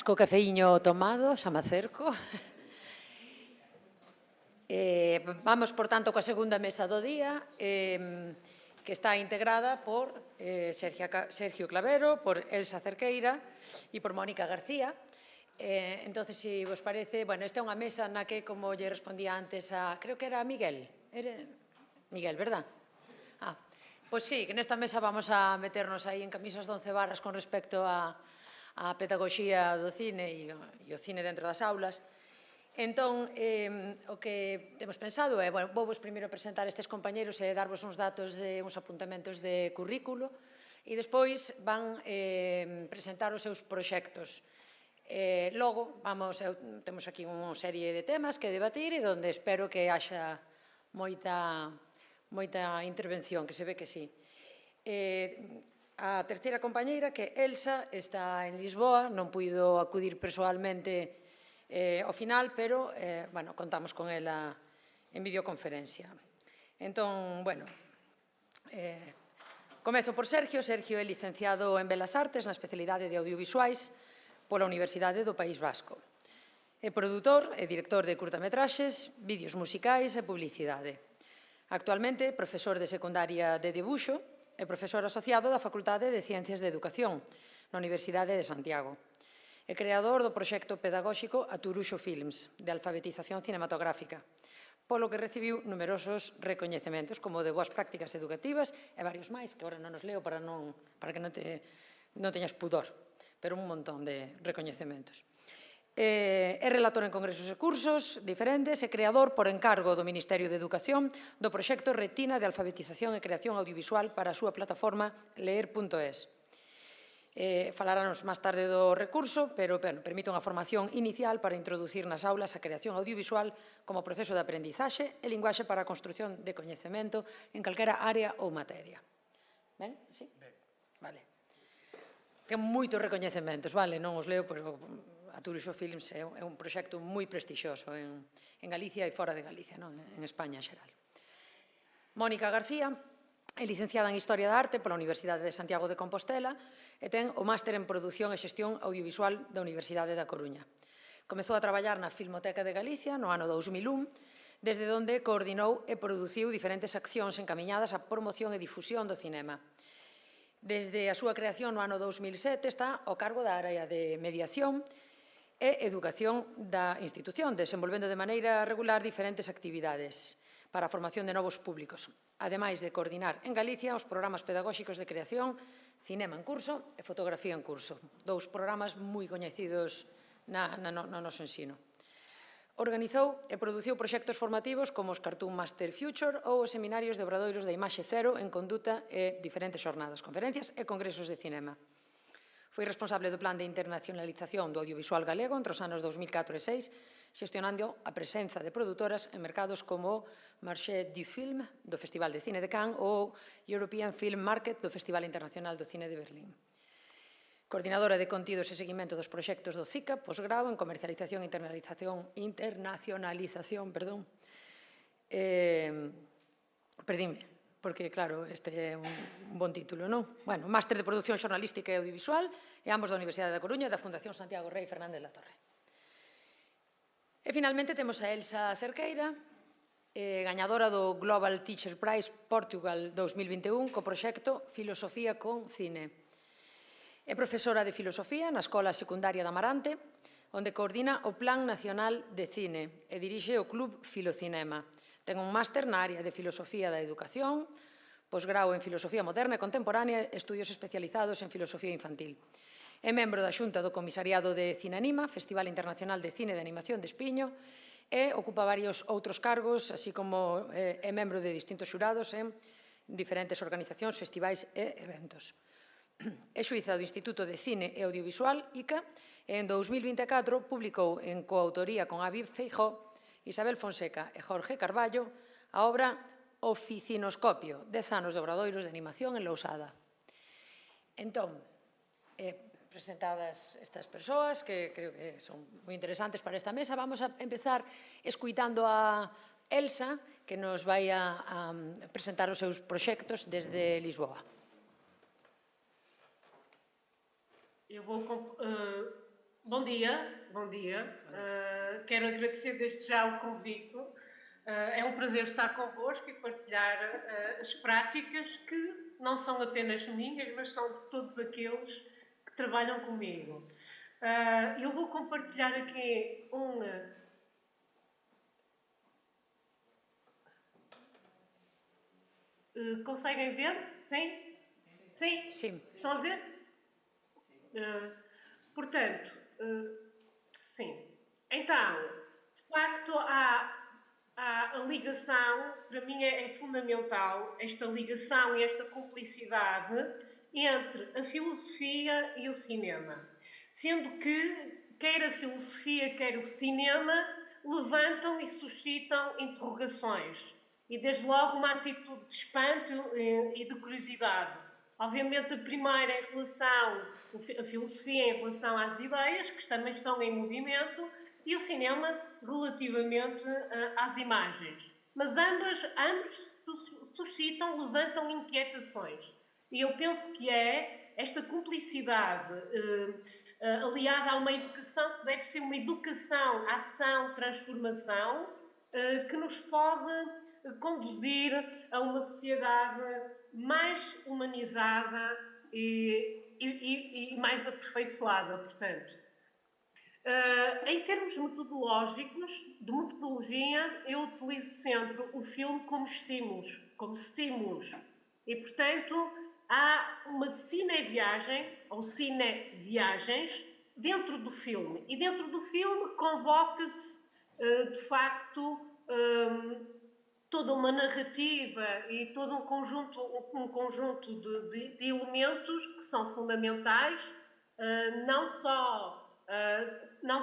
co cafeíño tomado, xa me acerco. Vamos, por tanto, coa segunda mesa do día, que está integrada por Sergio Clavero, por Elsa Cerqueira e por Mónica García. Entón, se vos parece, bueno, esta é unha mesa na que, como lle respondía antes a, creo que era a Miguel, Miguel, verdad? Pois sí, que nesta mesa vamos a meternos aí en camisas de 11 barras con respecto a pedagogía do cine e o cine dentro das aulas. Entón, o que temos pensado é, bueno, vou vos primeiro presentar estes compañeros e darvos uns datos, uns apuntamentos de currículo e despois van presentar os seus proxectos. Logo, temos aquí unha serie de temas que debatir e onde espero que haxa moita intervención, que se ve que sí. A terceira compañeira, que é Elsa, está en Lisboa, non puido acudir persoalmente ao final, pero, bueno, contamos con ela en videoconferencia. Entón, bueno, comezo por Sergio. Sergio é licenciado en Belas Artes na especialidade de audiovisuais pola Universidade do País Vasco. É produtor e director de curtametraxes, vídeos musicais e publicidade. Actualmente é profesor de secundaria de debuxo e profesor asociado da Facultade de Ciencias de Educación na Universidade de Santiago. É creador do proxecto pedagóxico Aturuxo Films, de alfabetización cinematográfica, polo que recibiu numerosos recoñecementos como de boas prácticas educativas e varios máis, que agora non os leo para que non teñas pudor, pero un montón de recoñecementos. É relator en congresos e cursos diferentes e creador por encargo do Ministerio de Educación do proxecto Retina de alfabetización e creación audiovisual para a súa plataforma leer.es. Falarános máis tarde do recurso, pero permite unha formación inicial para introducir nas aulas a creación audiovisual como proceso de aprendizaxe e linguaxe para a construción de coñecemento en calquera área ou materia. Ben? Sí? Vale. Ten moitos recoñecementos, vale? Non os leo, pero Aturuxo Films é un proxecto moi prestixioso en Galicia e fora de Galicia, en España en xeral. Mónica García é licenciada en Historia da Arte pola Universidade de Santiago de Compostela e ten o máster en Produción e Xestión Audiovisual da Universidade da Coruña. Comezou a traballar na Filmoteca de Galicia no ano 2001, desde onde coordinou e produciu diferentes accións encamiñadas á promoción e difusión do cinema. Desde a súa creación no ano 2007 está ao cargo da área de mediación e educación da institución, desenvolvendo de maneira regular diferentes actividades para a formación de novos públicos, ademais de coordinar en Galicia os programas pedagóxicos de creación, cinema en curso e fotografía en curso, dous programas moi coñecidos no noso ensino. Organizou e produciu proxectos formativos como os Cartoon Master Future ou os seminarios de obradoiros da imaxe cero en conduta e diferentes xornadas, conferencias e congresos de cinema. Foi responsable do Plan de Internacionalización do Audiovisual Galego entre os anos 2004 e 2006, xestionando a presenza de produtoras en mercados como Marché du Film, do Festival de Cine de Cannes, ou European Film Market, do Festival Internacional do Cine de Berlín. Coordinadora de contidos e seguimento dos proxectos do CICA, posgrado en comercialización e internacionalización, perdíme, porque, claro, este é un bon título, non? Bueno, máster de Produción Xornalística e Audiovisual, e ambos da Universidade da Coruña e da Fundación Santiago Rei Fernández La Torre. E, finalmente, temos a Elsa Cerqueira, gañadora do Global Teacher Prize Portugal 2021, co proxecto Filosofía con Cine. É profesora de Filosofía na Escola Secundaria de Amarante, onde coordina o Plan Nacional de Cine e dirixe o Club Filocinema. Ten un máster na área de Filosofía da Educación, posgrao en Filosofía Moderna e Contemporánea e estudios especializados en Filosofía Infantil. É membro da Xunta do Comisariado de Cineanima, Festival Internacional de Cine de Animación de Espiño, e ocupa varios outros cargos, así como é membro de distintos xurados en diferentes organizacións, festivais e eventos. É xuíza do Instituto de Cine e Audiovisual, ICA, e en 2024 publicou en coautoría con Aviv Feijó, Isabel Fonseca e Jorge Carballo a obra Oficinoscopio, 10 anos de obradoiros de animación en Lousada. Entón, presentadas estas persoas, que creo que son moi interesantes para esta mesa, vamos a empezar escuitando a Elsa, que nos vai a presentar os seus proxectos desde Lisboa. Eu vou Bom dia, bom dia. Quero agradecer desde já o convite. É um prazer estar convosco e partilhar as práticas que não são apenas minhas, mas são de todos aqueles que trabalham comigo. Eu vou compartilhar aqui conseguem ver? Sim? Sim? Sim. Estão a ver? Portanto, sim. Então, de facto, a ligação, para mim é fundamental, esta ligação e esta cumplicidade entre a filosofia e o cinema. Sendo que, quer a filosofia, quer o cinema, levantam e suscitam interrogações. E, desde logo, uma atitude de espanto e de curiosidade. Obviamente, a primeira em relação, a filosofia em relação às ideias, que também estão em movimento, e o cinema relativamente às imagens. Mas ambos suscitam, levantam inquietações. E eu penso que é esta cumplicidade aliada a uma educação que deve ser uma educação, ação, transformação, que nos pode conduzir a uma sociedade mais humanizada e mais aperfeiçoada, portanto. Em termos metodológicos, de metodologia, eu utilizo sempre o filme como estímulos. E, portanto, há uma cineviagem, ou cineviagens, dentro do filme. E dentro do filme convoca-se, de facto, toda uma narrativa e todo um conjunto de elementos que são fundamentais, não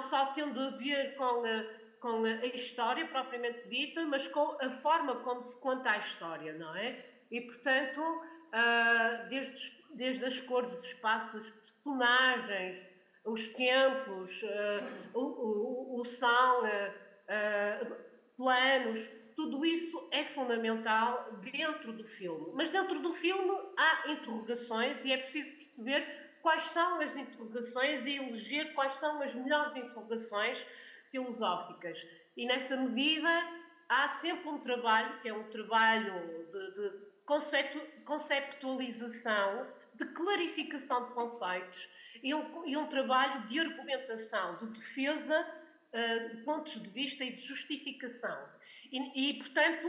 só tendo a ver com a história propriamente dita, mas com a forma como se conta a história, não é? E, portanto, desde as cores, os espaços, os personagens, os tempos, o som, planos, tudo isso é fundamental dentro do filme. Mas dentro do filme há interrogações e é preciso perceber quais são as interrogações e eleger quais são as melhores interrogações filosóficas. E nessa medida há sempre um trabalho, que é um trabalho de conceptualização, de clarificação de conceitos e um trabalho de argumentação, de defesa de pontos de vista e de justificação. E portanto,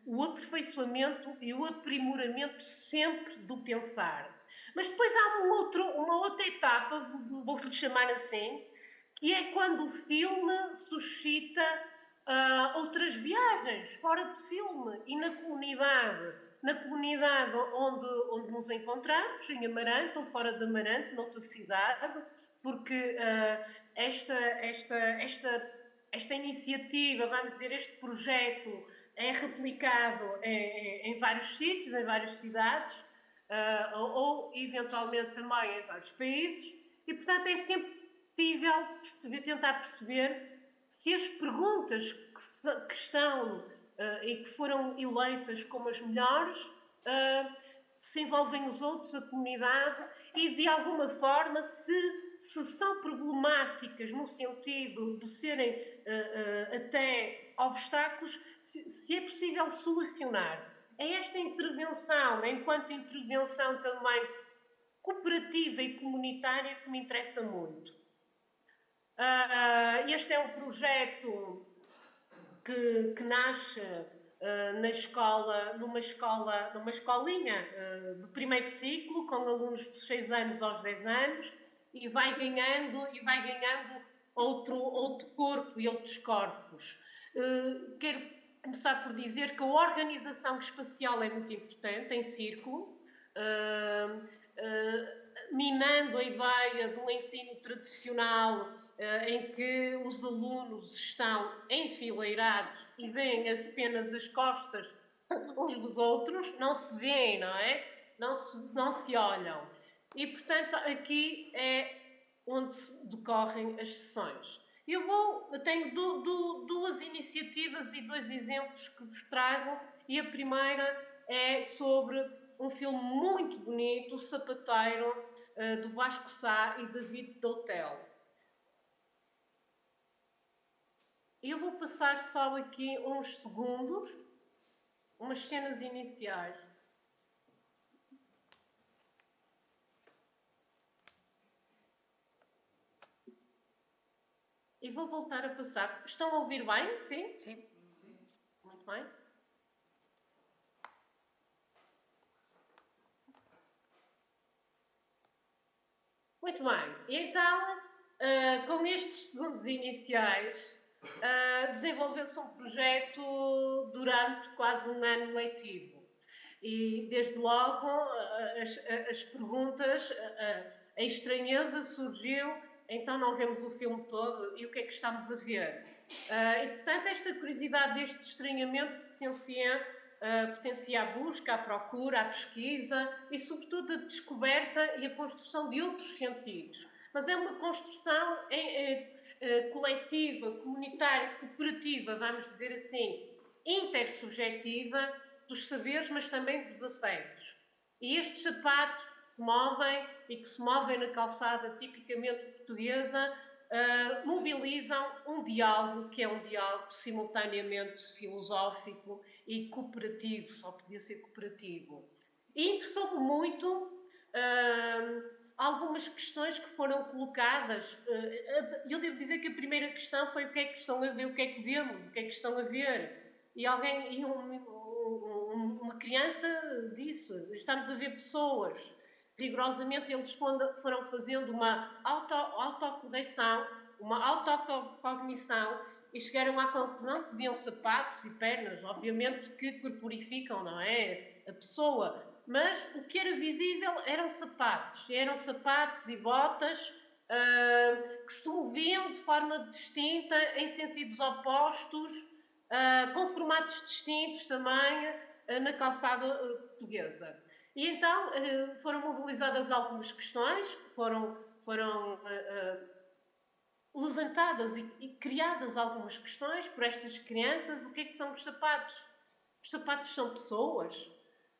o aperfeiçoamento e o aprimoramento sempre do pensar. Mas depois há uma outra etapa, vou-lhe chamar assim, que é quando o filme suscita outras viagens fora de filme e na comunidade onde nos encontramos, em Amarante ou fora de Amarante, noutra cidade, porque esta iniciativa, vamos dizer, este projeto é replicado em vários sítios, em várias cidades, ou eventualmente também em vários países, e portanto é sempre possível tentar perceber se as perguntas que estão e que foram eleitas como as melhores se envolvem os outros, a comunidade, e de alguma forma se são problemáticas no sentido de serem até obstáculos, se é possível solucionar. É esta intervenção, enquanto intervenção também cooperativa e comunitária, que me interessa muito. Este é um projeto que nasce numa escolinha do primeiro ciclo, com alunos de 6 anos aos 10 anos, e vai ganhando outro corpo e outros corpos. Quero começar por dizer que a organização espacial é muito importante, em círculo, minando a ideia do ensino tradicional, em que os alunos estão enfileirados e veem apenas as costas uns dos outros, não se veem, não é? Não se olham. E, portanto, aqui é onde decorrem as sessões. Eu tenho duas iniciativas e 2 exemplos que vos trago, e a primeira é sobre um filme muito bonito, O Sapateiro, do Vasco Sá e David Doutel. Eu vou passar só aqui uns segundos, umas cenas iniciais. E vou voltar a passar. Estão a ouvir bem? Sim? Sim. Muito bem. Muito bem. Então, com estes segundos iniciais, desenvolveu-se um projeto durante quase um ano letivo. E, desde logo, as perguntas, a estranheza surgiu, então não vemos o filme todo e o que é que estamos a ver? E, portanto, esta curiosidade deste estranhamento potencia a busca, a procura, a pesquisa e, sobretudo, a descoberta e a construção de outros sentidos. Mas é uma construção coletiva, comunitária, cooperativa, vamos dizer assim, intersubjetiva dos saberes, mas também dos afetos. E estes sapatos que se movem na calçada tipicamente portuguesa, mobilizam um diálogo que é um diálogo simultaneamente filosófico e cooperativo, só podia ser cooperativo. E interessou-me muito algumas questões que foram colocadas. Eu devo dizer que a primeira questão foi o que é que estão a ver, o que é que vemos, o que é que estão a ver. E uma criança disse, estamos a ver pessoas. Rigorosamente eles foram fazendo uma autocorreção, uma autocognição e chegaram à conclusão que viam sapatos e pernas, obviamente que corporificam, não é? A pessoa. Mas o que era visível eram sapatos e botas que se moviam de forma distinta, em sentidos opostos, com formatos distintos também na calçada portuguesa. E então foram mobilizadas algumas questões, foram levantadas e criadas algumas questões por estas crianças. O que é que são os sapatos? Os sapatos são pessoas?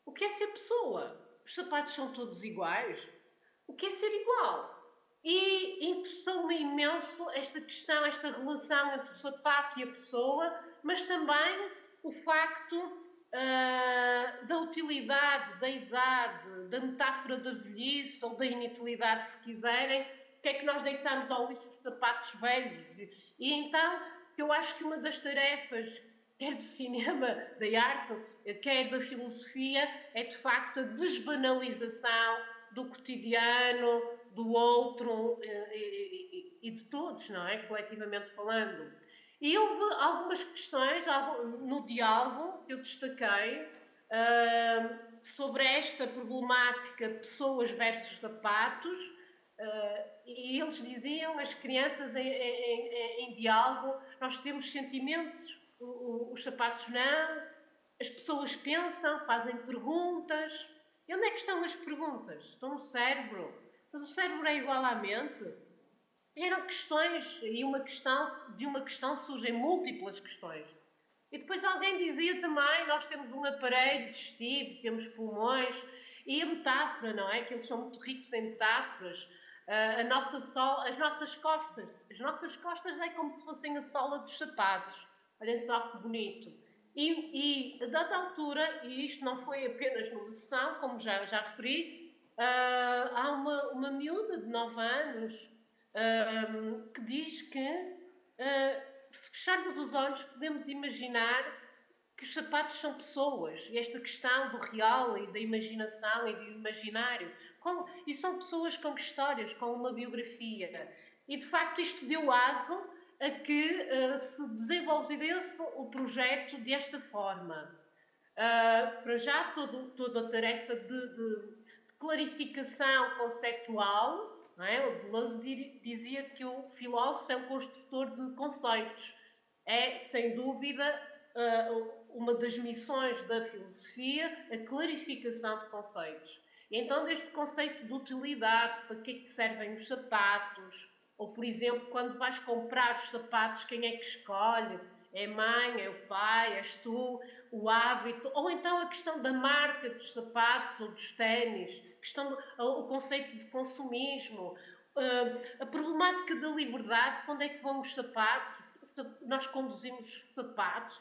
O que é ser pessoa? Os sapatos são todos iguais? O que é ser igual? E interessou-me imenso esta questão, esta relação entre o sapato e a pessoa, mas também o facto da utilidade, da idade, da metáfora da velhice ou da inutilidade, se quiserem. Porque é que nós deitamos ao lixo os sapatos velhos? E então, eu acho que uma das tarefas, quer do cinema, da arte, quer da filosofia, é de facto a desbanalização do cotidiano, do outro e de todos, não é? Coletivamente falando. E houve algumas questões no diálogo que eu destaquei sobre esta problemática pessoas versus sapatos, e eles diziam, as crianças em diálogo, nós temos sentimentos, os sapatos não, as pessoas pensam, fazem perguntas. E onde é que estão as perguntas? Estão no cérebro. Mas o cérebro é igual à mente? Eram questões, e de uma questão surgem múltiplas questões. E depois alguém dizia também, nós temos um aparelho digestivo, temos pulmões, e a metáfora, não é? Que eles são muito ricos em metáforas. As nossas costas é como se fossem a sola dos sapatos. Olhem só que bonito. E a dada altura, e isto não foi apenas numa sessão, como já referi, há uma miúda de 9 anos que diz que, se fecharmos os olhos, podemos imaginar que os sapatos são pessoas. E esta questão do real e da imaginação e do imaginário. E são pessoas com histórias, com uma biografia. E, de facto, isto deu aso a que se desenvolvesse o projeto desta forma. Para já, toda a tarefa de clarificação conceptual, não é? O Deleuze dizia que o filósofo é um construtor de conceitos. É, sem dúvida, uma das missões da filosofia, a clarificação de conceitos. E então, deste conceito de utilidade, para que é que servem os sapatos? Ou, por exemplo, quando vais comprar os sapatos, quem é que escolhe? É a mãe, é o pai, és tu, o hábito. Ou então a questão da marca dos sapatos ou dos ténis. o conceito de consumismo, a problemática da liberdade, para onde é que vão os sapatos? Nós conduzimos os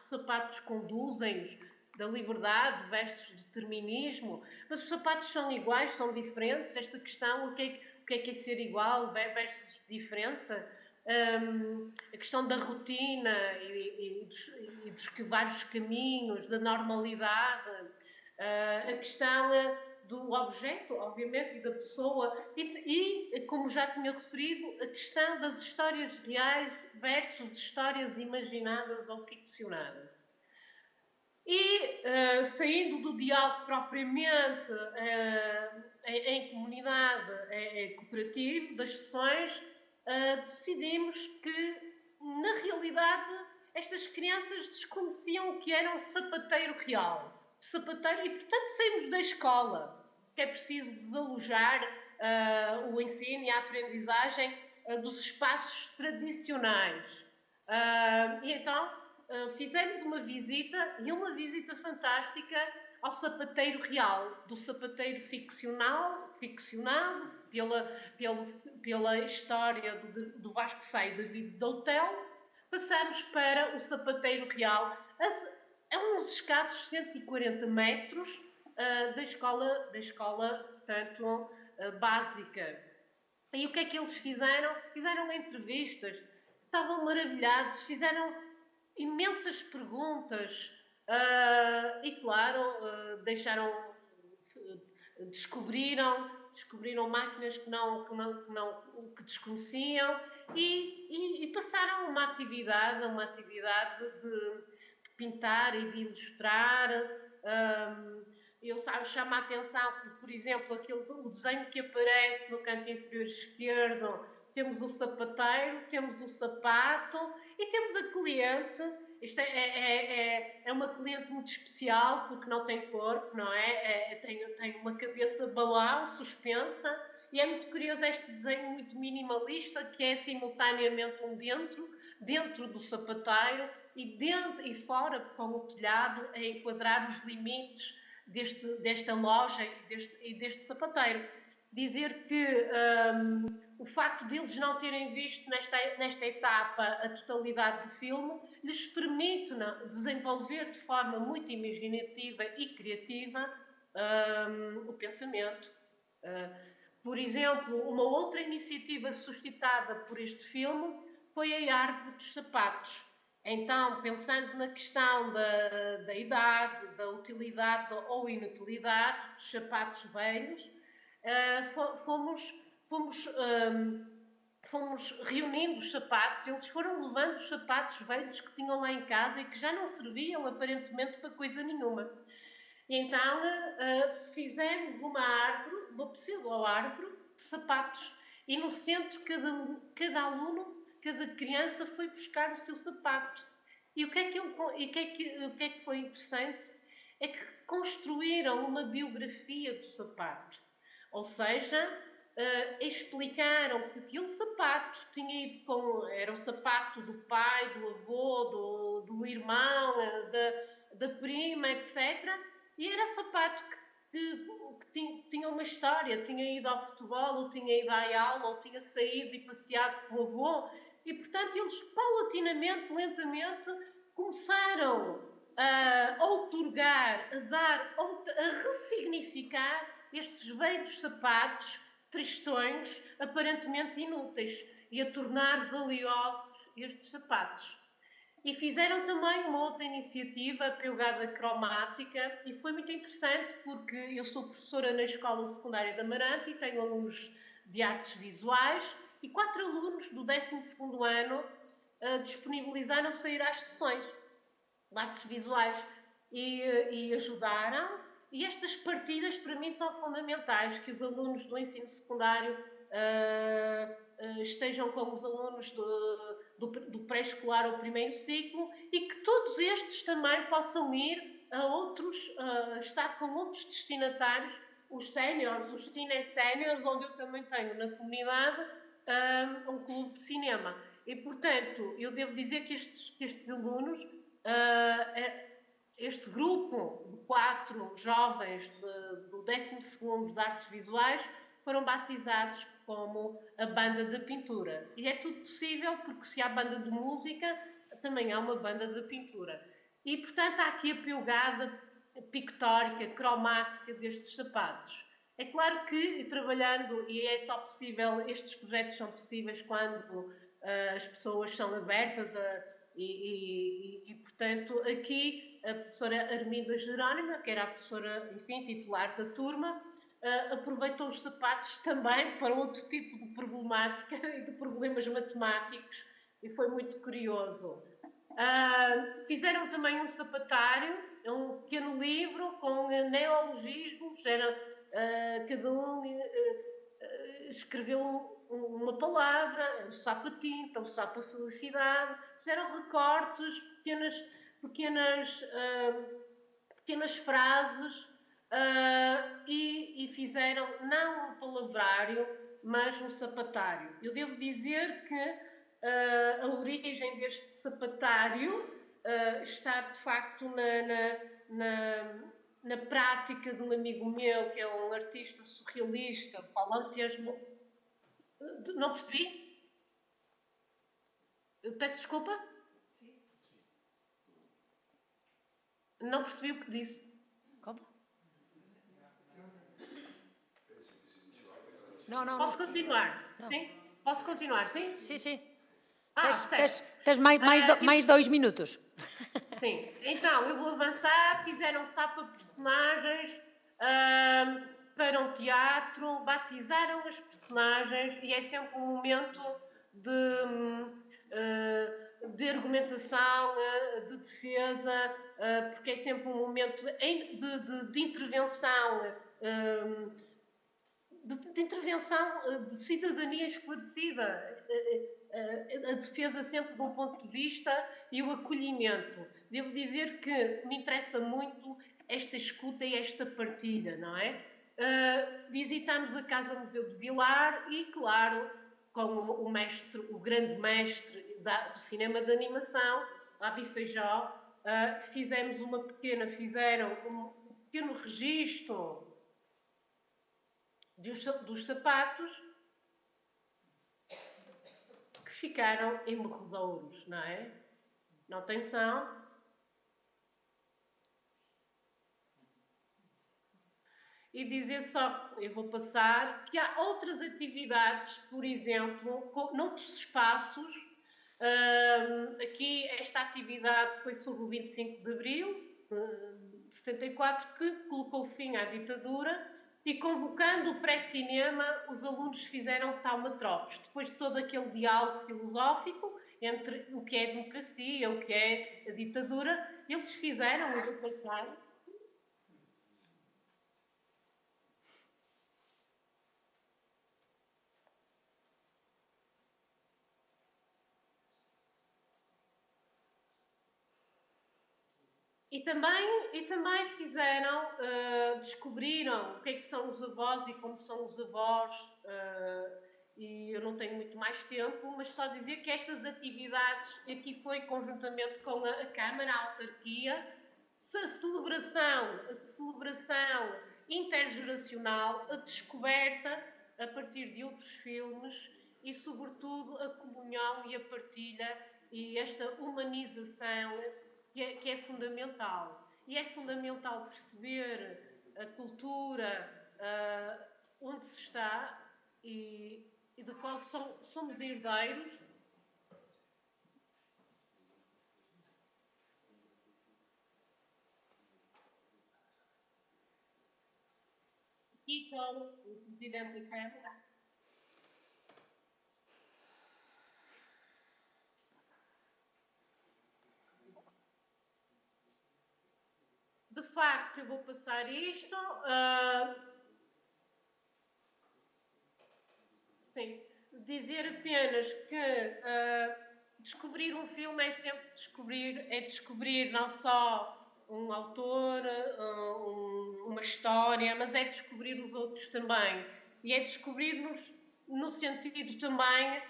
sapatos conduzem-nos, da liberdade versus determinismo, mas os sapatos são iguais, são diferentes, esta questão, o que é ser igual versus diferença, a questão da rotina e dos vários caminhos, da normalidade, a questão do objeto, obviamente, e da pessoa, e, como já tinha referido, a questão das histórias reais versus histórias imaginadas ou ficcionadas. E, saindo do diálogo propriamente em comunidade, cooperativo, das sessões, decidimos que, na realidade, estas crianças desconheciam o que era um sapateiro real. Sapateiro, e, portanto, saímos da escola, que é preciso desalojar o ensino e a aprendizagem dos espaços tradicionais. E então fizemos uma visita, e uma visita fantástica, ao sapateiro real, do sapateiro ficcionado pela história do Vasco Sá e David Doutel. Passamos para o sapateiro real, a uns escassos 140 metros da escola, portanto, básica. E o que é que eles fizeram? Fizeram entrevistas, estavam maravilhados, fizeram imensas perguntas e, claro, descobriram máquinas que desconheciam e passaram uma atividade de pintar e de ilustrar. Eu chamo a atenção que, por exemplo, o desenho que aparece no canto inferior esquerdo, temos o sapateiro, temos o sapato e temos a cliente. Isto é uma cliente muito especial, porque não tem corpo, não é? Tem uma cabeça balão, suspensa, e é muito curioso este desenho muito minimalista, que é simultaneamente dentro do sapateiro e fora, com o telhado, a enquadrar os limites desta loja e deste sapateiro. Dizer que o facto de eles não terem visto nesta etapa a totalidade do filme lhes permite desenvolver de forma muito imaginativa e criativa o pensamento. Por exemplo, uma outra iniciativa suscitada por este filme foi a árvore dos sapatos. Então, pensando na questão da idade, da utilidade ou inutilidade dos sapatos velhos, fomos reunindo os sapatos. Eles foram levando os sapatos velhos que tinham lá em casa e que já não serviam aparentemente para coisa nenhuma. E então fizemos uma pseudo-árvore de sapatos, e no centro cada criança foi buscar o seu sapato. E o que é que foi interessante? É que construíram uma biografia do sapato. Ou seja, explicaram que aquele sapato tinha ido era o sapato do pai, do avô, do irmão, da prima, etc. E era sapato que tinha uma história, tinha ido ao futebol, ou tinha ido à aula, ou tinha saído e passeado com o avô. E, portanto, eles paulatinamente, lentamente, começaram a outorgar, a ressignificar estes velhos sapatos tristões, aparentemente inúteis, e a tornar valiosos estes sapatos. E fizeram também uma outra iniciativa, a pegada cromática, e foi muito interessante porque eu sou professora na Escola Secundária de Amarante e tenho alunos de artes visuais, e 4 alunos do 12º ano disponibilizaram-se a ir às sessões de artes visuais e ajudaram. E estas partilhas, para mim, são fundamentais, que os alunos do ensino secundário estejam com os alunos do pré-escolar ao primeiro ciclo, e que todos estes também possam ir estar com outros destinatários, os séniores, os cine-séniores, onde eu também tenho na comunidade um clube de cinema. E, portanto, eu devo dizer que estes alunos este grupo de 4 jovens do 12º de Artes Visuais foram batizados como a banda de pintura. E é tudo possível porque se há banda de música, também há uma banda de pintura. E, portanto, há aqui a pegada pictórica, cromática destes sapatos. É claro que, trabalhando, e é só possível, estes projetos são possíveis quando as pessoas são abertas e, portanto, aqui a professora Arminda Jerónima, que era a professora, enfim, titular da turma, aproveitou os sapatos também para outro tipo de problemática e de problemas matemáticos, e foi muito curioso. Fizeram também um sapatário, um pequeno livro com neologismos, cada um escreveu uma palavra, o sapo tinta, o sapo felicidade, fizeram recortes, pequenas frases e fizeram não um palavrário, mas um sapatário. Eu devo dizer que a origem deste sapatário está, de facto, na prática de um amigo meu, que é um artista surrealista, Paulo Ansiasmo. Não percebi? Peço desculpa? Sim. Não percebi o que disse. Como? Não. Posso continuar? Não. Sim? Posso continuar, sim? Sim. Tens mais 2 minutos. Sim. Então, eu vou avançar. Fizeram sapa personagens para um teatro, batizaram as personagens e é sempre um momento de argumentação, de defesa, porque é sempre um momento de intervenção, de intervenção de cidadania esclarecida, a defesa sempre de um ponto de vista e o acolhimento. Devo dizer que me interessa muito esta escuta e esta partilha, não é? Visitámos a Casa Museu de Vilar e, claro, com o grande mestre do cinema de animação, Abi Feijó, fizeram um pequeno registro dos sapatos que ficaram em morredouros, não é? Não tem som. E dizer só, eu vou passar, que há outras atividades, por exemplo, noutros espaços. Aqui esta atividade foi sobre o 25 de Abril de 74, que colocou fim à ditadura e, convocando o pré-cinema, os alunos fizeram taumatropos. Depois de todo aquele diálogo filosófico entre o que é a democracia, o que é a ditadura, eles fizeram, eu vou passar. E também fizeram, descobriram o que é que são os avós e como são os avós, e eu não tenho muito mais tempo, mas só dizer que estas atividades, aqui foi conjuntamente com a Câmara, a autarquia, a celebração intergeracional, a descoberta a partir de outros filmes e, sobretudo, a comunhão e a partilha e esta humanização que é fundamental. E é fundamental perceber a cultura onde se está e de qual somos herdeiros. E com o Presidente da Câmara. De facto, eu vou passar isto. Sim, dizer apenas que descobrir um filme é sempre descobrir não só um autor, uma história, mas é descobrir os outros também. E é descobrir-nos no sentido também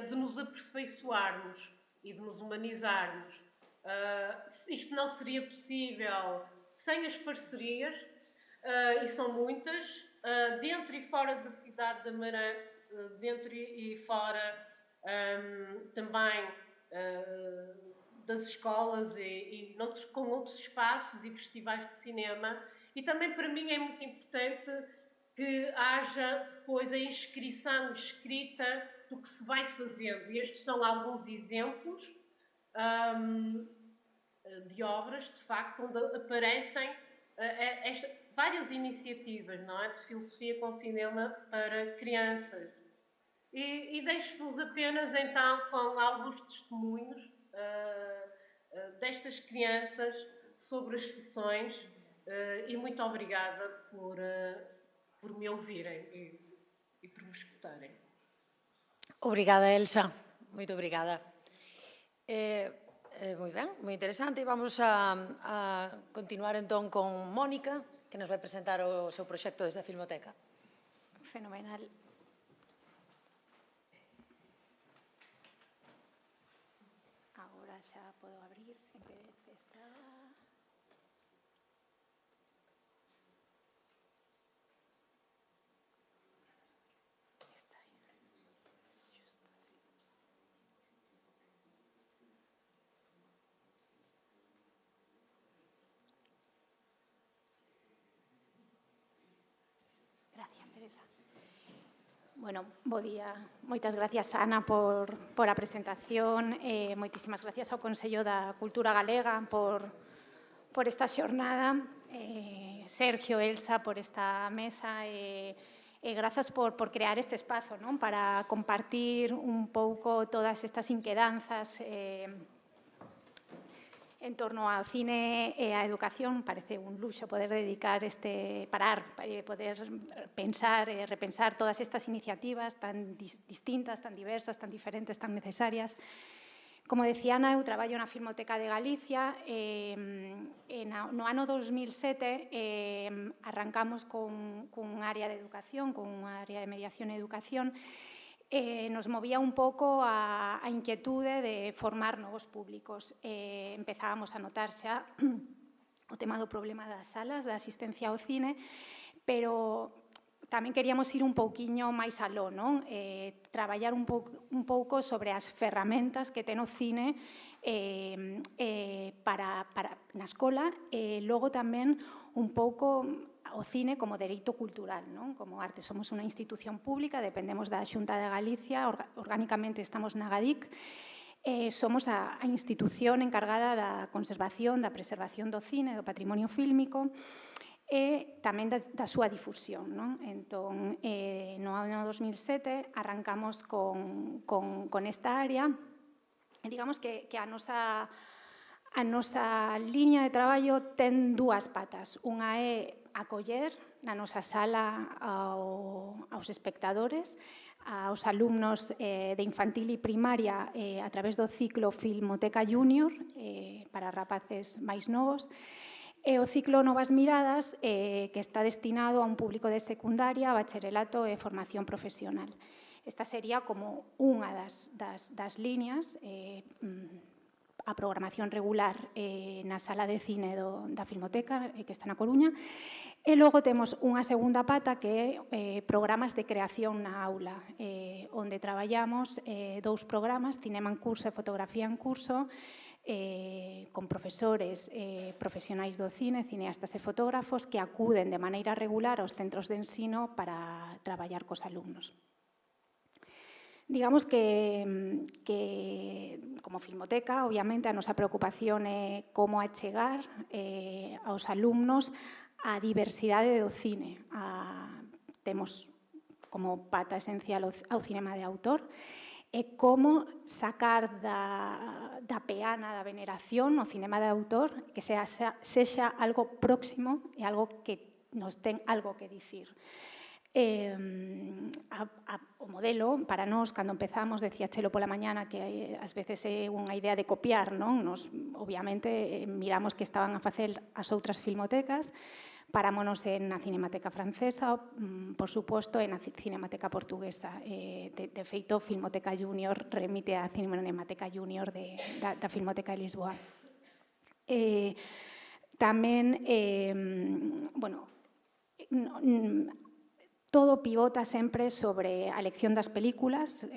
de nos aperfeiçoarmos e de nos humanizarmos. Isto não seria possível sem as parcerias, e são muitas, dentro e fora da cidade de Amarante, dentro e fora também das escolas e com outros espaços e festivais de cinema. E também para mim é muito importante que haja depois a inscrição escrita do que se vai fazendo. E estes são alguns exemplos de obras, de facto, onde aparecem várias iniciativas, não é? De filosofia com cinema para crianças. E deixo-vos apenas, então, com alguns testemunhos destas crianças sobre as sessões e muito obrigada por me ouvirem e por me escutarem. Obrigada, Elsa. Moito obrigada. Moi ben, moi interesante. Vamos a continuar entón con Mónica, que nos vai presentar o seu proxecto desde a Filmoteca. Fenomenal. Agora xa podo abrir, se está... Gracias, Teresa. Bueno, bo día. Moitas gracias, Ana, por a presentación. Moitísimas gracias ao Consello da Cultura Galega por esta xornada. Sergio, Elsa, por esta mesa. Grazas por crear este espazo, non? Para compartir un pouco todas estas inquedanzas en torno ao cine e á educación. Parece un luxo poder dedicar poder pensar e repensar todas estas iniciativas tan distintas, tan diversas, tan diferentes, tan necesarias. Como decía Ana, eu traballo na Filmoteca de Galicia. No ano 2007 arrancamos cun área de educación, con unha área de mediación e educación. Nos movía un pouco a inquietude de formar novos públicos. Empezábamos a notar xa o tema do problema das salas, da asistencia ao cine, pero tamén queríamos ir un pouquiño máis aló, non? Traballar un pouco sobre as ferramentas que ten o cine na escola e logo tamén un pouco o cine como dereito cultural, non? Como arte. Somos unha institución pública, dependemos da Xunta de Galicia, orgánicamente estamos na GADIC, somos a institución encargada da conservación, da preservación do cine, do patrimonio fílmico e tamén da súa difusión, non? Entón, no ano 2007 arrancamos con esta área e digamos que a nosa liña de traballo ten dúas patas. Unha é acoller na nosa sala aos espectadores, aos alumnos de infantil e primaria a través do ciclo Filmoteca Junior para rapaces máis novos, e o ciclo Novas Miradas, que está destinado a un público de secundaria, bacharelato e formación profesional. Esta sería como unha das líneas, a programación regular na sala de cine da Filmoteca, que está na Coruña, e logo temos unha segunda pata que é programas de creación na aula, onde traballamos dous programas, Cinema en Curso e Fotografía en Curso, con profesores profesionais do cine, cineastas e fotógrafos que acuden de maneira regular aos centros de ensino para traballar cos alumnos. Digamos que como Filmoteca, obviamente, a nosa preocupación é como achegar aos alumnos a diversidade do cine. Temos como pata esencial ao cinema de autor e como sacar da peana, da veneración, o cinema de autor, que sexa algo próximo e algo que nos ten algo que dicir. O modelo, para nós, cando empezamos, decía Chelo pola mañana que ás veces é unha idea de copiar, non? Nos, obviamente, miramos que estaban a facer as outras filmotecas, parámonos na Cinemateca Francesa, por suposto, e na Cinemateca Portuguesa. De feito, Filmoteca Junior remite á Cinemateca Junior da Filmoteca de Lisboa. Tamén, bueno, todo pivota sempre sobre a elección das películas,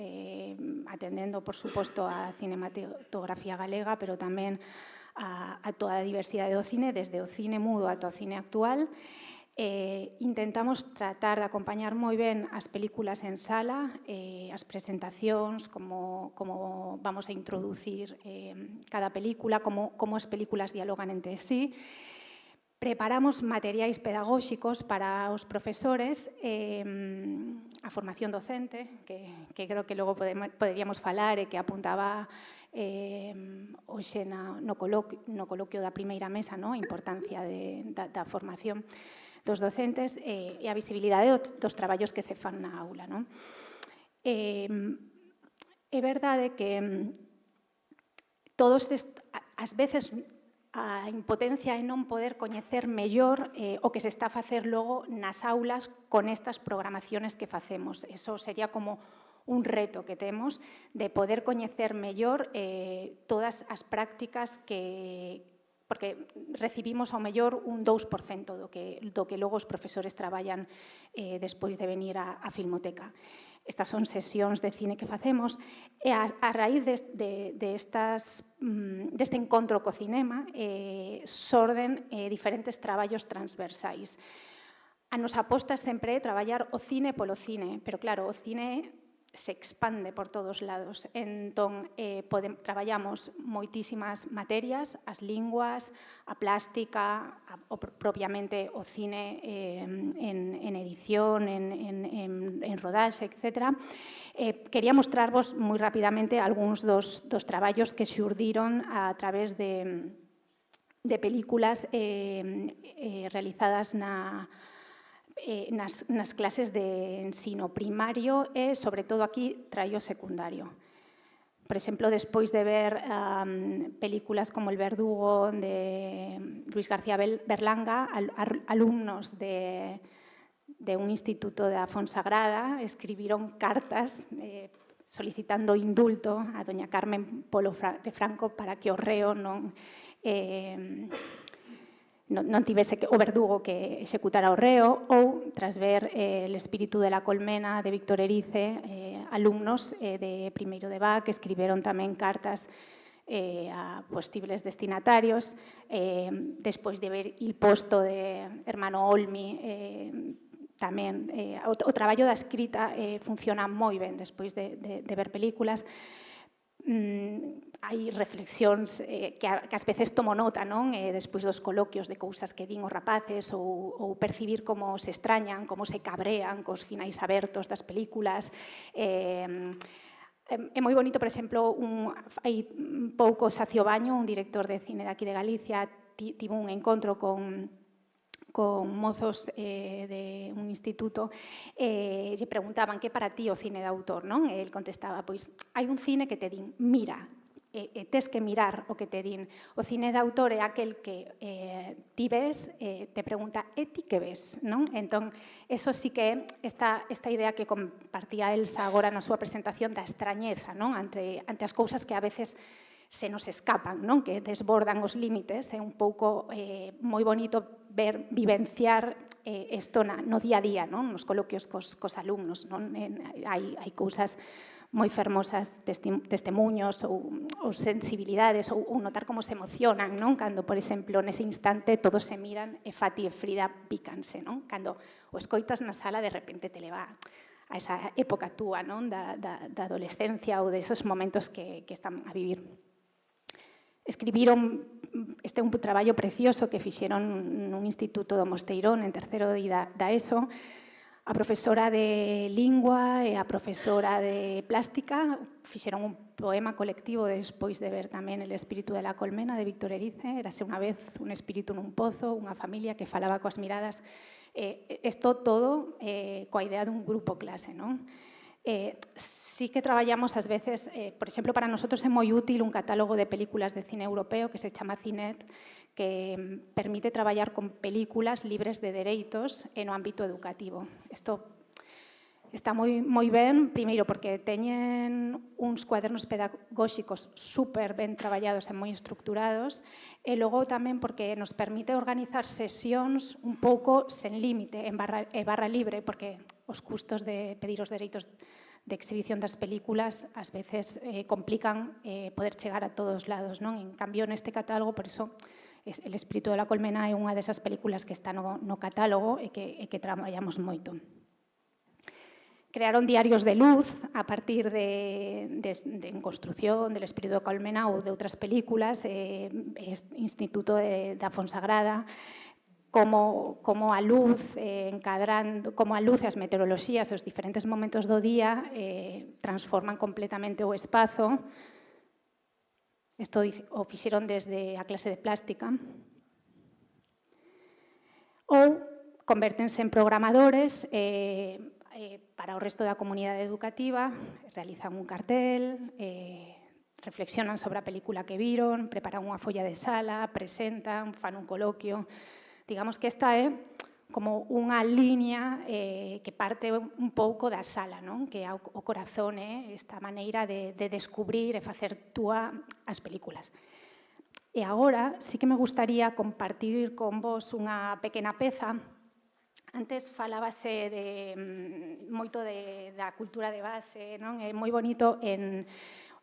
atendendo, por suposto, a cinematografía galega, pero tamén a toda a diversidade do cine, desde o cine mudo ata o cine actual. Intentamos tratar de acompañar moi ben as películas en sala, as presentacións, como vamos a introducir cada película, como as películas dialogan entre sí. Preparamos materiais pedagóxicos para os profesores, a formación docente, que creo que logo poderíamos falar e que apuntaba hoxe no coloquio da primeira mesa, a importancia da formación dos docentes e a visibilidade dos traballos que se fan na aula. É verdade que todos, ás veces, a impotencia é non poder coñecer mellor o que se está a facer logo nas aulas con estas programaciones que facemos. Eso sería como un reto que temos de poder coñecer mellor todas as prácticas porque recibimos ao mellor un 2% do que logo os profesores traballan despois de venir á Filmoteca. Estas son sesións de cine que facemos e a raíz deste encontro co cinema xorden diferentes traballos transversais. A nosa aposta sempre é traballar o cine polo cine, pero claro, o cine se expande por todos lados. Entón, traballamos moitísimas materias, as linguas, a plástica, propiamente o cine en edición, en rodaxe, etc. Quería mostrarvos moi rapidamente algúns dos traballos que xurdiron a través de películas realizadas nas clases de ensino primario e, sobre todo, aquí traio secundario. Por exemplo, despois de ver películas como El Verdugo de Luis García Berlanga, alumnos de un instituto da Fonsagrada escribiron cartas solicitando indulto a doña Carmen Polo de Franco para que o reo non tivese o verdugo que executara o reo, ou, tras ver El espíritu de la colmena de Víctor Erice, alumnos de primeiro de BAC que escriberon tamén cartas a posibles destinatarios. Despois de ver Il posto de Hermano Olmi, tamén o traballo da escrita funciona moi ben despois de ver películas. Hai reflexións que ás veces tomo nota despois dos coloquios de cousas que din os rapaces ou percibir como se extrañan, como se cabrean cos finais abertos das películas. É moi bonito, por exemplo, hai pouco Sacio Baño, un director de cine de aquí de Galicia, tivo un encontro con mozos de un instituto e lle preguntaban que para ti o cine de autor, non? E el contestaba, pois, hai un cine que te din, mira, e tes que mirar o que te din. O cine de autor é aquel que ti ves, te pregunta, e ti que ves? Entón, eso sí que é esta idea que compartía Elsa agora na súa presentación da extrañeza ante as cousas que a veces se nos escapan, que desbordan os límites. É un pouco moi bonito vivenciar isto no día a día, nos coloquios cos alumnos. Hai cousas moi fermosas, testemunhos ou sensibilidades, ou notar como se emocionan, cando, por exemplo, nese instante todos se miran e Fati e Frida pícanse. Cando o escoitas na sala, de repente te leva a esa época túa da adolescencia ou desos momentos que están a vivir. Escribiron un traballo precioso que fixeron nun instituto do Mosteirón en terceiro da ESO. A profesora de lingua e a profesora de plástica fixeron un poema colectivo despois de ver tamén El espíritu de la colmena de Víctor Erice. Érase unha vez un espírito nun pozo, unha familia que falaba coas miradas. Isto todo coa idea dun grupo clase, Sí que traballamos ás veces, por exemplo, para nosotros é moi útil un catálogo de películas de cine europeo que se chama Cinet, que permite traballar con películas libres de dereitos no ámbito educativo. Isto Está moi ben, primeiro porque teñen uns cuadernos pedagóxicos super ben traballados e moi estructurados, e logo tamén porque nos permite organizar sesións un pouco sen límite, en barra libre, porque os custos de pedir os dereitos de exhibición das películas ás veces complican poder chegar a todos lados, non? En cambio, neste catálogo, por iso, El espírito de la colmena é unha desas películas que está no catálogo e que traballamos moito. Crearon diarios de luz a partir en construcción del Espíritu de Colmena ou de outras películas, Instituto da Fonsagrada, como a luz encadrando, como a luz e as meteoroloxías, os diferentes momentos do día transforman completamente o espazo. Isto o fixeron desde a clase de plástica. Ou convértense en programadores para o resto da comunidade educativa, realizan un cartel, reflexionan sobre a película que viron, preparan unha folla de sala, presentan, fan un coloquio. Digamos que esta é como unha liña que parte un pouco da sala, non? Que é o corazón, esta maneira de descubrir e facer túa as películas. E agora sí que me gustaría compartir con vos unha pequena peza. Antes falábase moito da cultura de base, non? É moi bonito en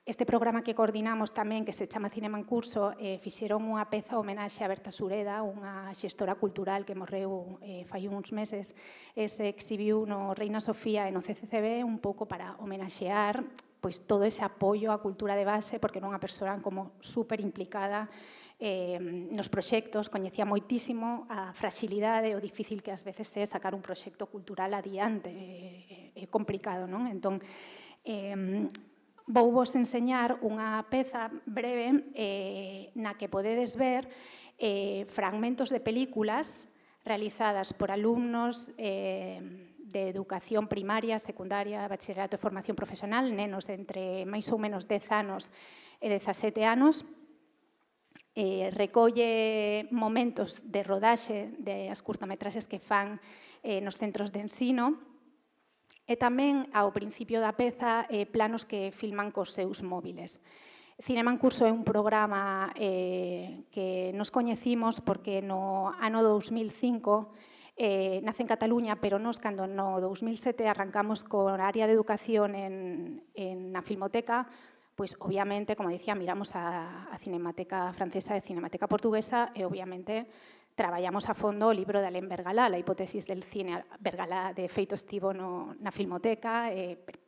este programa que coordinamos tamén, que se chama Cinema en Curso, fixeron unha peza homenaxe a Berta Sureda, unha xestora cultural que morreu fai uns meses, e se exhibiu no Reina Sofía e no CCCB un pouco para homenaxear todo ese apoio á cultura de base, porque era unha persoa como super implicada nos proxectos, coñecía moitísimo a fragilidade, o difícil que ás veces é sacar un proxecto cultural adiante, é complicado, non? Entón, vou vos enseñar unha peza breve na que podedes ver fragmentos de películas realizadas por alumnos de educación primaria, secundaria, bachillerato e formación profesional, nenos de entre máis ou menos 10 anos e 17 anos. Recolle momentos de rodaxe das curtametraxes que fan nos centros de ensino e tamén, ao principio da peza, planos que filman cos seus móviles. Cinema en Curso é un programa que nos coñecimos porque no ano 2005 nace en Cataluña, pero nos, cando no 2007 arrancamos con a área de educación na Filmoteca, pois, obviamente, como dicía, miramos a Cinemateca Francesa e a Cinemateca Portuguesa e, obviamente, traballamos a fondo o libro de Alain Bergalá, La hipótesis del cine. Bergalá, de feito, estivo na Filmoteca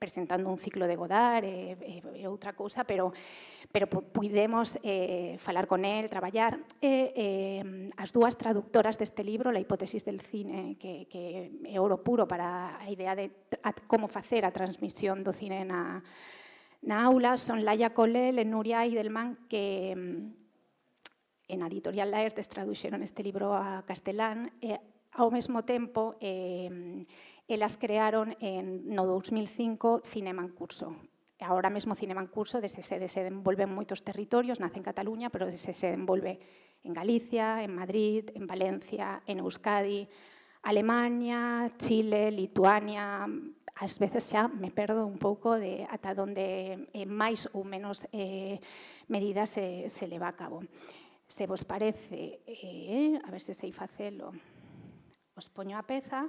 presentando un ciclo de Godard e outra cousa, pero pudemos falar con el, traballar. As dúas traductoras deste libro, La hipótesis del cine, que é ouro puro para a idea de como facer a transmisión do cine na aula, son Laia Colel e Nuria Idelman, que en a editorial Laertes traduxeron este libro a castelán, e ao mesmo tempo elas crearon no 2005 Cinema en Curso. Agora mesmo Cinema en Curso se desenvolve en moitos territorios, nace en Cataluña, pero se desenvolve en Galicia, en Madrid, en Valencia, en Euskadi, Alemania, Chile, Lituania. Ás veces xa me perdo un pouco de ata onde máis ou menos medidas se leva a cabo. Se vos parece, a ver se sei facelo, os poño a peza.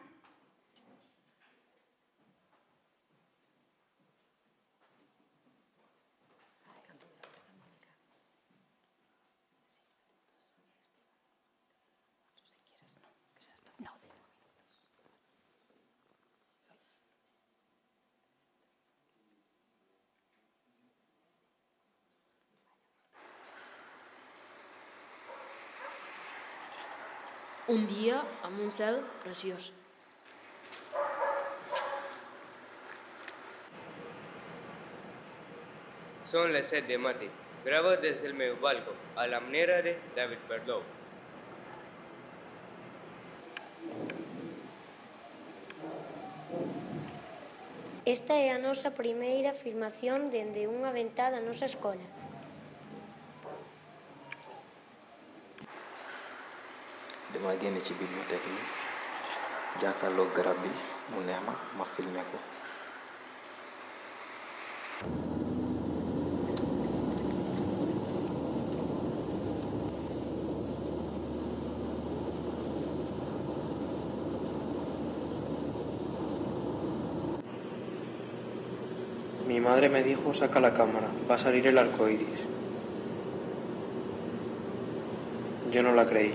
Un dia amb un cel preciós. Son les 7 de matí. Gravo des del meu balcó, a la manera de David Perdó. Esta é a nosa primeira filmación dende unha ventá da nosa escola. dama génn ci bibliothèque bi jàkkaarloo garab bi mu neex ma filmé ko madre me dijo, saca la cámara, va a salir el arco iris. Yo no la creí.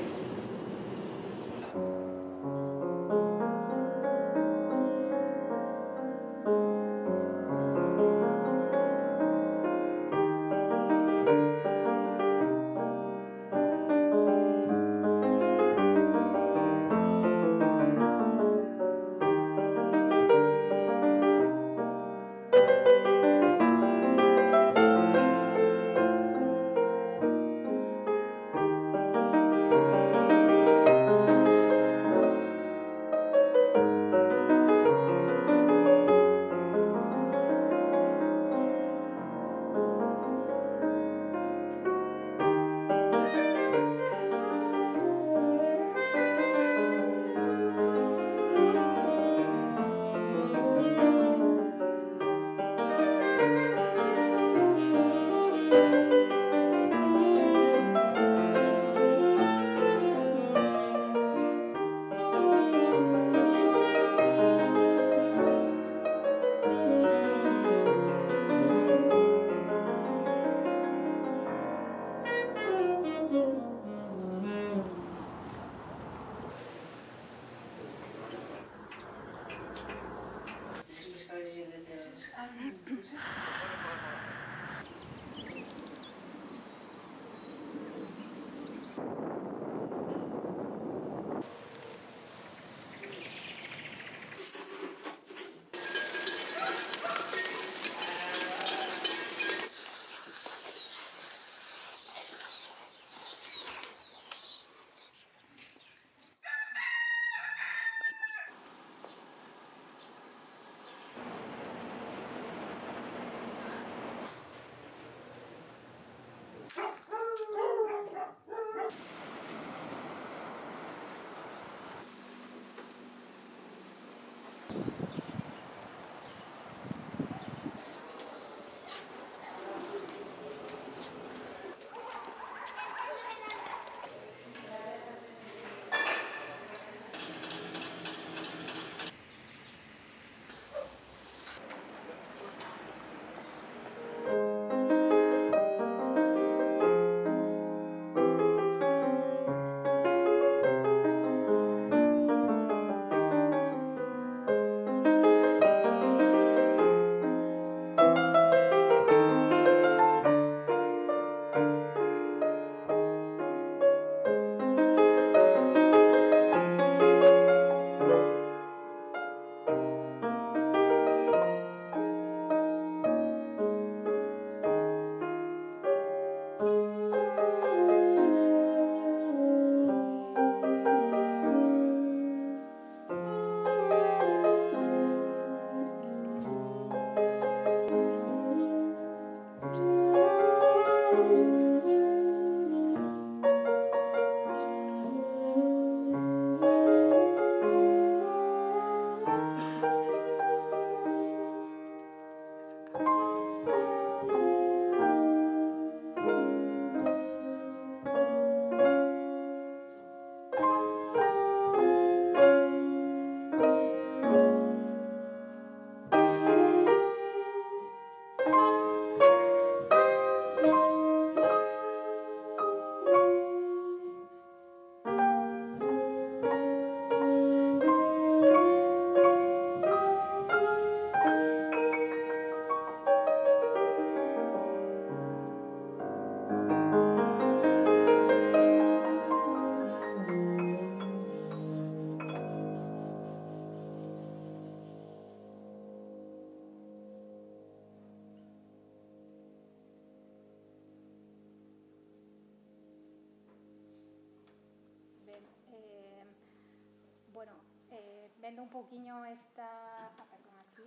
Vendo un poquinho esta... perdón, aquí.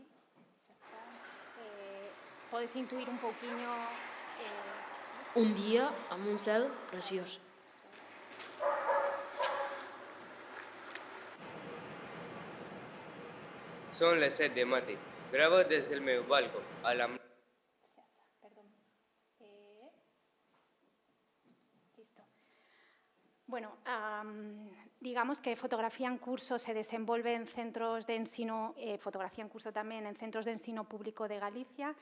Xa está. Podes intuir un poquinho... Un día amb un cel preciós. Son les 7 de matí. Grabo des del meu balcó, a la... Listo. Bueno, digamos que fotografía en curso se desenvolve en centros de ensino, fotografía en curso tamén en centros de ensino público de Galicia,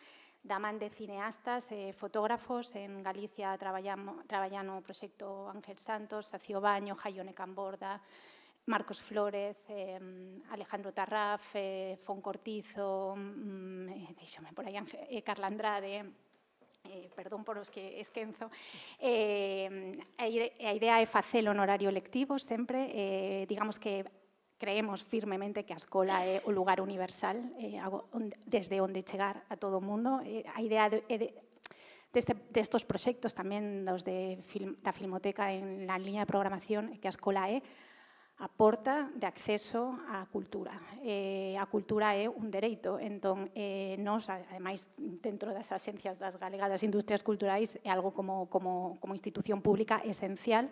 da man de cineastas e fotógrafos. En Galicia traballa no proxecto Ángel Santos, Sacio Baño, Jaione Camborda, Marcos Flórez, Alejandro Tarraf, Fon Cortizo, deixame por aí, Carla Andrade, perdón por os que esquenzo. A idea é facelo no horario lectivo sempre, digamos que creemos firmemente que a escola é o lugar universal desde onde chegar a todo o mundo. A idea destes proxectos tamén da Filmoteca en la liña de programación é que a escola é a porta de acceso á cultura. A cultura é un dereito, entón, nos, ademais, dentro das axencias das Galegas das Industrias Culturais, é algo como institución pública esencial.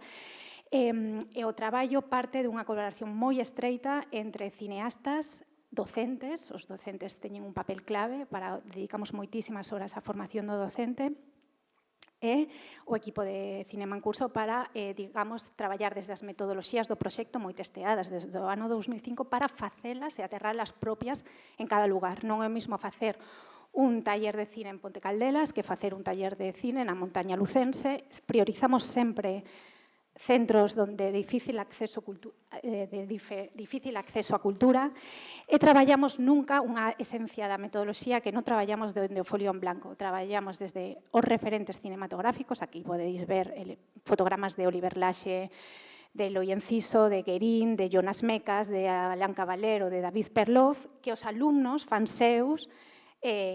E o traballo parte dunha colaboración moi estreita entre cineastas, docentes, os docentes teñen un papel clave, dedicamos moitísimas horas á formación do docente, e o equipo de Cinema en Curso para, digamos, traballar desde as metodoloxías do proxecto moi testeadas desde o ano 2005 para facelas e aterrarlas propias en cada lugar. Non é o mesmo facer un taller de cine en Ponte Caldelas que facer un taller de cine na montaña lucense. Priorizamos sempre centros de difícil acceso á cultura e traballamos nunca unha esencia da metodoloxía que non traballamos dende o folio en blanco. Traballamos desde os referentes cinematográficos, aquí podeis ver fotogramas de Oliver Laxe, de Eloi Enciso, de Guerín, de Jonas Mecas, de Alain Caballero, de David Perloff, que os alumnos fan seus,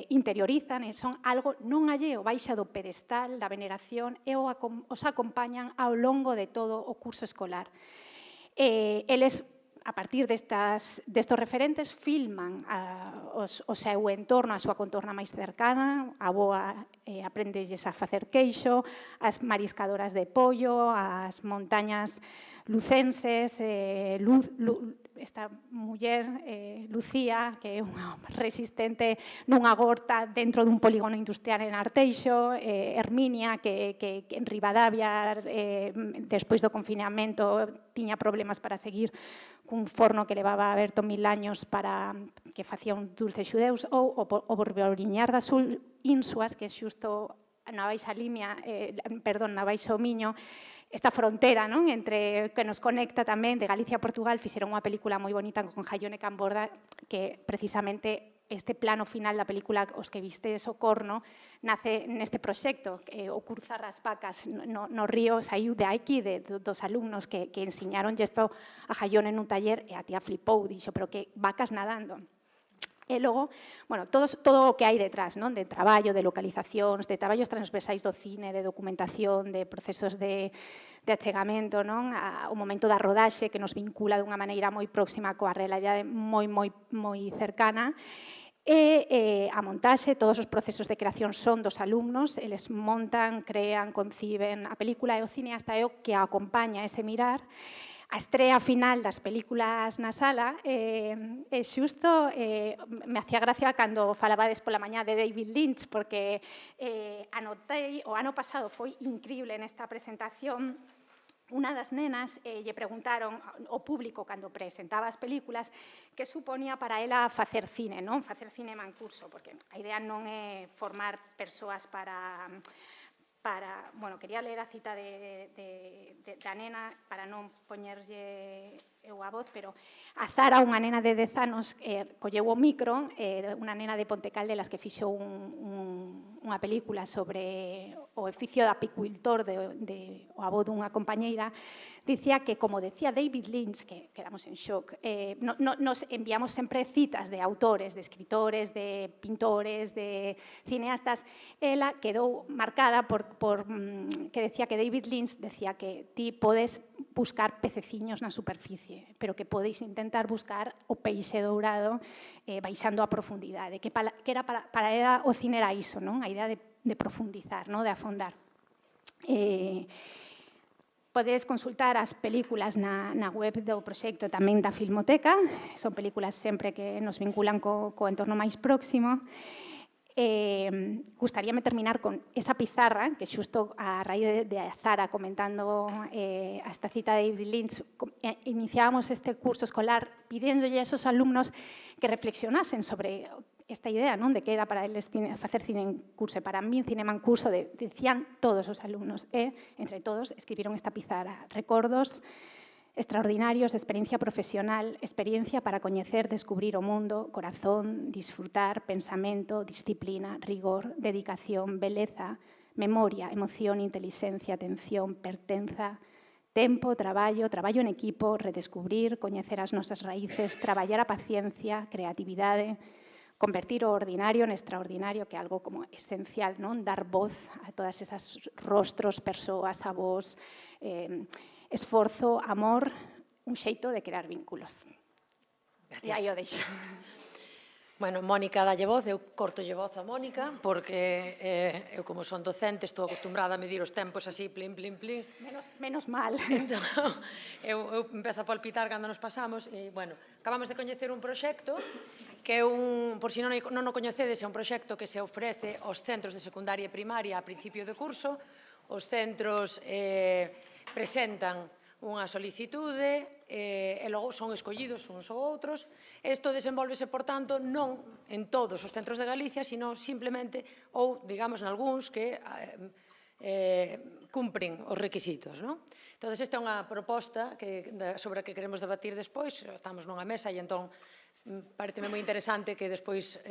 interiorizan e son algo non alleo, baixa do pedestal, da veneración e os acompañan ao longo de todo o curso escolar. Eles, a partir destos referentes, filman o seu entorno, a súa contorna máis cercana, a boa aprendelles a facer queixo, as mariscadoras de pollo, as montañas lucenses, esta muller, Lucía, que é unha resistente nunha gorta dentro dun polígono industrial en Arteixo, Herminia, que en Ribadavia, despois do confinamento, tiña problemas para seguir cun forno que levaba aberto 1000 años para que facía un dulce xudeus, ou o Borboriñar das Insuas, que é xusto na Baixa Limia, na Baixo Miño, esta frontera entre que nos conecta tamén de Galicia a Portugal. Fixeron unha película moi bonita con Jaione Camborda que precisamente este plano final da película, os que vistedes o corno, nace neste proxecto, o cruzar as vacas no río, saiu de aquí, dos alumnos que ensiñaron isto a Jaione nun taller e a tía flipou, dixo, pero que vacas nadando. E logo, todo o que hai detrás, de traballo, de localizacións, de traballos transversais do cine, de documentación, de procesos de achegamento, o momento da rodaxe que nos vincula dunha maneira moi próxima coa realidade moi cercana. E a montaxe, todos os procesos de creación son dos alumnos, eles montan, crean, conciben a película e o cineasta é o que acompaña ese mirar. A estrea final das películas na sala, xusto me hacía gracia cando falabades pola mañá de David Lynch, porque anotei, o ano pasado foi increíble nesta presentación, unha das nenas lle preguntaron ao público cando presentaba as películas que suponía para ela facer cine, facer cinema en curso, porque a idea non é formar persoas para, quería ler a cita da nena para non poñerlle eu a voz, pero a Zara, unha nena de 10 anos, colleu o micro, unha nena de Ponte Caldelas que fixou unha película sobre o oficio de apicultor o avó dunha compañeira, dicía que, como decía David Lynch, que quedamos en shock, nos enviamos sempre citas de autores, de escritores, de pintores, de cineastas. Ela quedou marcada por que decía que David Lynch decía que ti podes buscar pececiños na superficie, pero que podeis intentar buscar o peixe dourado baixando a profundidade, que era para ela o cine era iso, a idea de profundizar, de afondar. Podedes consultar as películas na web do proxecto tamén da Filmoteca, son películas sempre que nos vinculan co entorno máis próximo. Gustaríame terminar con esa pizarra, que xusto a raíz de Zara comentando esta cita de David Lynch, iniciábamos este curso escolar pidéndolle a esos alumnos que reflexionasen sobre esta idea, non, de que era para eles facer cine en curso, e para min cinema en curso, decían todos os alumnos, e entre todos escribiron esta pizarra: recordos extraordinarios, experiencia profesional, experiencia para coñecer, descubrir o mundo, corazón, disfrutar, pensamento, disciplina, rigor, dedicación, beleza, memoria, emoción, inteligencia, atención, pertenza, tempo, traballo en equipo, redescubrir, coñecer as nosas raíces, traballar a paciencia, creatividade, convertir o ordinario en extraordinario, que é algo como esencial, non? Dar voz a todas esas rostros, persoas, avós, esforzo, amor, un xeito de crear vínculos. E aí o deixo. Bueno, Mónica dalle voz, eu cortolle voz a Mónica, porque eu, como son docente, estou acostumbrada a medir os tempos así, plin, plin, plin. Menos mal. Entón, eu empezo a palpitar cando nos pasamos, e, bueno, acabamos de coñecer un proxecto que é por si non o coñecedes, é un proxecto que se ofrece aos centros de secundaria e primaria a principio de curso. Os centros presentan unha solicitude e logo son escollidos uns ou outros. Isto desenvolvese, por tanto, non en todos os centros de Galicia, sino simplemente, ou, digamos, nalgúns que cumpren os requisitos. Entón, esta é unha proposta sobre a que queremos debatir despois. Estamos nunha mesa e entón pareceme moi interesante que despois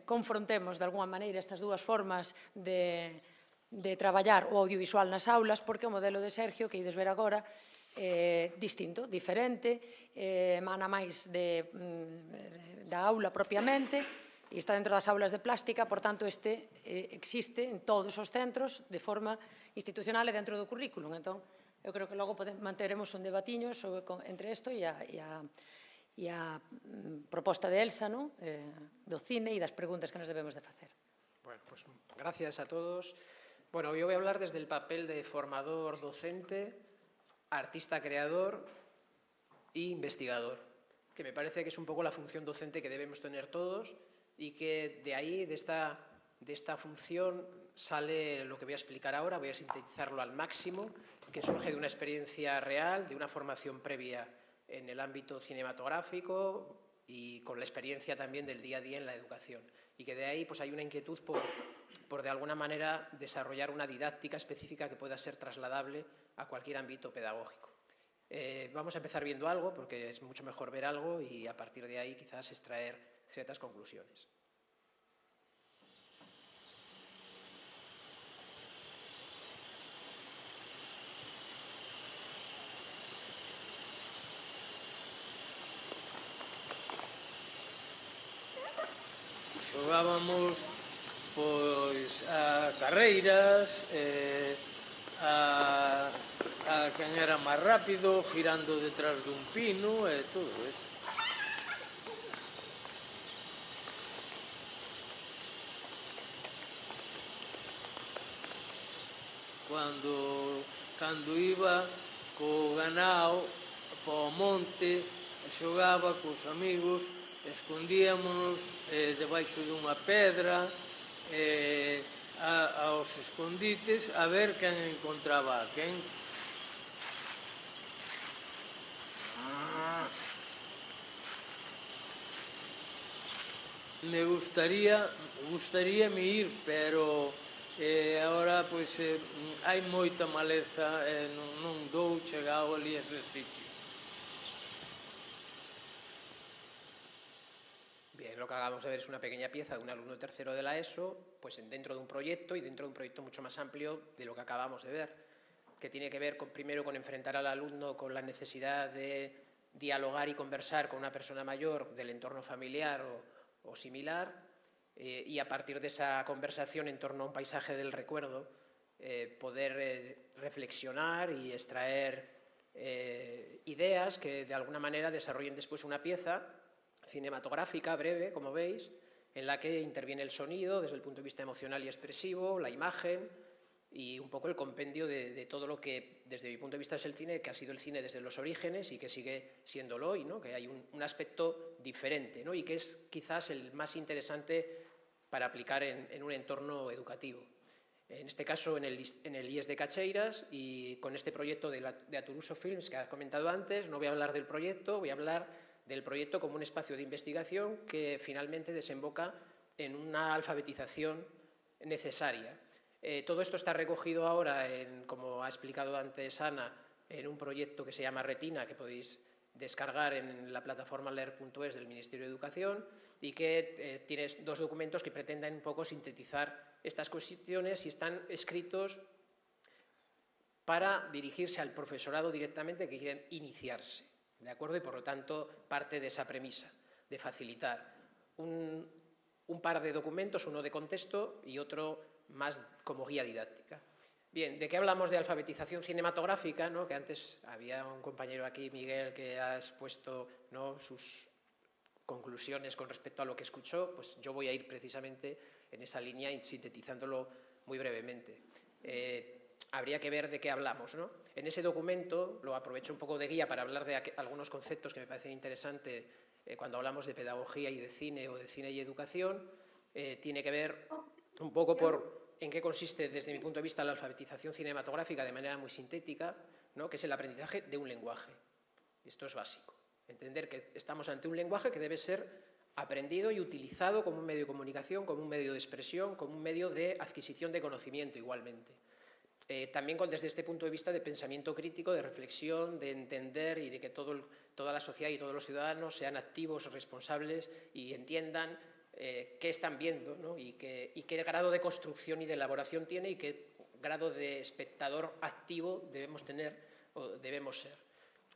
confrontemos de alguma maneira estas dúas formas de traballar o audiovisual nas aulas, porque o modelo de Sergio, que ides ver agora, é distinto, diferente, emana máis da aula propiamente, e está dentro das aulas de plástica, por tanto, este existe en todos os centros de forma institucional e dentro do currículum. Entón, eu creo que logo manteremos un debatiño entre isto e a proposta de Elsa, do cine e das preguntas que nos debemos de facer. Bueno, pues gracias a todos. Bueno, yo voy a hablar desde el papel de formador docente, artista creador e investigador, que me parece que es un poco la función docente que debemos tener todos y que de ahí, de esta función, sale lo que voy a explicar ahora. Voy a sintetizarlo al máximo, que surge de una experiencia real, de una formación previa en el ámbito cinematográfico y con la experiencia también del día a día en la educación. Y que de ahí pues, hay una inquietud por de alguna manera desarrollar una didáctica específica que pueda ser trasladable a cualquier ámbito pedagógico. Vamos a empezar viendo algo, porque es mucho mejor ver algo y a partir de ahí quizás extraer ciertas conclusiones. Xogábamos pois a carreiras, a quen era máis rápido, girando detrás dun pino e todo eso. Cando iba co ganao po monte, xogaba cos amigos, escondíamonos debaixo dunha pedra, aos escondites, a ver quen encontraba a quen. Me gustaríame ir, pero agora pois hai moita maleza e non dou chegado ali a ese sitio. Bien, lo que acabamos de ver es una pequeña pieza de un alumno tercero de la ESO, pues dentro de un proyecto y dentro de un proyecto mucho más amplio de lo que acabamos de ver, que tiene que ver primero con enfrentar al alumno con la necesidad de dialogar y conversar con una persona mayor del entorno familiar o similar, y a partir de esa conversación en torno a un paisaje del recuerdo, poder reflexionar y extraer ideas que de alguna manera desarrollen después una pieza cinematográfica breve, como veis, en la que interviene el sonido desde el punto de vista emocional y expresivo, la imagen y un poco el compendio de todo lo que desde mi punto de vista es el cine, que ha sido el cine desde los orígenes y que sigue siéndolo hoy, ¿no? Que hay un aspecto diferente, ¿no? Y que es quizás el más interesante para aplicar en un entorno educativo. En este caso en el IES de Cacheiras, y con este proyecto de Aturuso Films que has comentado antes. No voy a hablar del proyecto, voy a hablar del proyecto como un espacio de investigación que finalmente desemboca en una alfabetización necesaria. Todo esto está recogido ahora, como ha explicado antes Ana, en un proyecto que se llama Retina, que podéis descargar en la plataforma leer.es del Ministerio de Educación, y que tiene 2 documentos que pretenden un poco sintetizar estas cuestiones y están escritos para dirigirse al profesorado directamente que quieren iniciarse, ¿de acuerdo? Y por lo tanto parte de esa premisa, de facilitar un par de documentos, uno de contexto y otro más como guía didáctica. Bien, ¿de qué hablamos de alfabetización cinematográfica? ¿No? Que antes había un compañero aquí, Miguel, que ha expuesto, ¿no?, sus conclusiones con respecto a lo que escuchó. Pues yo voy a ir precisamente en esa línea y sintetizándolo muy brevemente. Habría que ver de qué hablamos, ¿no? En ese documento, lo aprovecho un poco de guía para hablar de algunos conceptos que me parecen interesantes cuando hablamos de pedagogía y de cine o de cine y educación. Tiene que ver un poco en qué consiste, desde mi punto de vista, la alfabetización cinematográfica de manera muy sintética, ¿no?, que es el aprendizaje de un lenguaje. Esto es básico. Entender que estamos ante un lenguaje que debe ser aprendido y utilizado como un medio de comunicación, como un medio de expresión, como un medio de adquisición de conocimiento igualmente. También desde este punto de vista de pensamiento crítico, de reflexión, de entender y de que toda la sociedad y todos los ciudadanos sean activos, responsables y entiendan qué están viendo, ¿no?, y qué grado de construcción y de elaboración tiene y qué grado de espectador activo debemos tener o debemos ser.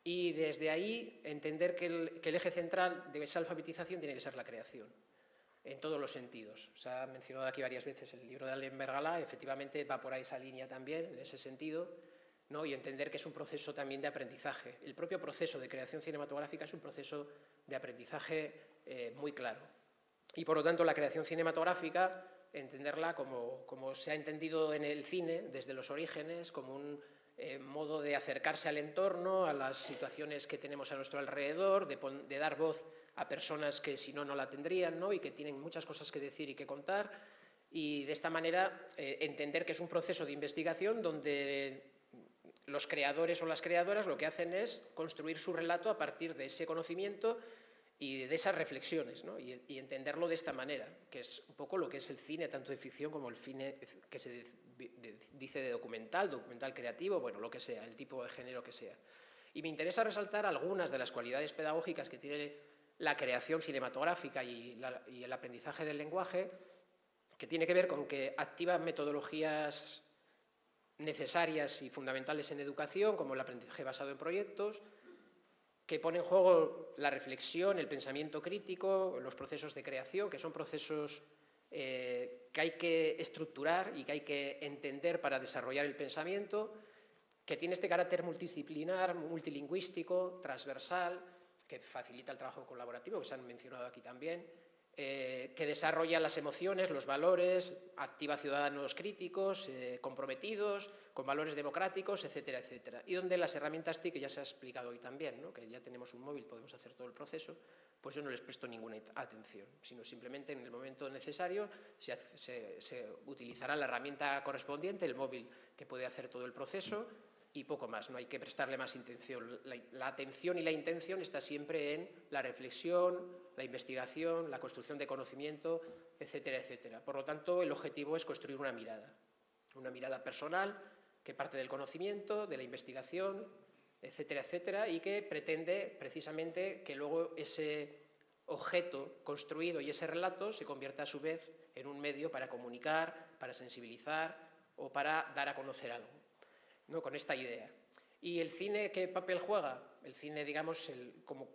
Y desde ahí entender que el eje central de esa alfabetización tiene que ser la creación, en todos los sentidos. Se ha mencionado aquí varias veces el libro de Alain Bergalá, efectivamente va por ahí esa línea también, en ese sentido, ¿no?, y entender que es un proceso también de aprendizaje. El propio proceso de creación cinematográfica es un proceso de aprendizaje muy claro. Y por lo tanto la creación cinematográfica, entenderla como se ha entendido en el cine desde los orígenes, como un modo de acercarse al entorno, a las situaciones que tenemos a nuestro alrededor, de dar voz a personas que si no, no la tendrían, ¿no?, y que tienen muchas cosas que decir y que contar, y de esta manera entender que es un proceso de investigación donde los creadores o las creadoras lo que hacen es construir su relato a partir de ese conocimiento y de esas reflexiones, ¿no?, y entenderlo de esta manera, que es un poco lo que es el cine, tanto de ficción como el cine que se dice de documental creativo, bueno, lo que sea, el tipo de género que sea. Y me interesa resaltar algunas de las cualidades pedagógicas que tiene la creación cinematográfica y el aprendizaje del lenguaje, que tiene que ver con que activa metodologías necesarias y fundamentales en educación, como el aprendizaje basado en proyectos, que pone en juego la reflexión, el pensamiento crítico, los procesos de creación, que son procesos que hay que estructurar y que hay que entender para desarrollar el pensamiento, que tiene este carácter multidisciplinar, multilingüístico, transversal, que facilita el trabajo colaborativo, que se han mencionado aquí también, que desarrolla las emociones, los valores, activa ciudadanos críticos, comprometidos, con valores democráticos, etcétera, etcétera. Y donde las herramientas TIC, que ya se ha explicado hoy también, ¿no?, que ya tenemos un móvil, podemos hacer todo el proceso, pues yo no les presto ninguna atención, sino simplemente en el momento necesario se utilizará la herramienta correspondiente, el móvil, que puede hacer todo el proceso, y poco más, no hay que prestarle más intención. La atención y la intención está siempre en la reflexión, la investigación, la construcción de conocimiento, etcétera, etcétera. Por lo tanto, el objetivo es construir una mirada personal que parte del conocimiento, de la investigación, etcétera, etcétera, y que pretende precisamente que luego ese objeto construido y ese relato se convierta a su vez en un medio para comunicar, para sensibilizar o para dar a conocer algo, ¿no?, con esta idea. ¿Y el cine qué papel juega? El cine, digamos, como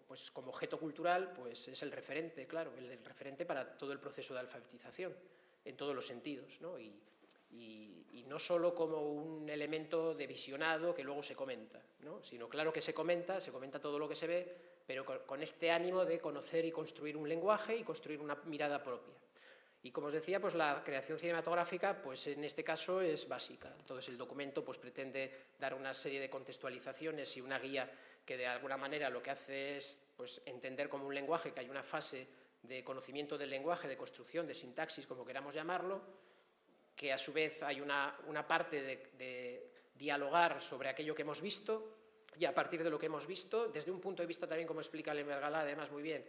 objeto cultural, pues es el referente, claro, el referente para todo el proceso de alfabetización, en todos los sentidos, ¿no? Y no solo como un elemento de visionado que luego se comenta, ¿no?, sino claro que se comenta todo lo que se ve, pero con este ánimo de conocer y construir un lenguaje y construir una mirada propia. Y como os decía, pues la creación cinematográfica, pues en este caso es básica. Entonces el documento pues pretende dar una serie de contextualizaciones y una guía que de alguna manera lo que hace es pues entender como un lenguaje, que hay una fase de conocimiento del lenguaje, de construcción, de sintaxis, como queramos llamarlo, que a su vez hay una parte de dialogar sobre aquello que hemos visto, y a partir de lo que hemos visto, desde un punto de vista también, como explica Lembergalá, además muy bien,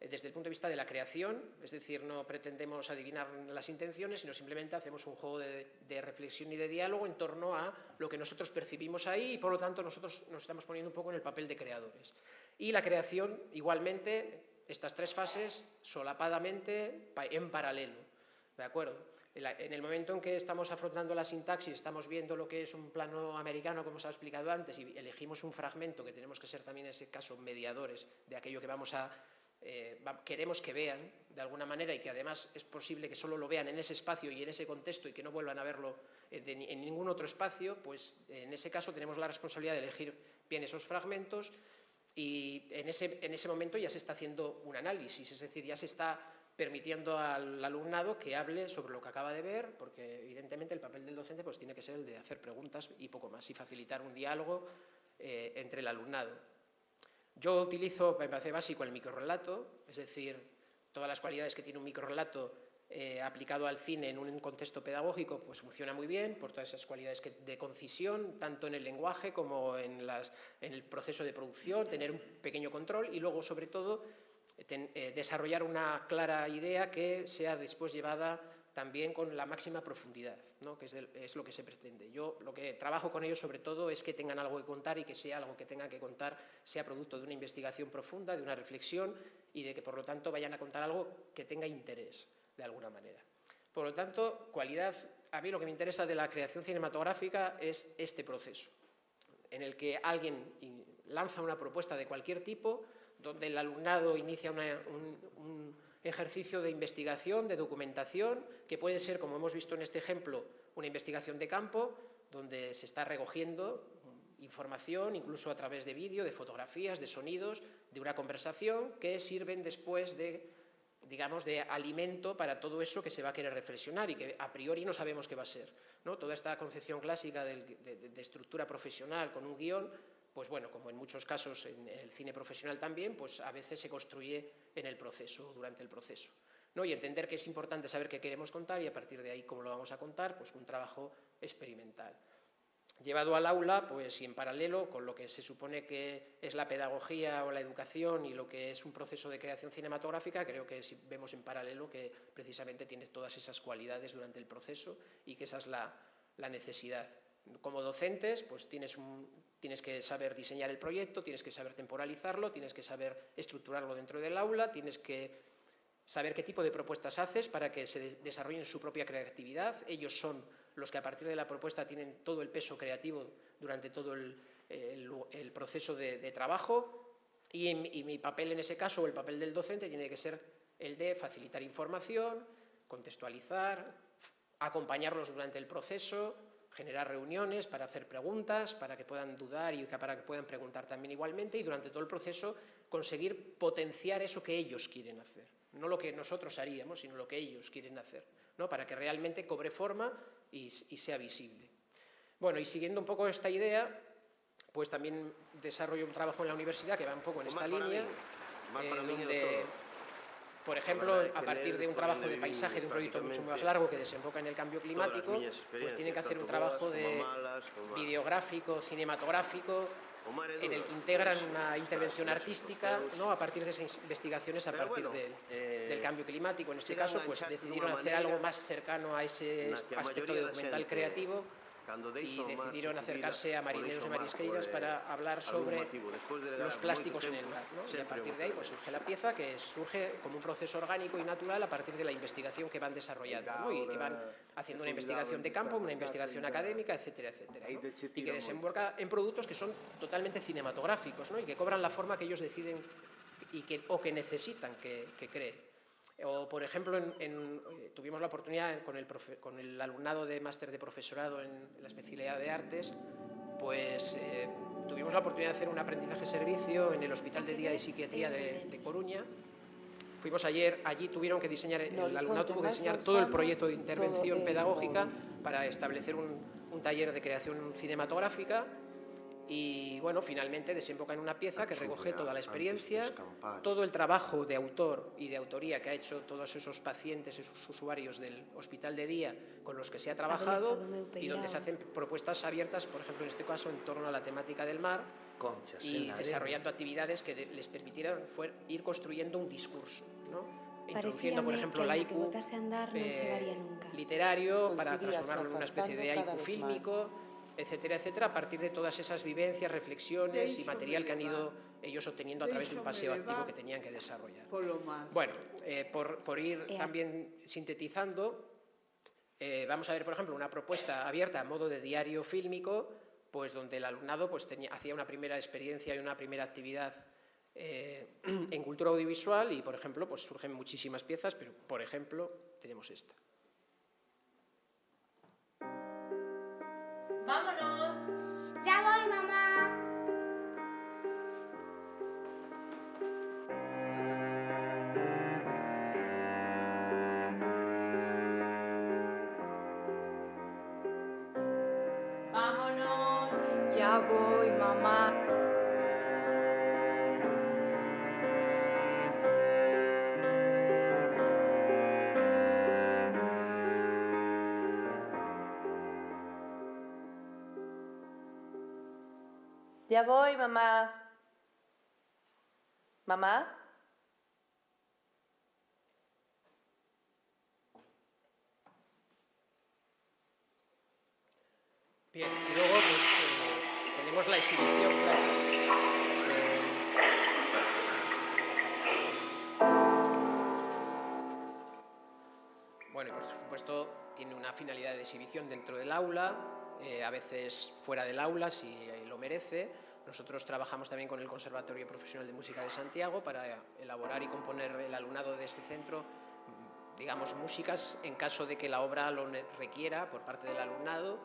desde el punto de vista de la creación, es decir, no pretendemos adivinar las intenciones, sino simplemente hacemos un juego de reflexión y de diálogo en torno a lo que nosotros percibimos ahí y, por lo tanto, nosotros nos estamos poniendo un poco en el papel de creadores. Y la creación, igualmente, estas tres fases solapadamente en paralelo, ¿de acuerdo? En el momento en que estamos afrontando la sintaxis, estamos viendo lo que es un plano americano, como os he explicado antes, y elegimos un fragmento que tenemos que ser también, en ese caso, mediadores de aquello que queremos que vean de alguna manera y que además es posible que solo lo vean en ese espacio y en ese contexto y que no vuelvan a verlo en ningún otro espacio, pues en ese caso tenemos la responsabilidad de elegir bien esos fragmentos y en ese momento ya se está haciendo un análisis, es decir, ya se está permitiendo al alumnado que hable sobre lo que acaba de ver, porque evidentemente el papel del docente pues tiene que ser el de hacer preguntas y poco más, y facilitar un diálogo entre el alumnado. Yo utilizo, me parece básico, el microrrelato, es decir, todas las cualidades que tiene un microrrelato aplicado al cine en un contexto pedagógico, pues funciona muy bien, por todas esas cualidades de concisión, tanto en el lenguaje como en el proceso de producción, tener un pequeño control y luego, sobre todo, desarrollar una clara idea que sea después llevada también con la máxima profundidad, ¿no? Que es lo que se pretende. Yo lo que trabajo con ellos sobre todo es que tengan algo que contar y que sea algo que tengan que contar sea producto de una investigación profunda, de una reflexión y de que por lo tanto vayan a contar algo que tenga interés de alguna manera. Por lo tanto, cualidad, a mí lo que me interesa de la creación cinematográfica es este proceso, en el que alguien lanza una propuesta de cualquier tipo, donde el alumnado inicia un ejercicio de investigación, de documentación, que puede ser, como hemos visto en este ejemplo, una investigación de campo, donde se está recogiendo información, incluso a través de vídeo, de fotografías, de sonidos, de una conversación, que sirven después de, digamos, de alimento para todo eso que se va a querer reflexionar y que a priori no sabemos qué va a ser, ¿no? Toda esta concepción clásica de estructura profesional con un guión, pues bueno, como en muchos casos en el cine profesional también, pues a veces se construye en el proceso, durante el proceso, ¿no? Y entender que es importante saber qué queremos contar y a partir de ahí cómo lo vamos a contar, pues un trabajo experimental. Llevado al aula, pues y en paralelo con lo que se supone que es la pedagogía o la educación y lo que es un proceso de creación cinematográfica, creo que si vemos en paralelo que precisamente tiene todas esas cualidades durante el proceso y que esa es la necesidad. Como docentes, pues tienes que saber diseñar el proyecto, tienes que saber temporalizarlo, tienes que saber estructurarlo dentro del aula, tienes que saber qué tipo de propuestas haces para que se desarrollen su propia creatividad. Ellos son los que a partir de la propuesta tienen todo el peso creativo durante todo el proceso de trabajo y mi papel en ese caso, o el papel del docente, tiene que ser el de facilitar información, contextualizar, acompañarlos durante el proceso, generar reuniones para hacer preguntas, para que puedan dudar y para que puedan preguntar también igualmente y durante todo el proceso conseguir potenciar eso que ellos quieren hacer. No lo que nosotros haríamos, sino lo que ellos quieren hacer, ¿no? Para que realmente cobre forma y sea visible. Bueno, y siguiendo un poco esta idea, pues también desarrollo un trabajo en la universidad que va un poco en esta línea, donde, por ejemplo, a partir de un trabajo de paisaje, de un proyecto mucho más largo que desemboca en el cambio climático, pues tienen que hacer un trabajo de videográfico, cinematográfico, en el que integran una intervención artística, ¿no? A partir de esas investigaciones a partir del cambio climático. En este caso, pues decidieron hacer algo más cercano a ese aspecto de documental creativo y decidieron acercarse a marineros y marisqueiras para hablar sobre los plásticos en el mar, ¿no? Y a partir de ahí pues surge la pieza, que surge como un proceso orgánico y natural a partir de la investigación que van desarrollando, ¿no? Y que van haciendo una investigación de campo, una investigación académica, etcétera, etcétera, ¿no? Y que desemboca en productos que son totalmente cinematográficos, ¿no? Y que cobran la forma que ellos deciden o que necesitan que cree. O, por ejemplo, tuvimos la oportunidad con el alumnado de máster de profesorado en la especialidad de artes, pues tuvimos la oportunidad de hacer un aprendizaje-servicio en el Hospital de Día de Psiquiatría de Coruña. Fuimos ayer, allí tuvieron que diseñar, el alumnado tuvo que diseñar todo el proyecto de intervención pedagógica para establecer un taller de creación cinematográfica Y bueno, finalmente desemboca en una pieza que recoge toda la experiencia, todo el trabajo de autor y de autoría que ha hecho todos esos pacientes, esos usuarios del hospital de día con los que se ha trabajado y donde se hacen propuestas abiertas, por ejemplo, en este caso, en torno a la temática del mar y desarrollando actividades que les permitieran ir construyendo un discurso, ¿no? Introduciendo, por ejemplo, el haiku literario para transformarlo en una especie de haiku fílmico, etcétera, etcétera, a partir de todas esas vivencias, reflexiones y material que han ido ellos obteniendo a través de un paseo activo que tenían que desarrollar. Bueno, por ir también sintetizando, vamos a ver, por ejemplo, una propuesta abierta a modo de diario fílmico, pues donde el alumnado pues, hacía una primera experiencia y una primera actividad en cultura audiovisual y, por ejemplo, pues surgen muchísimas piezas, pero, por ejemplo, tenemos esta. ¡Vámonos! ¡Ya voy, mamá! ¡Vámonos! Ya voy, mamá. Ya voy, mamá. ¿Mamá? Bien, y luego pues, tenemos la exhibición, claro. Bueno, y por supuesto tiene una finalidad de exhibición dentro del aula, a veces fuera del aula si lo merece. Nosotros trabajamos también con el Conservatorio Profesional de Música de Santiago para elaborar y componer el alumnado de este centro, digamos, músicas en caso de que la obra lo requiera por parte del alumnado,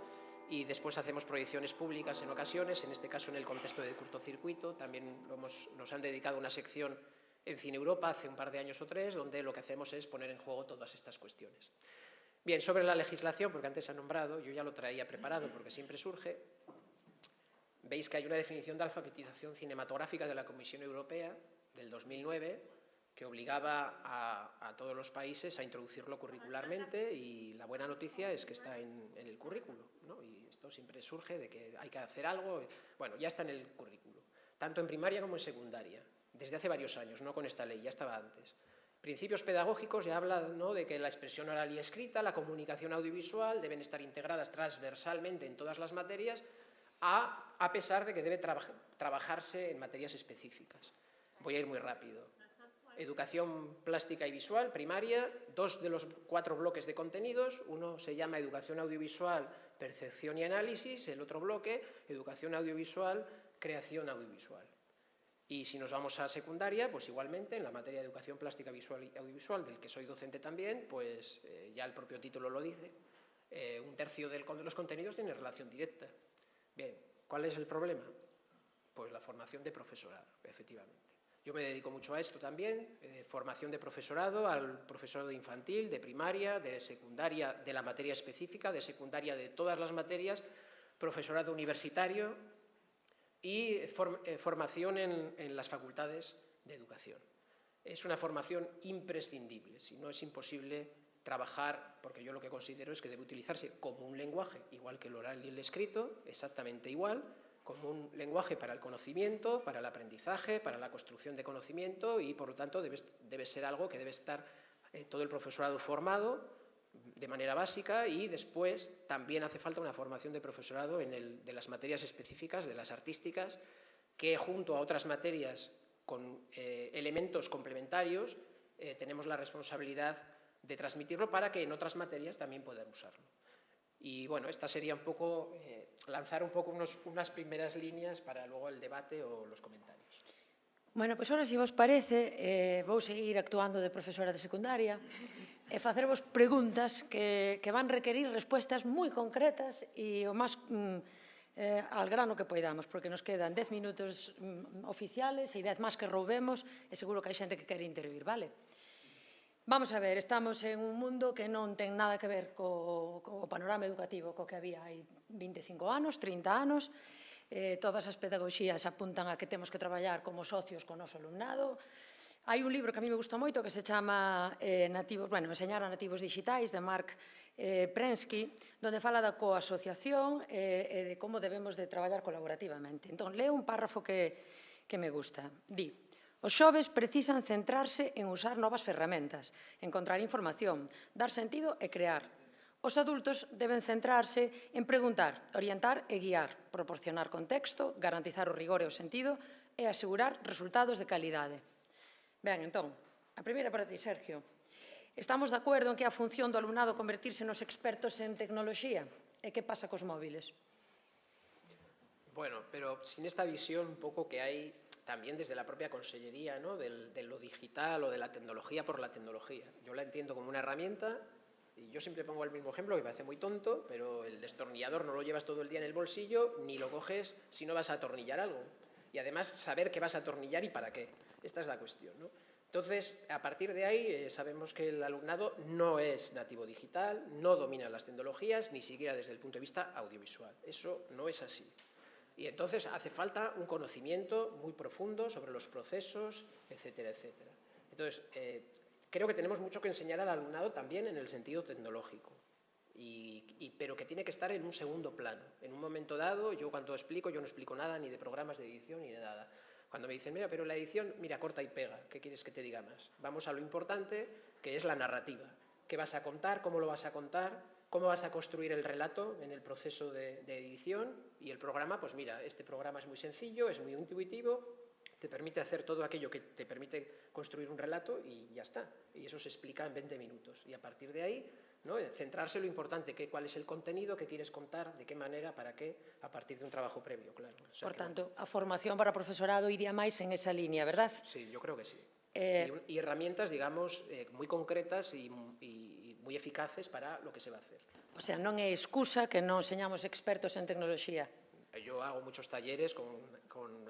y después hacemos proyecciones públicas en ocasiones, en este caso en el contexto de cortocircuito. También nos han dedicado una sección en Cine Europa hace un par de años o tres, donde lo que hacemos es poner en juego todas estas cuestiones. Bien, sobre la legislación, porque antes se ha nombrado, yo ya lo traía preparado porque siempre surge. Veis que hay una definición de alfabetización cinematográfica de la Comisión Europea del 2009 que obligaba a todos los países a introducirlo curricularmente, y la buena noticia es que está en el currículo, ¿no? Y esto siempre surge de que hay que hacer algo. Bueno, ya está en el currículo, tanto en primaria como en secundaria, desde hace varios años, no con esta ley, ya estaba antes. Principios pedagógicos ya habla, ¿no?, de que la expresión oral y escrita, la comunicación audiovisual deben estar integradas transversalmente en todas las materias, a pesar de que debe trabajarse en materias específicas. Voy a ir muy rápido. Educación plástica y visual, primaria, 2 de los 4 bloques de contenidos. Uno se llama Educación audiovisual, percepción y análisis. El otro bloque, Educación audiovisual, creación audiovisual. Y si nos vamos a secundaria, pues igualmente, en la materia de Educación plástica, visual y audiovisual, del que soy docente también, pues ya el propio título lo dice, 1/3 de los contenidos tiene relación directa. Bien, ¿cuál es el problema? Pues la formación de profesorado, efectivamente. Yo me dedico mucho a esto también, formación de profesorado, al profesorado infantil, de primaria, de secundaria, de la materia específica, de secundaria de todas las materias, profesorado universitario y formación en las facultades de educación. Es una formación imprescindible, si no es imposible trabajar, porque yo lo que considero es que debe utilizarse como un lenguaje, igual que el oral y el escrito, exactamente igual, como un lenguaje para el conocimiento, para el aprendizaje, para la construcción de conocimiento, y por lo tanto debe ser algo que debe estar todo el profesorado formado de manera básica, y después también hace falta una formación de profesorado de las materias específicas, de las artísticas, que junto a otras materias con elementos complementarios tenemos la responsabilidad de transmitirlo para que en otras materias también puedan usarlo. Y bueno, esta sería un poco, lanzar un poco unas primeras líneas para luego el debate o los comentarios. Bueno, pois ora, se vos parece, vou seguir actuando de profesora de secundaria e facervos preguntas que van requerir respuestas moi concretas e o máis al grano que poidamos, porque nos quedan 10 minutos oficiales e 10 máis que roubemos, e seguro que hai xente que quere intervir, vale? Vamos a ver, estamos en un mundo que non ten nada que ver co panorama educativo co que había hai 25 anos, 30 anos. todas as pedagogías apuntan a que temos que traballar como socios co noso alumnado. Hai un libro que a mí me gusta moito que se chama Enseñar a nativos digitais, de Mark Prensky, donde fala da coasociación e de como debemos de traballar colaborativamente. Entón, leo un párrafo que me gusta. Di: os xoves precisan centrarse en usar novas ferramentas, encontrar información, dar sentido e crear. Os adultos deben centrarse en preguntar, orientar e guiar, proporcionar contexto, garantizar o rigor e o sentido e asegurar resultados de calidade. Ben, entón, a primeira para ti, Sergio. Estamos de acordo en que a función do alumnado convertirse nos expertos en tecnoloxía? E que pasa cos móviles? Bueno, pero sin esta visión un poco que hay también desde la propia consellería, ¿no? de lo digital o de la tecnología por la tecnología. Yo la entiendo como una herramienta y yo siempre pongo el mismo ejemplo que me parece muy tonto, pero el destornillador no lo llevas todo el día en el bolsillo ni lo coges si no vas a atornillar algo. Y además saber qué vas a atornillar y para qué. Esta es la cuestión, ¿no? Entonces, a partir de ahí, sabemos que el alumnado no es nativo digital, no domina las tecnologías, ni siquiera desde el punto de vista audiovisual. Eso no es así. Y entonces hace falta un conocimiento muy profundo sobre los procesos, etcétera, etcétera. Entonces, creo que tenemos mucho que enseñar al alumnado también en el sentido tecnológico, pero que tiene que estar en un segundo plano. En un momento dado, yo cuando explico, yo no explico nada ni de programas de edición ni de nada. Cuando me dicen, mira, pero la edición, mira, corta y pega, ¿qué quieres que te diga más? Vamos a lo importante, que es la narrativa. ¿Qué vas a contar? ¿Cómo lo vas a contar? ¿Cómo vas a construir el relato en el proceso de edición? Y el programa, pues mira, este programa es muy sencillo, es muy intuitivo, te permite hacer todo aquello que te permite construir un relato y ya está. Y eso se explica en 20 minutos. Y a partir de ahí, ¿no? Centrarse en lo importante, cuál es el contenido que quieres contar, de qué manera, para qué, a partir de un trabajo previo, claro. O sea, por tanto, a formación para profesorado iría máis en esa línea, verdad? Sí, yo creo que sí. Y herramientas, digamos, muy concretas y muy eficaces para lo que se va a hacer. O sea, non é excusa que non señamos expertos en tecnoloxía. Yo hago muchos talleres con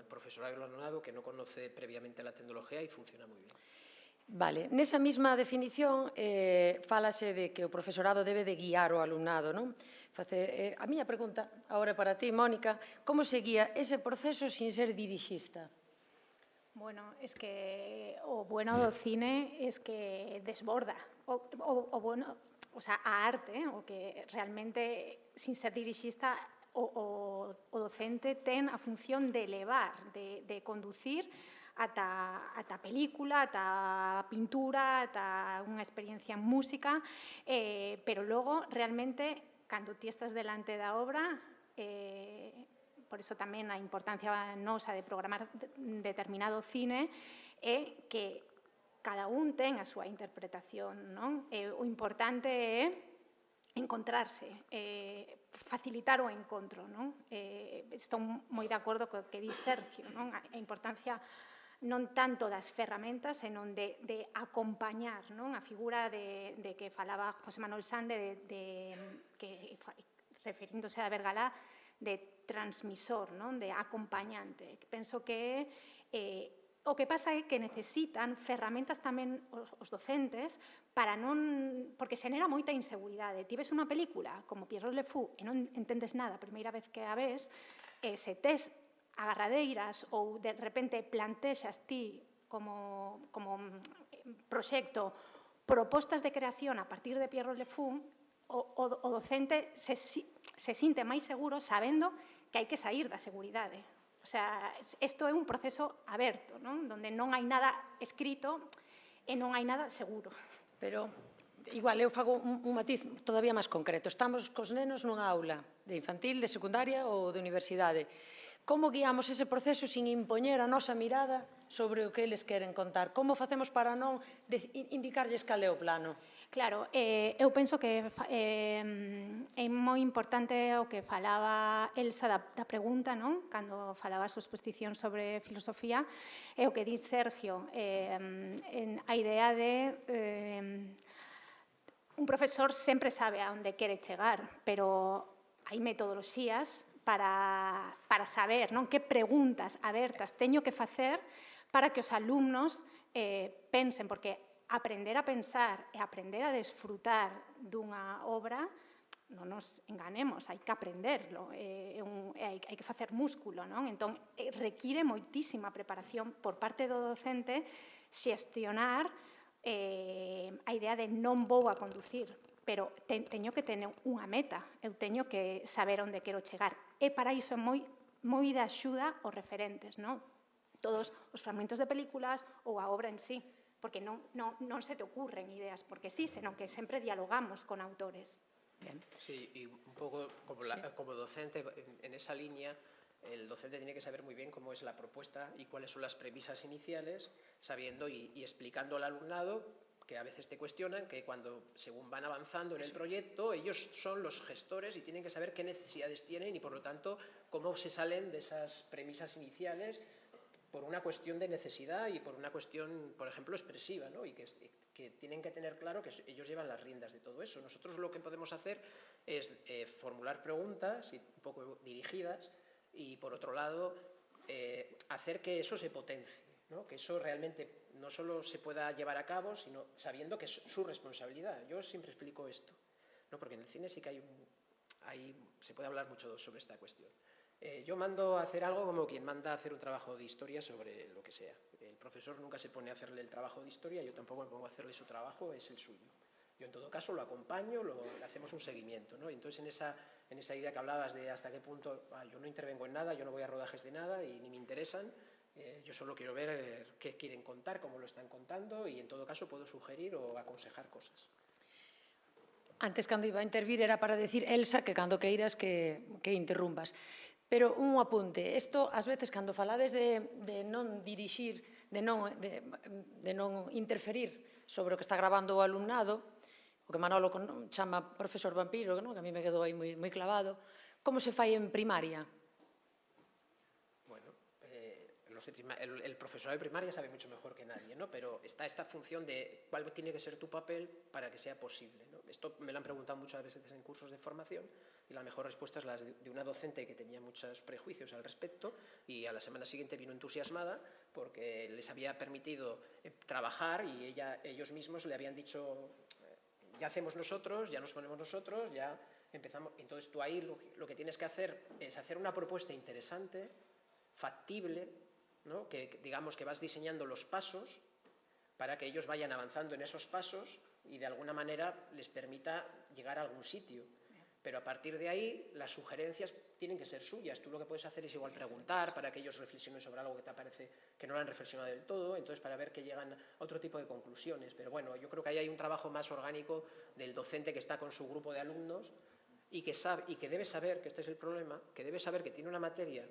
profesorado y alumnado que no conoce previamente la tecnología y funciona muy bien. Vale, nesa mesma definición fálase de que o profesorado debe de guiar o alumnado, non? A miña pregunta agora para ti, Mónica, como se guía ese proceso sin ser dirixista? Bueno, es que o bueno do cine es que desborda, o bueno, o sea, a arte, o que realmente, sin ser dirixista, o docente ten a función de elevar, de conducir ata película, ata pintura, ata unha experiencia en música, pero logo, realmente, cando ti estás delante da obra, por iso tamén a importancia nosa de programar determinado cine, é que cada un ten a súa interpretación, non? O importante é encontrarse, facilitar o encontro, non? Estou moi de acordo co que di Sergio, non? A importancia non tanto das ferramentas, senón de acompañar, non? A figura de que falaba José Manuel Sande, que referíndose a Bergalá, de transmisor, non? De acompañante. Penso que o que pasa é que necesitan ferramentas tamén os docentes para non... porque xenera moita inseguridade. Ti ves unha película como Pierrot le Fou e non entendes nada a primeira vez que a ves, se tes agarradeiras ou de repente plantexas ti como proxecto propostas de creación a partir de Pierrot le Fou, o docente se sinte máis seguro sabendo que hai que sair da seguridade. O sea, isto é un proceso aberto, non? Donde non hai nada escrito e non hai nada seguro. Pero, igual, eu fago un matiz todavía máis concreto. Estamos cos nenos nunha aula de infantil, de secundaria ou de universidade. Como guiamos ese proceso sin impoñer a nosa mirada sobre o que eles queren contar? Como facemos para non indicarlles cal é o plano? Claro, eu penso que é moi importante o que falaba Elsa da pregunta, non? Cando falaba a súa exposición sobre filosofía, e o que di Sergio, a idea de un profesor sempre sabe a onde quere chegar, pero hai metodoloxías para saber, non? Que preguntas abertas teño que facer para que os alumnos pensen, porque aprender a pensar e aprender a desfrutar dunha obra non nos enganemos, hai que aprenderlo, hai que facer músculo, non? Entón, require moitísima preparación por parte do docente xestionar a idea de non vou a conducir, pero teño que tener unha meta, eu teño que saber onde quero chegar. E para iso é moi de axuda os referentes, non? Todos os fragmentos de películas ou a obra en sí, porque non se te ocurren ideas porque sí, senón que sempre dialogamos con autores. Sí, y un poco como docente, en esa línea, el docente tiene que saber muy bien cómo es la propuesta y cuáles son las premisas iniciales, sabiendo y explicando al alumnado, que a veces te cuestionan, que según van avanzando en el proyecto, ellos son los gestores y tienen que saber qué necesidades tienen y, por lo tanto, cómo se salen de esas premisas iniciales por una cuestión de necesidad y por una cuestión, por ejemplo, expresiva, ¿no? Y que tienen que tener claro que ellos llevan las riendas de todo eso. Nosotros lo que podemos hacer es formular preguntas un poco dirigidas y, por otro lado, hacer que eso se potencie, ¿no? Que eso realmente no solo se pueda llevar a cabo, sino sabiendo que es su responsabilidad. Yo siempre explico esto, ¿no? Porque en el cine sí que se puede hablar mucho sobre esta cuestión. Yo mando a hacer algo como quien manda a hacer un trabajo de historia sobre lo que sea. El profesor nunca se pone a hacerle el trabajo de historia, yo tampoco me pongo a hacerle su trabajo, es el suyo. Yo en todo caso lo acompaño, le hacemos un seguimiento, ¿no? Y entonces en esa idea que hablabas de hasta qué punto yo no intervengo en nada, yo no voy a rodajes de nada y ni me interesan, yo solo quiero ver qué quieren contar, cómo lo están contando y en todo caso puedo sugerir o aconsejar cosas. Antes, cando iba a intervir, era para decir, Elsa, que cando queiras que interrumpas. Pero un apunte, isto, ás veces, cando falades de non dirixir, de non interferir sobre o que está grabando o alumnado, o que Manolo chama profesor vampiro, que a mí me quedou aí moi clavado, como se fai en primaria? Bueno, el profesor de primaria sabe mucho mejor que nadie, ¿no? Pero está esta función de cuál tiene que ser tu papel para que sea posible, ¿no? Esto me lo han preguntado muchas veces en cursos de formación y la mejor respuesta es la de una docente que tenía muchos prejuicios al respecto y a la semana siguiente vino entusiasmada porque les había permitido trabajar y ellos mismos le habían dicho ya hacemos nosotros, ya nos ponemos nosotros, ya empezamos. Entonces tú ahí lo que tienes que hacer es hacer una propuesta interesante, factible, ¿no? Que digamos que vas diseñando los pasos para que ellos vayan avanzando en esos pasos y de alguna manera les permita llegar a algún sitio. Pero a partir de ahí las sugerencias tienen que ser suyas. Tú lo que puedes hacer es igual preguntar para que ellos reflexionen sobre algo que te parece que no lo han reflexionado del todo, entonces para ver que llegan a otro tipo de conclusiones. Pero bueno, yo creo que ahí hay un trabajo más orgánico del docente que está con su grupo de alumnos y que debe saber, que este es el problema, que debe saber que tiene una materia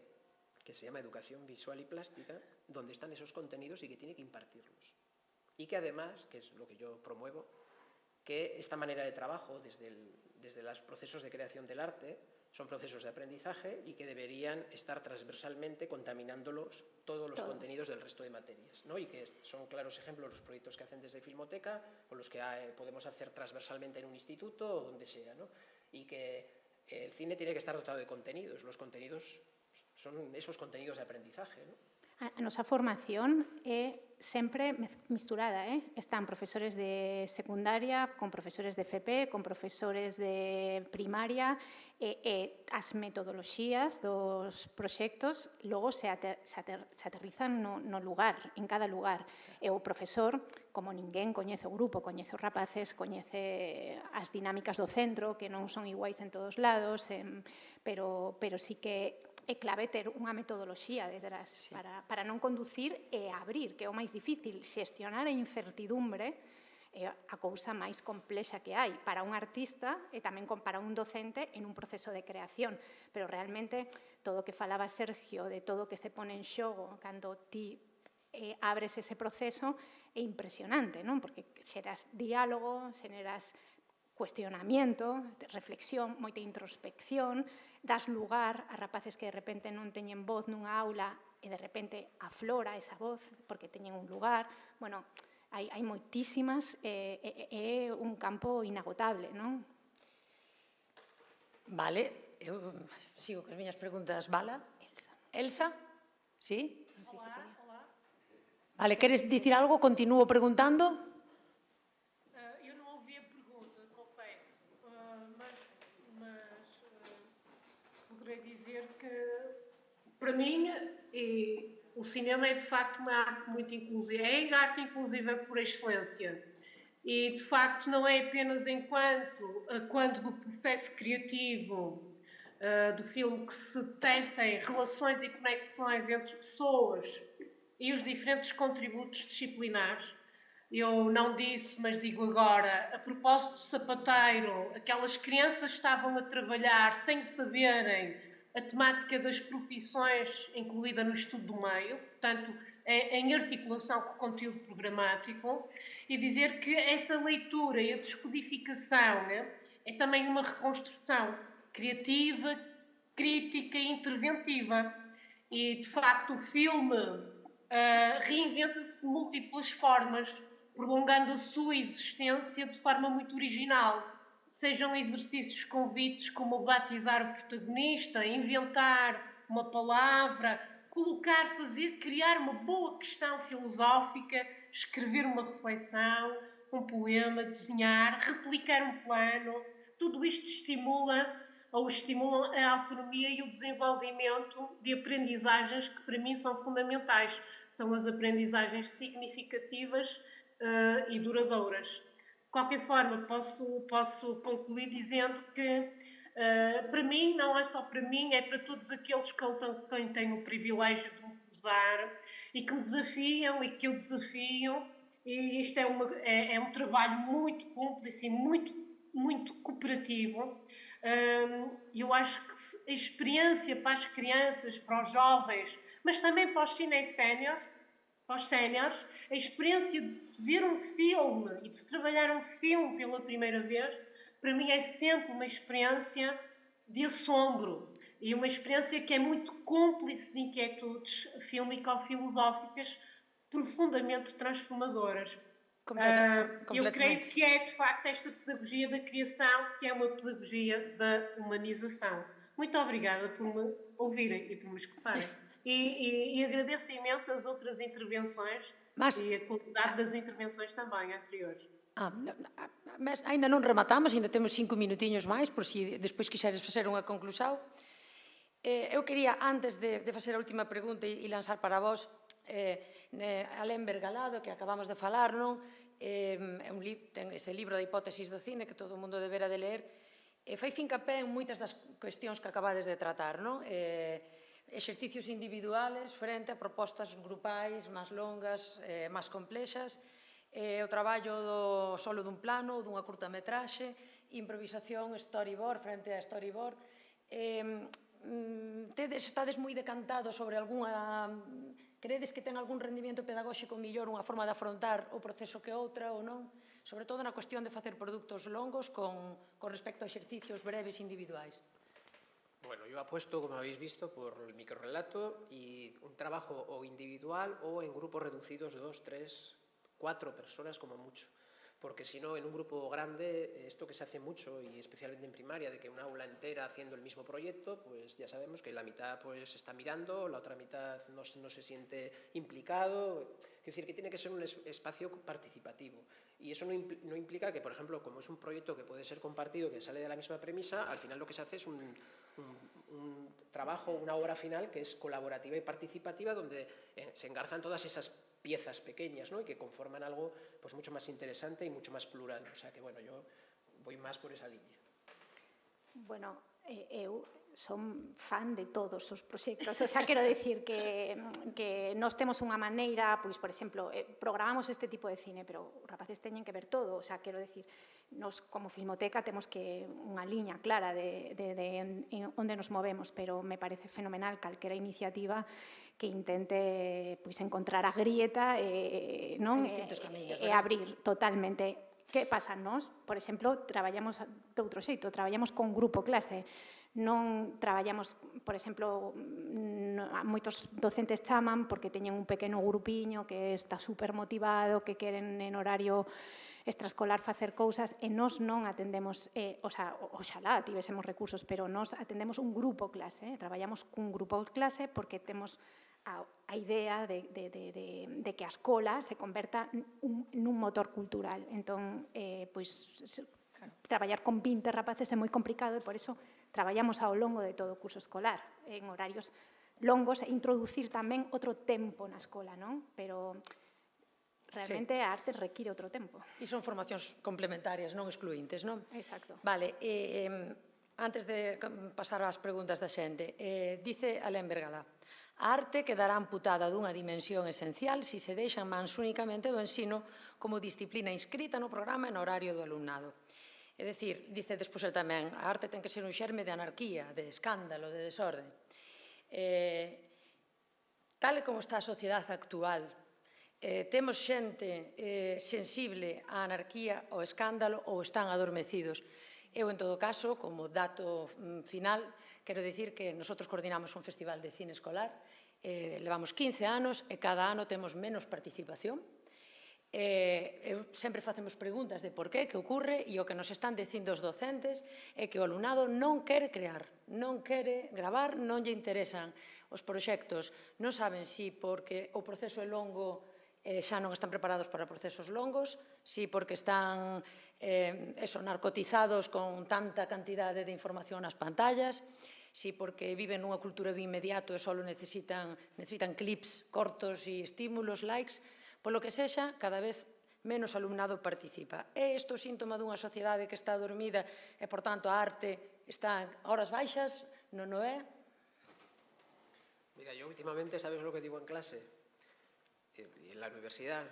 que se llama educación visual y plástica, donde están esos contenidos y que tiene que impartirlos. Y que además, que es lo que yo promuevo, que esta manera de trabajo desde los procesos de creación del arte son procesos de aprendizaje y que deberían estar transversalmente contaminándolos todos los contenidos del resto de materias, ¿no? Y que son claros ejemplos los proyectos que hacen desde Filmoteca o los que podemos hacer transversalmente en un instituto o donde sea, ¿no? Y que el cine tiene que estar dotado de contenidos. Los contenidos son esos contenidos de aprendizaje, ¿no? A nosa formación é sempre misturada, Están profesores de secundaria, con profesores de FP, con profesores de primaria, e as metodoloxías dos proxectos logo se aterrizan no lugar, en cada lugar. E o profesor, como ninguén, coñece o grupo, coñece os rapaces, coñece as dinámicas do centro, que non son iguais en todos lados, pero sí que é clave ter unha metodoloxía detrás para non conducir e abrir, que é o máis difícil. Xestionar a incertidumbre é a cousa máis complexa que hai para un artista e tamén para un docente en un proceso de creación. Pero realmente todo o que falaba Sergio de todo o que se pone en xogo cando ti abres ese proceso é impresionante, non? Porque xeras diálogo, xeras cuestionamiento, reflexión, moita introspección, das lugar a rapaces que de repente non teñen voz nunha aula e de repente aflora esa voz porque teñen un lugar. Bueno, hai moitísimas, é un campo inagotable, non? Vale, eu sigo con as miñas preguntas. Bala? Elsa? Sí? Olá. Vale, queres dicir algo? Continúo preguntando. Eu não ouvi a pergunta, confesso, mas dizer que, para mim, o cinema é de facto uma arte muito inclusiva, é a arte inclusiva por excelência. E, de facto, não é apenas quando do processo criativo do filme que se tecem relações e conexões entre pessoas e os diferentes contributos disciplinares. Eu não disse, mas digo agora, a propósito do sapateiro, aquelas crianças estavam a trabalhar sem o saberem a temática das profissões incluída no estudo do meio, portanto, em articulação com o conteúdo programático, e dizer que essa leitura e a descodificação é também uma reconstrução criativa, crítica e interventiva. E, de facto, o filme reinventa-se de múltiplas formas, prolongando a sua existência de forma muito original. Sejam exercícios convites como batizar o protagonista, inventar uma palavra, colocar, fazer, criar uma boa questão filosófica, escrever uma reflexão, um poema, desenhar, replicar um plano. Tudo isto estimulam a autonomia e o desenvolvimento de aprendizagens que para mim são fundamentais. São as aprendizagens significativas e duradouras. De qualquer forma, posso concluir dizendo que, para mim, não é só para mim, é para todos aqueles com quem tenho o privilégio de me cruzar e que me desafiam e que eu desafio. E isto é um trabalho muito cúmplice e muito cooperativo. Eu acho que a experiência para as crianças, para os jovens, mas também para os séniores, a experiência de se ver um filme e de se trabalhar um filme pela primeira vez, para mim é sempre uma experiência de assombro e uma experiência que é muito cúmplice de inquietudes fílmico-filosóficas profundamente transformadoras. Eu creio que é, de facto, esta pedagogia da criação que é uma pedagogia da humanização. Muito obrigada por me ouvirem e por me escutarem. E agradeço imenso as outras intervenções e a qualidade das intervenções também anteriores. Mas ainda non rematamos, ainda temos 5 minutinhos máis, por si despois quixeres facer unha conclusão. Eu quería, antes de facer a última pregunta e lanzar para vos, Alén Bergalado, que acabamos de falar, non? Ten ese libro de hipótesis do cine que todo o mundo debera de ler, fai fincapé en moitas das cuestións que acabades de tratar, non? Exercicios individuales frente a propostas grupais máis longas, máis complexas, o traballo solo dun plano ou dunha curtametraxe, improvisación, storyboard frente a storyboard. Estades moi decantados sobre algunha... Credes que ten algún rendimento pedagóxico millor unha forma de afrontar o proceso que outra ou non? Sobre todo na cuestión de facer produtos longos con respecto a exercicios breves individuais. Bueno, yo apuesto, como habéis visto, por el microrrelato y un trabajo o individual o en grupos reducidos de 2, 3, 4 personas como mucho. Porque si no, en un grupo grande, esto que se hace mucho, y especialmente en primaria, de que una aula entera haciendo el mismo proyecto, pues ya sabemos que la mitad pues está mirando, la otra mitad no se siente implicado. Es decir, que tiene que ser un espacio participativo. Y eso no implica que, por ejemplo, como es un proyecto que puede ser compartido, que sale de la misma premisa, al final lo que se hace es un trabajo, una obra final que es colaborativa y participativa, donde se engarzan todas esas piezas pequeñas, ¿no? Y que conforman algo pues mucho más interesante y mucho más plural. O sea que, bueno, yo voy más por esa línea. Bueno, eu son fan de todos os proxectos, o sea, quero decir que nós temos unha maneira, pois, por exemplo, programamos este tipo de cine, pero os rapaces teñen que ver todo, o sea, quero decir, nós como Filmoteca temos que unha liña clara de onde nos movemos, pero me parece fenomenal calquera iniciativa que intente pois encontrar a grieta e abrir totalmente. Que pasa? Nós, por exemplo, traballamos de outro xeito, traballamos con grupo clase, non traballamos, por exemplo, moitos docentes chaman porque teñen un pequeno grupiño que está super motivado, que queren en horario extraescolar facer cousas e nós non atendemos, oxalá tivésemos recursos, pero nós atendemos un grupo clase, traballamos cun grupo clase porque temos a idea de que a escola se converta nun motor cultural. Entón, pois, traballar con 20 rapaces é moi complicado e por iso traballamos ao longo de todo o curso escolar. en horarios longos e introducir tamén outro tempo na escola, non? Pero realmente a arte require outro tempo. E son formacións complementarias, non excluíntes, non? Exacto. Vale, antes de pasar ás preguntas da xente, dice Alén Bergada, a arte quedará amputada dunha dimensión esencial se se deixa en mans únicamente do ensino como disciplina inscrita no programa e no horario do alumnado. É dicir, dice despois el tamén, a arte ten que ser un xerme de anarquía, de escándalo, de desorden. Tal e como está a sociedade actual, temos xente sensible á anarquía, ao escándalo ou están adormecidos. Eu, en todo caso, como dato final, quero dicir que nosotros coordinamos un festival de cine escolar, levamos 15 anos e cada ano temos menos participación. Sempre facemos preguntas de por qué, que ocorre, e o que nos están dicindo os docentes é que o alumnado non quere crear, non quere gravar, non lle interesan os proxectos, non saben si porque o proceso é longo xa non están preparados para procesos longos, si porque están narcotizados con tanta cantidade de información nas pantallas, si porque viven nunha cultura do inmediato e só necesitan clips cortos e estímulos, likes. Polo que sexa, cada vez menos alumnado participa. É isto síntoma dunha sociedade que está dormida e, por tanto, a arte está en horas baixas? Non o é? Mira, yo últimamente, ¿sabes lo que digo en clase? Y en la universidad,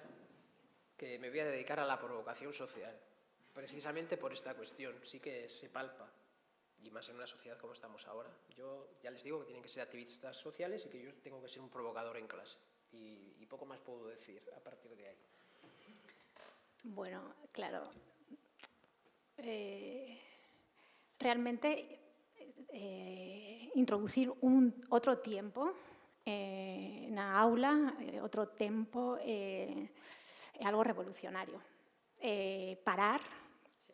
que me voy a dedicar a la provocación social, precisamente por esta cuestión. Sí que se palpa, y más en una sociedad como estamos ahora. Yo ya les digo que tienen que ser activistas sociales y que yo tengo que ser un provocador en clase. Y poco más puedo decir a partir de ahí. Bueno, claro. Realmente introducir outro tiempo na aula, outro tempo, é algo revolucionario. Parar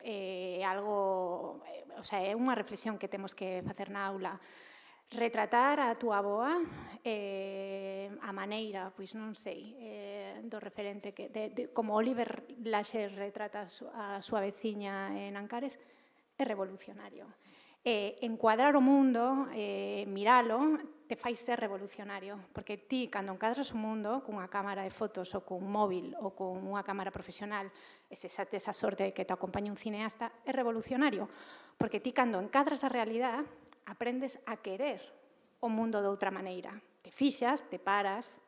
é algo, o sea, é unha reflexión que temos que facer na aula. Retratar a túa avoa a maneira, pois non sei, do referente como Oliver Laxe retrata a súa veciña en Ancares, é revolucionario. Encuadrar o mundo, miralo, te fai ser revolucionario, porque ti, cando encadras o mundo cunha cámara de fotos ou cun móvil ou con unha cámara profesional, esa sorte que te acompaña un cineasta, é revolucionario, porque ti, cando encadras a realidade, aprendes a querer o mundo de outra maneira. Te fixas, te paras,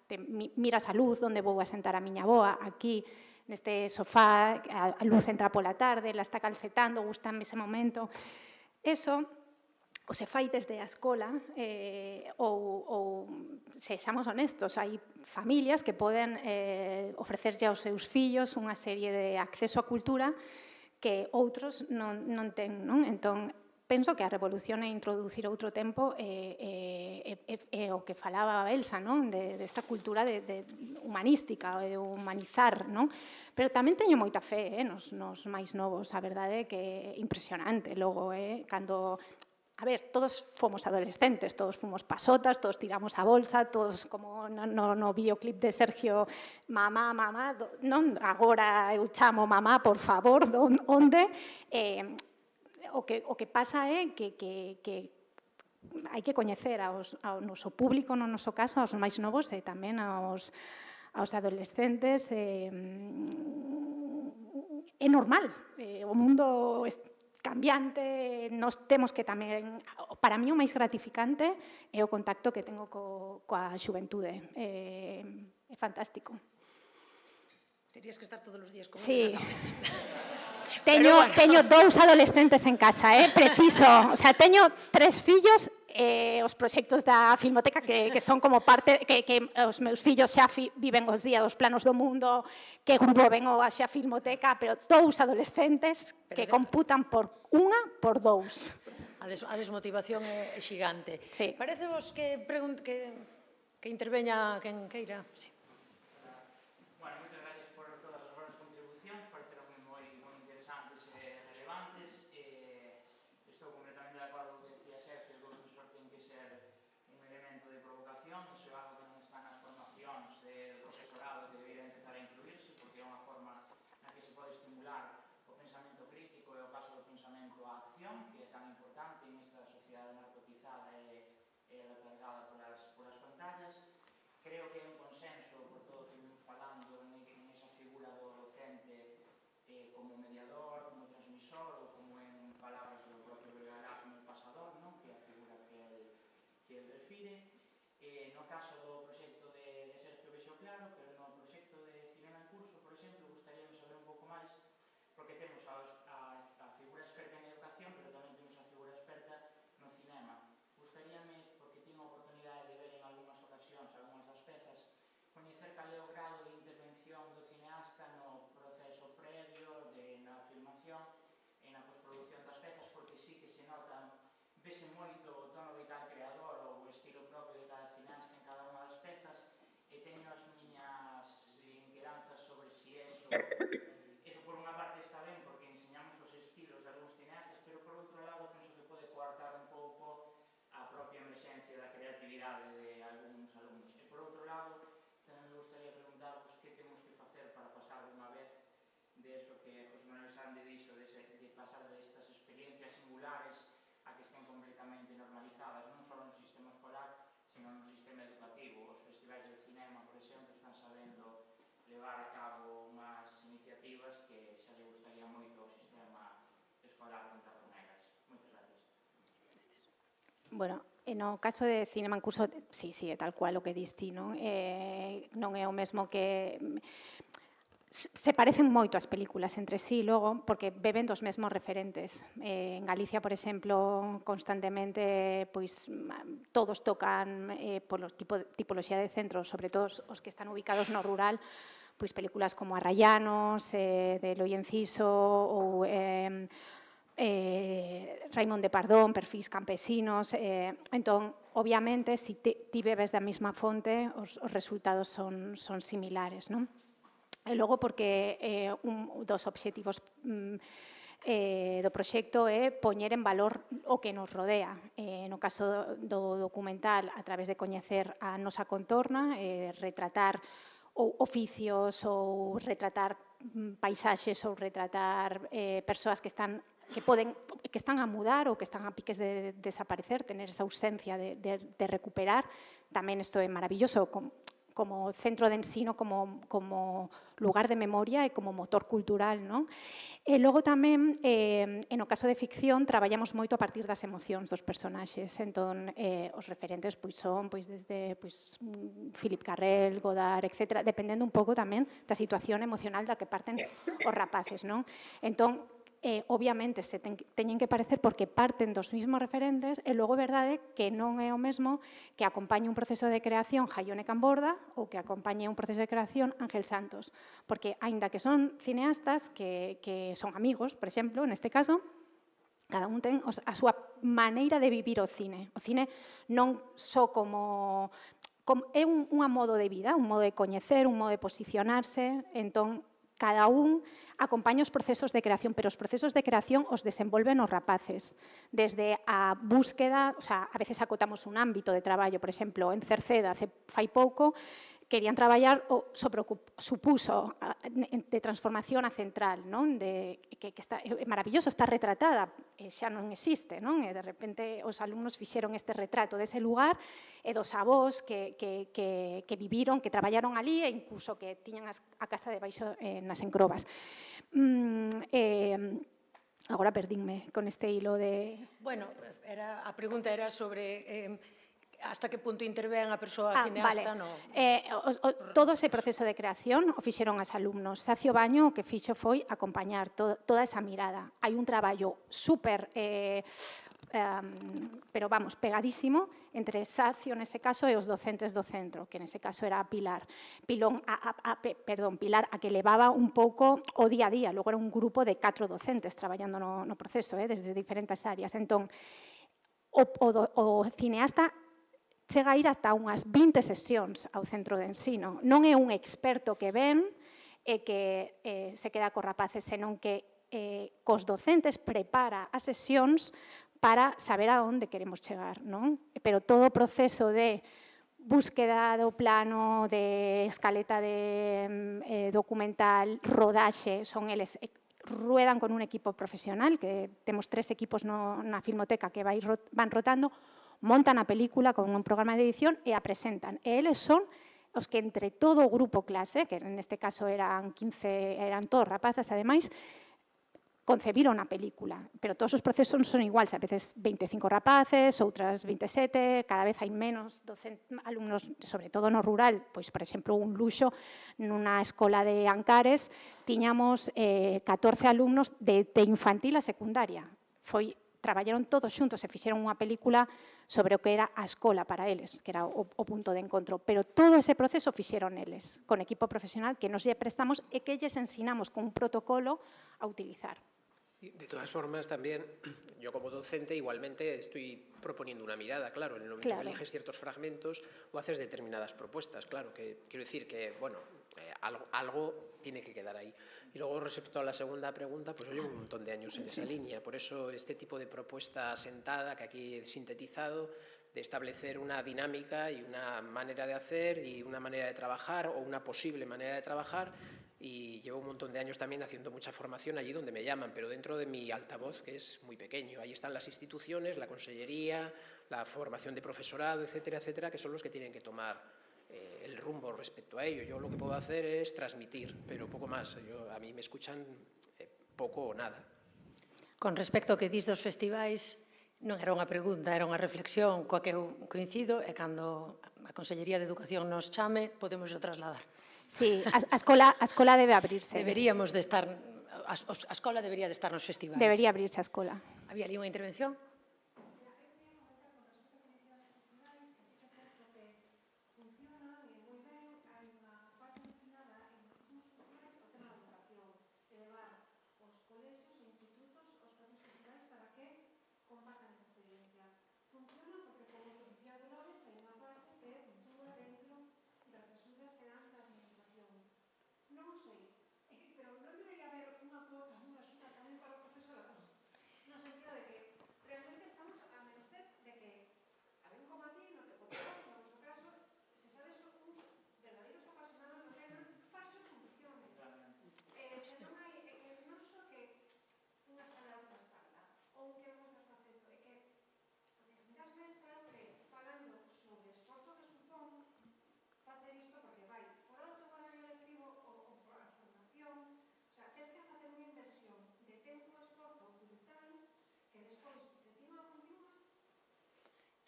miras a luz onde vou a sentar a miña avoa, aquí, neste sofá, a luz entra pola tarde, la está calcetando, gustame ese momento. Eso o se fai desde a escola ou, sexamos honestos, hai familias que poden ofrecerlle aos seus fillos unha serie de acceso á cultura que outros non ten, non? Entón, penso que a revolución é introducir outro tempo é o que falaba Elsa, non? Desta cultura humanística, de humanizar, non? Pero tamén teño moita fe nos máis novos, a verdade é que é impresionante. Logo, cando... A ver, todos fomos adolescentes, todos fomos pasotas, todos tiramos a bolsa, todos como no videoclip de Sergio, mamá, non? Agora eu chamo mamá, por favor, onde? O que pasa é que hai que coñecer ao noso público, no noso caso, aos máis novos e tamén aos adolescentes. É normal, o mundo cambiante, nos temos que tamén... Para mí o máis gratificante é o contacto que tengo coa xuventude. É fantástico. Terías que estar todos os días con Sí. eles. Teño 2 adolescentes en casa, preciso. O sea, teño 3 fillos, os proxectos da Filmoteca que son como parte, que os meus fillos xa viven os días dos planos do mundo, que grupo ven a xa Filmoteca, pero 2 adolescentes que computan por 1 por 2. A desmotivación é xigante. Sí. Parece vos que interveña quen queira? Sí. Bueno, moitas gracias por todas as vossas contribucións, pareceron moi interesantes e relevantes. Estou completamente de acordo con o que decía Sergio, que o profesor ten que ser un elemento de provocación, iso é algo que non está nas formacións do profesorado que debería empezar a incluirse, porque é unha forma na que se pode estimular o pensamento crítico e o paso do pensamento á acción, que é tan importante en esta sociedade narcotizada e creo que é un consenso por todo o que vimos falando en esa figura do docente como mediador, como transmisor ou como en palabras do propio Vergara como pasador, non? Que é a figura que el refire. No caso do proxecto de Sergio vexo claro, pero no proxecto de Cinema en Curso, por exemplo, gustaríame saber un pouco máis, porque temos a figura experta en educación, pero tamén temos a figura experta no cinema. Gustaríame, porque tive a oportunidade de ver en algunhas ocasións algunhas das pezas, coñecer cal é o grado de intervención do cineasta no proceso previo, na filmación e na postproducción das pezas, porque sí que se nota, vese moito o tono vital creador ou o estilo propio de cada cineasta en cada unha das pezas, e teño as miñas inquedanzas sobre si eso por unha parte está ben, porque enseñamos os estilos de algúns cineastas, pero por outro lado penso que pode coartar un pouco a propia emerxencia da creatividade de algúns alumnos. E por outro lado, tamén me gustaría preguntarvos que temos que facer para pasar dunha vez de eso que José Manuel Sande dixo, de pasar destas experiencias singulares a que estén completamente normalizadas, non só no sistema escolar, sino no sistema educativo. Os festivais de cinema, por exemplo, están sabendo levar a cabo unhas iniciativas que xa lle gustaría moito ao sistema escolar contar con elas. Moitas gracias. Bueno, no caso de Cinema en Curso, sí, é tal cual o que dis ti, non? Non é o mesmo que... Se parecen moito as películas entre sí, logo, porque beben dos mesmos referentes. En Galicia, por exemplo, constantemente, pois, todos tocan polo tipoloxía de centros, sobre todo os que están ubicados no rural, pois películas como Arrayanos, de Eloi Enciso, ou Raimon de Pardón, Perfís campesinos. Entón, obviamente, se ti bebes da mesma fonte, os resultados son similares, non? E logo, porque un dos obxectivos do proxecto é poñer en valor o que nos rodea. No caso do documental, a través de coñecer a nosa contorna, retratar oficios ou retratar paisaxes ou retratar persoas que están a mudar ou que están a piques de desaparecer, tener esa ausencia de recuperar. Tamén isto é maravilloso, como centro de ensino, como lugar de memoria e como motor cultural, non? E logo tamén, no caso de ficción, traballamos moito a partir das emocións dos personaxes. Entón, os referentes son desde Philip Carrel, Godard, etc., dependendo un pouco tamén da situación emocional da que parten os rapaces, non? Entón, obviamente, se teñen que parecer porque parten dos mismos referentes, e logo, verdade, que non é o mesmo que acompañe un proceso de creación Jaione Camborda ou que acompañe un proceso de creación Ángel Santos, porque, aínda que son cineastas que son amigos, por exemplo, neste caso, cada un ten a súa maneira de vivir o cine. O cine non só como é un modo de vida, un modo de coñecer, un modo de posicionarse, entón, cada un acompaña os procesos de creación, pero os procesos de creación os desenvolven os rapaces. Desde a búsqueda, a veces acotamos un ámbito de traballo, por exemplo, en Cerceda, fai pouco, querían traballar o supuso de transformación a central, non? Que é maravilloso, está retratada, xa non existe, non? E de repente os alumnos fixeron este retrato dese lugar e dos avós que viviron, que traballaron ali e incluso que tiñan a casa debaixo nas encrobas. Agora perdínme con este hilo de... Bueno, a pregunta era sobre... hasta que punto intervén a persoa cineasta? Todo ese proceso de creación o fixeron as alumnos. Sacio Baño o que fixo foi acompañar toda esa mirada. Hai un traballo súper, pero vamos, pegadísimo entre Sacio, nese caso, e os docentes do centro, que nese caso era a Pilar. Pilar, a que levaba un pouco o día a día. Logo era un grupo de 4 docentes traballando no proceso, desde diferentes áreas. Entón, o cineasta chega a ir ata unhas 20 sesións ao centro de ensino. Non é un experto que ven e que se queda cos rapaces, senón que cos docentes prepara as sesións para saber a onde queremos chegar, non? Pero todo o proceso de búsqueda do plano, de escaleta de documental, rodaxe, son eles ruedan con un equipo profesional, que temos 3 equipos na Filmoteca que van rotando, montan a película con un programa de edición e a presentan. E eles son os que entre todo o grupo clase, que neste caso eran 15, eran todos rapazas, ademais, concebiron a película, pero todos os procesos non son iguais, a veces 25 rapaces, outras 27, cada vez hai menos alumnos, sobre todo no rural, pois, por exemplo, un luxo nunha escola de Ancares, tiñamos 14 alumnos de infantil a secundaria. Traballaron todos xuntos e fixeron unha película sobre o que era a escola para eles, que era o punto de encontro, pero todo ese proceso fixeron eles, con equipo profesional que nos lle prestamos e que lles ensinamos con un protocolo a utilizar. De todas formas, también, yo como docente igualmente estoy proponiendo una mirada, claro, en el momento que eliges ciertos fragmentos o haces determinadas propuestas, claro, que quiero decir que, bueno, algo tiene que quedar ahí. Y luego, respecto a la segunda pregunta, pues yo llevo un montón de años en esa línea, por eso este tipo de propuesta sentada que aquí he sintetizado, de establecer una dinámica y una manera de hacer y una manera de trabajar o una posible manera de trabajar. Y llevo un montón de años también haciendo mucha formación allí donde me llaman, pero dentro de mi altavoz, que es muy pequeño. Ahí están las instituciones, la consellería, la formación de profesorado, etcétera, etcétera, que son los que tienen que tomar el rumbo respecto a ello. Yo lo que puedo hacer es transmitir, pero poco más. A mí me escuchan poco o nada. Con respecto ao que dis dos festivais, non era unha pregunta, era unha reflexión coa que eu coincido, e cando a Consellería de Educación nos chame, podemos o trasladar. Sí, a escola debe abrirse. Deberíamos de estar, a escola debería de estar nos festivais. Debería abrirse a escola. Había ali unha intervención?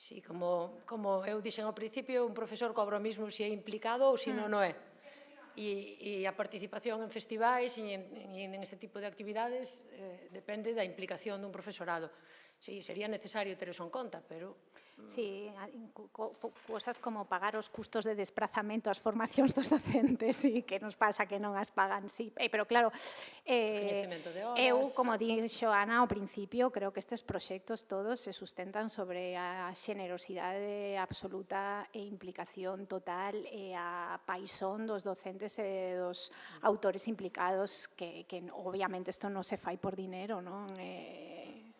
Sí, como eu dixen ao principio, un profesor cobra o mismo se é implicado ou se non o é. E a participación en festivais e en este tipo de actividades depende da implicación dun profesorado. Sí, sería necesario ter eso en conta, pero... Sí, cosas como pagar os custos de desplazamento ás formacións dos docentes, sí, que nos pasa que non as pagan, sí. Pero claro, eu, como dixo Ana ao principio, creo que estes proxectos todos se sustentan sobre a xenerosidade absoluta e implicación total e a paixón dos docentes e dos autores implicados, que obviamente isto non se fai por dinero, non?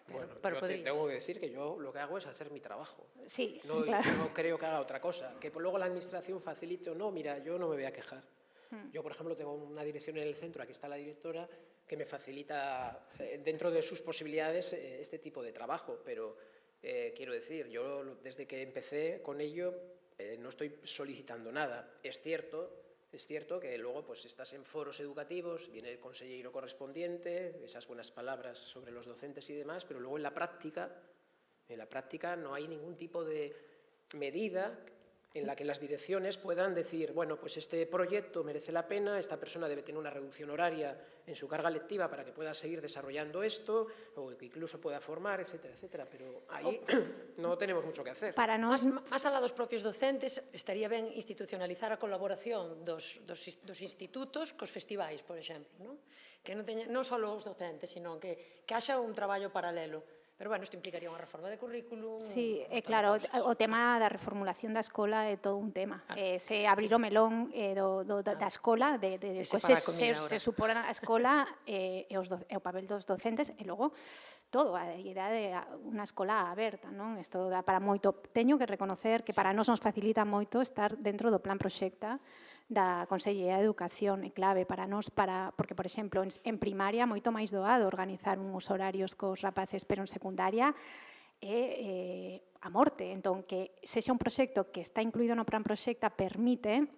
Bueno, yo tengo que decir que yo lo que hago es hacer mi trabajo. Sí, no, claro. No creo que haga otra cosa. Que luego la administración facilite o no, mira, yo no me voy a quejar. Yo, por ejemplo, tengo una dirección en el centro, aquí está la directora, que me facilita dentro de sus posibilidades este tipo de trabajo, pero quiero decir, yo desde que empecé con ello no estoy solicitando nada. Es cierto que luego pues estás en foros educativos, viene el consejero correspondiente, esas buenas palabras sobre los docentes y demás, pero luego en la práctica no hay ningún tipo de medida en la que las direcciones puedan decir, bueno, pues este proyecto merece la pena, esta persona debe tener una reducción horaria en su carga lectiva para que pueda seguir desarrollando esto, o que incluso pueda formar, etcétera, etcétera. Pero ahí no tenemos mucho que hacer. Para nós, máis alá dos propios docentes, estaría ben institucionalizar a colaboración dos institutos cos festivais, por exemplo, non? Que non só os docentes, sino que haxa un traballo paralelo. Pero, bueno, isto implicaría unha reforma de currículum... Sí, claro, o tema da reformulación da escola é todo un tema. Se abrir o melón da escola, se supor a escola e o papel dos docentes, e logo todo, a idea de unha escola aberta, non? Isto dá para moito. Teño que reconocer que para nós nos facilita moito estar dentro do plan proxecta da Consellería de Educación, é clave para nós, porque, por exemplo, en primaria moito máis doado organizar uns horarios cos rapaces, pero en secundaria é a morte. Entón, que sexa un proxecto que está incluído no plan proxecta permite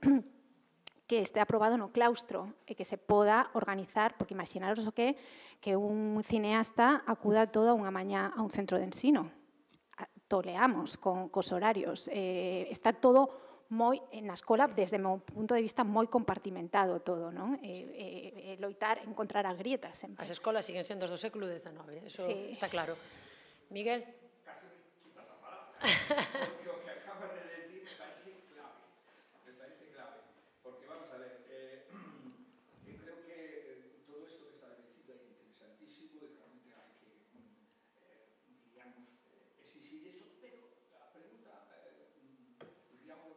que este aprobado no claustro e que se poda organizar, porque imaginaros o que un cineasta acuda toda unha mañá a un centro de ensino. Toleamos cos horarios. Está todo moi, na escola, desde o meu punto de vista, moi compartimentado todo, non? Loitar, encontrar a grieta sempre. As escolas siguen sendo do século XIX, eso está claro. Miguel? Casi me quitas a palabra, porque o que acabas de decir me parece clave, porque vamos a ver, yo creo que todo esto que estás diciendo es interesantísimo y realmente hay que, diríamos, exigir eso, pero la pregunta, diríamos,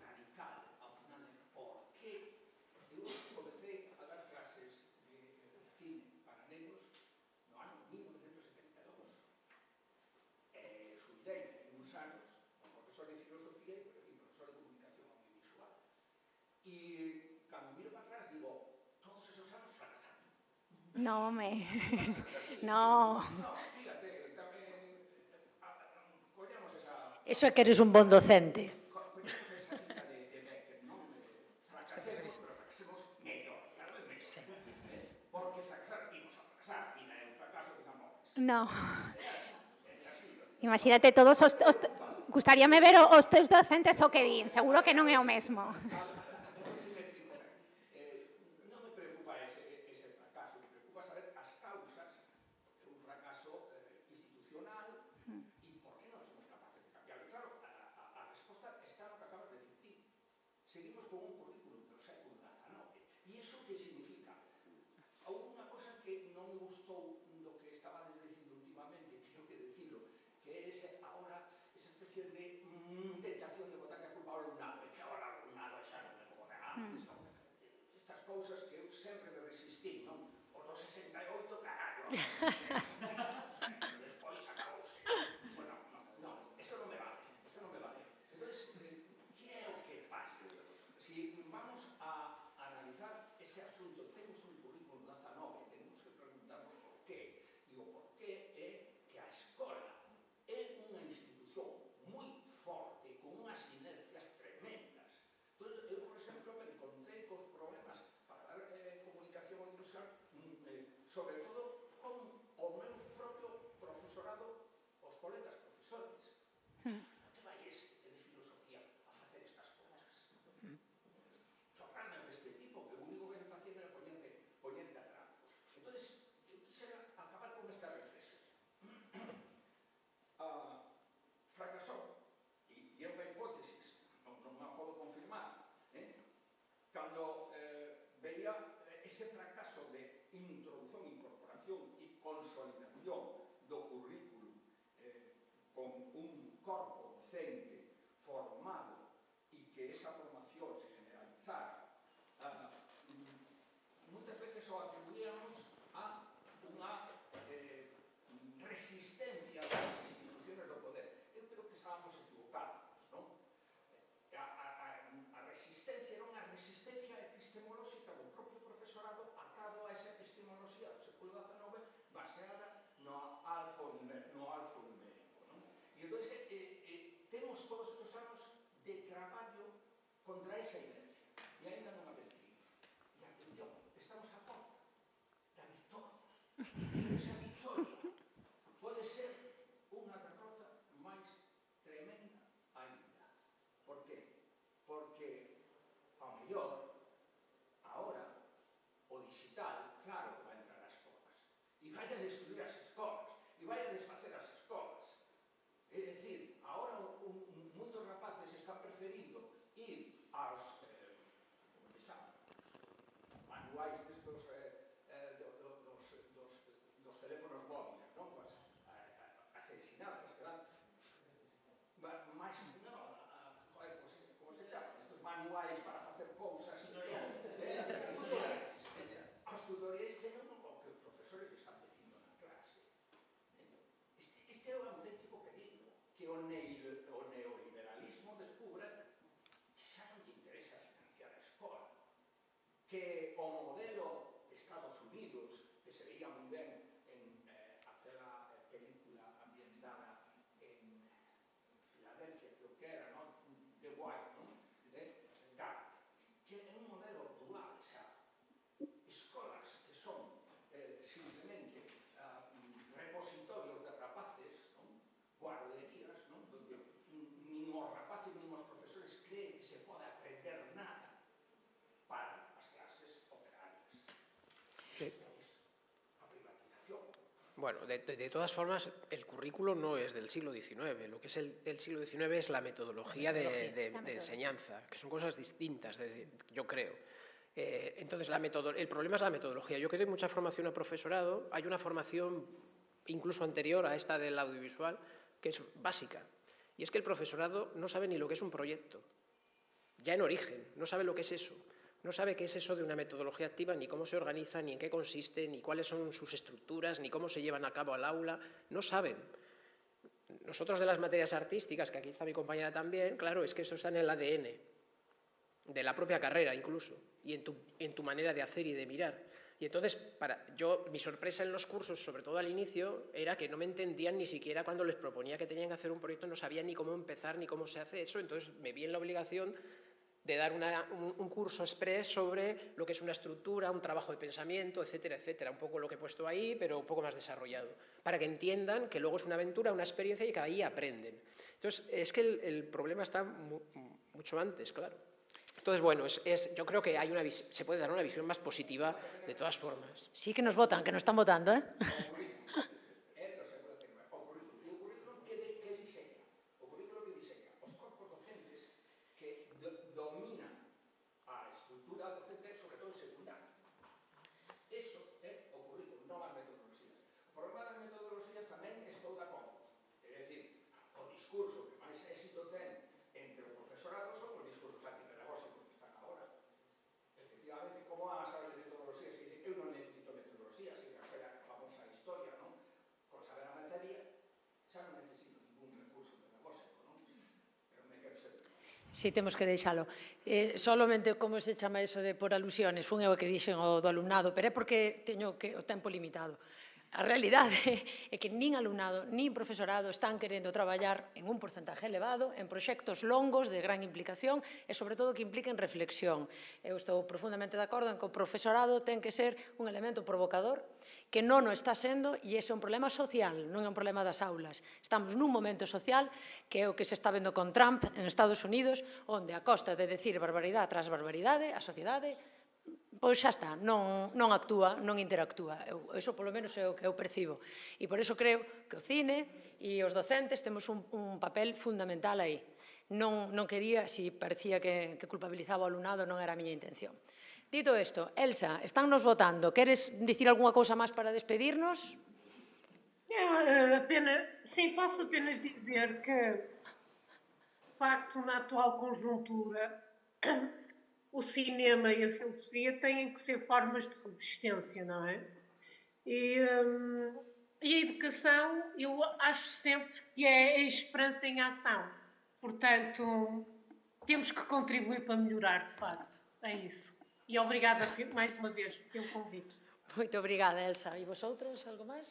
radical, ao final, é por qué eu comecei a dar clases de cine para negros no ano 1972. Xubilei en uns anos como profesor de filosofía e profesor de comunicación audiovisual. E cando miro para atrás digo, todos esos anos fracasaron. No, no. Fíjate, collemos esa... Eso é que eres un bon docente. Collemos esa cita de Becker, non? Fracasemos, pero fracasemos mellor, cada vez mellor. Porque fracasar, imos a fracasar, e non é un fracaso que non morres. No. Imagínate todos os... Gustaríame ver os teus docentes o que din. Seguro que non é o mesmo. Non me preocupa ese fracaso, me preocupa saber as causas de un fracaso institucional e por que non somos capaces de cambiarlo. Claro, a resposta está no que acabas de decir ti. Seguimos con un currículum do século XIX. E iso que significa? Houve unha cosa que non me gustou do que estaba dicindo últimamente, creo que decirlo, que é agora esa especie de tentación de botar a culpa ao alumnado, e que agora o alumnado xa non me pone antes, non? Estas cousas que eu sempre me resistí, non? Os do 68, carallo. Despois acabouse. Bueno, non, eso non me vale, eso non me vale. Entón, que é o que pasa? Si vamos a analizar ese asunto, temos un currículo 19, temos que preguntarnos por qué. E o por qué é que a escola é unha institución moi forte, con unhas inercias tremendas. Entón, eu, por exemplo, me encontrei cos problemas para dar comunicación audiovisual, sobre todo con o meu propio profesorado, os colegas profesores. A que vai este de filosofía a facer estas cousas? Chorradas deste tipo, que o único que me facían era poñerte a trampos. Entón, eu quixera acabar con esta reflexión. Fracasou, e é unha hipótesis, non a podo confirmar, cando veía ese fracaso de introducción, incorporación e consolidación do currículo con un corpo docente formado e que esa formación se generalizara, moitas veces o atribuíamos a unha resistencia das instituciones do poder. Eu creo que estábamos equivocados, non? A resistencia era unha resistencia epistemolóxica do propio profesorado atado a esa epistemoloxía do século XIX baseada no alfonumérico, non? E entón, temos todos estes anos de traballo contra esa inercia, e ainda non a vencimos. E atención, estamos a porta da victoria. E esa victoria pode ser unha derrota máis tremenda ainda. Por qué? Porque, ao mellor, agora, o digital, claro que vai entrar ás escolas. E vai a destruir as escolas. E vai a desfacer as escolas. É dicir, agora moitos rapaces están preferindo ir aos manuais destos dos teléfonos móviles, non? As ensinadas que dan máis, non, como se chaman, estos manuais para facer cousas os tutoriais que non o que os profesores están dicindo na clase. Este é un auténtico peligro, que o neoliberalismo descubra que xa non lle interesa financiar a escola, que o modelo de Estados Unidos, que se veía moi ben en aquela película ambientada Bueno, de todas formas, el currículo no es del siglo XIX. Lo que es del siglo XIX es la metodología de enseñanza, que son cosas distintas, yo creo. Entonces, el problema es la metodología. Yo que doy mucha formación a profesorado, hay una formación incluso anterior a esta del audiovisual, que es básica. Y es que el profesorado no sabe ni lo que es un proyecto. Ya en origen, no sabe lo que es eso. No sabe qué es eso de una metodología activa, ni cómo se organiza, ni en qué consiste, ni cuáles son sus estructuras, ni cómo se llevan a cabo al aula. No saben. Nosotros de las materias artísticas, que aquí está mi compañera también, claro, es que eso está en el ADN, de la propia carrera incluso, y en tu manera de hacer y de mirar. Y entonces, mi sorpresa en los cursos, sobre todo al inicio, era que no me entendían ni siquiera cuando les proponía que tenían que hacer un proyecto, no sabían ni cómo empezar, ni cómo se hace eso. Entonces me vi en la obligación de dar un curso express sobre lo que es una estructura, un trabajo de pensamiento, etcétera, etcétera. Un poco lo que he puesto ahí, pero un poco más desarrollado, para que entiendan que luego es una aventura, una experiencia y que ahí aprenden. Entonces, es que el problema está mucho antes, claro. Entonces, bueno, yo creo que se puede dar una visión más positiva de todas formas. Sí que nos votan, que nos están votando, ¿eh? Si temos que deixalo. Solamente como se chama eso de por alusiones, fun eu que dixen o do alumnado, pero é porque teño o tempo limitado. A realidade é que nin alumnado, nin profesorado están querendo traballar en un porcentaje elevado en proxectos longos de gran implicación e, sobre todo, que impliquen reflexión. Eu estou profundamente de acordo en que o profesorado ten que ser un elemento provocador, que non o está sendo, e ese é un problema social, non é un problema das aulas. Estamos nun momento social que é o que se está vendo con Trump en Estados Unidos, onde a costa de decir barbaridade tras barbaridade, a sociedade pois xa está, non actúa, non interactúa. Eso, polo menos, é o que eu percibo. E por iso creo que o cine e os docentes temos un papel fundamental aí. Non quería, si parecía que culpabilizaba o alumnado, non era a miña intención. Dito isto, Elsa, estánnos votando. Queres dicir algunha cousa máis para despedirnos? Sim, posso apenas dizer que, de facto, na atual conjuntura, o cinema e a filosofia têm que ser formas de resistência, não é? E a educação, eu acho sempre que é a esperança em ação. Portanto, temos que contribuir para melhorar, de facto. É isso. E obrigada mais uma vez pelo convite. Moito obrigada, Elsa. E vosotros, algo máis?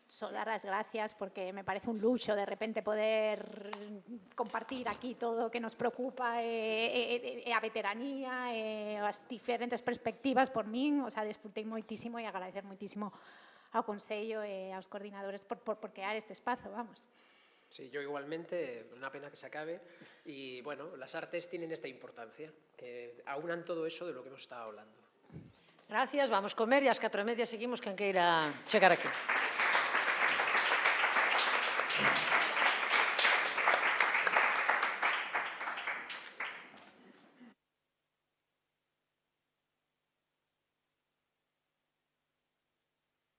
Só dar as gracias porque me parece un luxo de repente poder compartir aquí todo o que nos preocupa e a veteranía e as diferentes perspectivas por min, o sea, disfrutei moitísimo e agradecer moitísimo ao Consello e aos coordinadores por crear este espazo, vamos. Sí, yo igualmente, una pena que se acabe y bueno, las artes tienen esta importancia, que aunan todo eso de lo que hemos estado hablando. Gracias, vamos comer e ás 4:30 seguimos quen queira chegar aquí.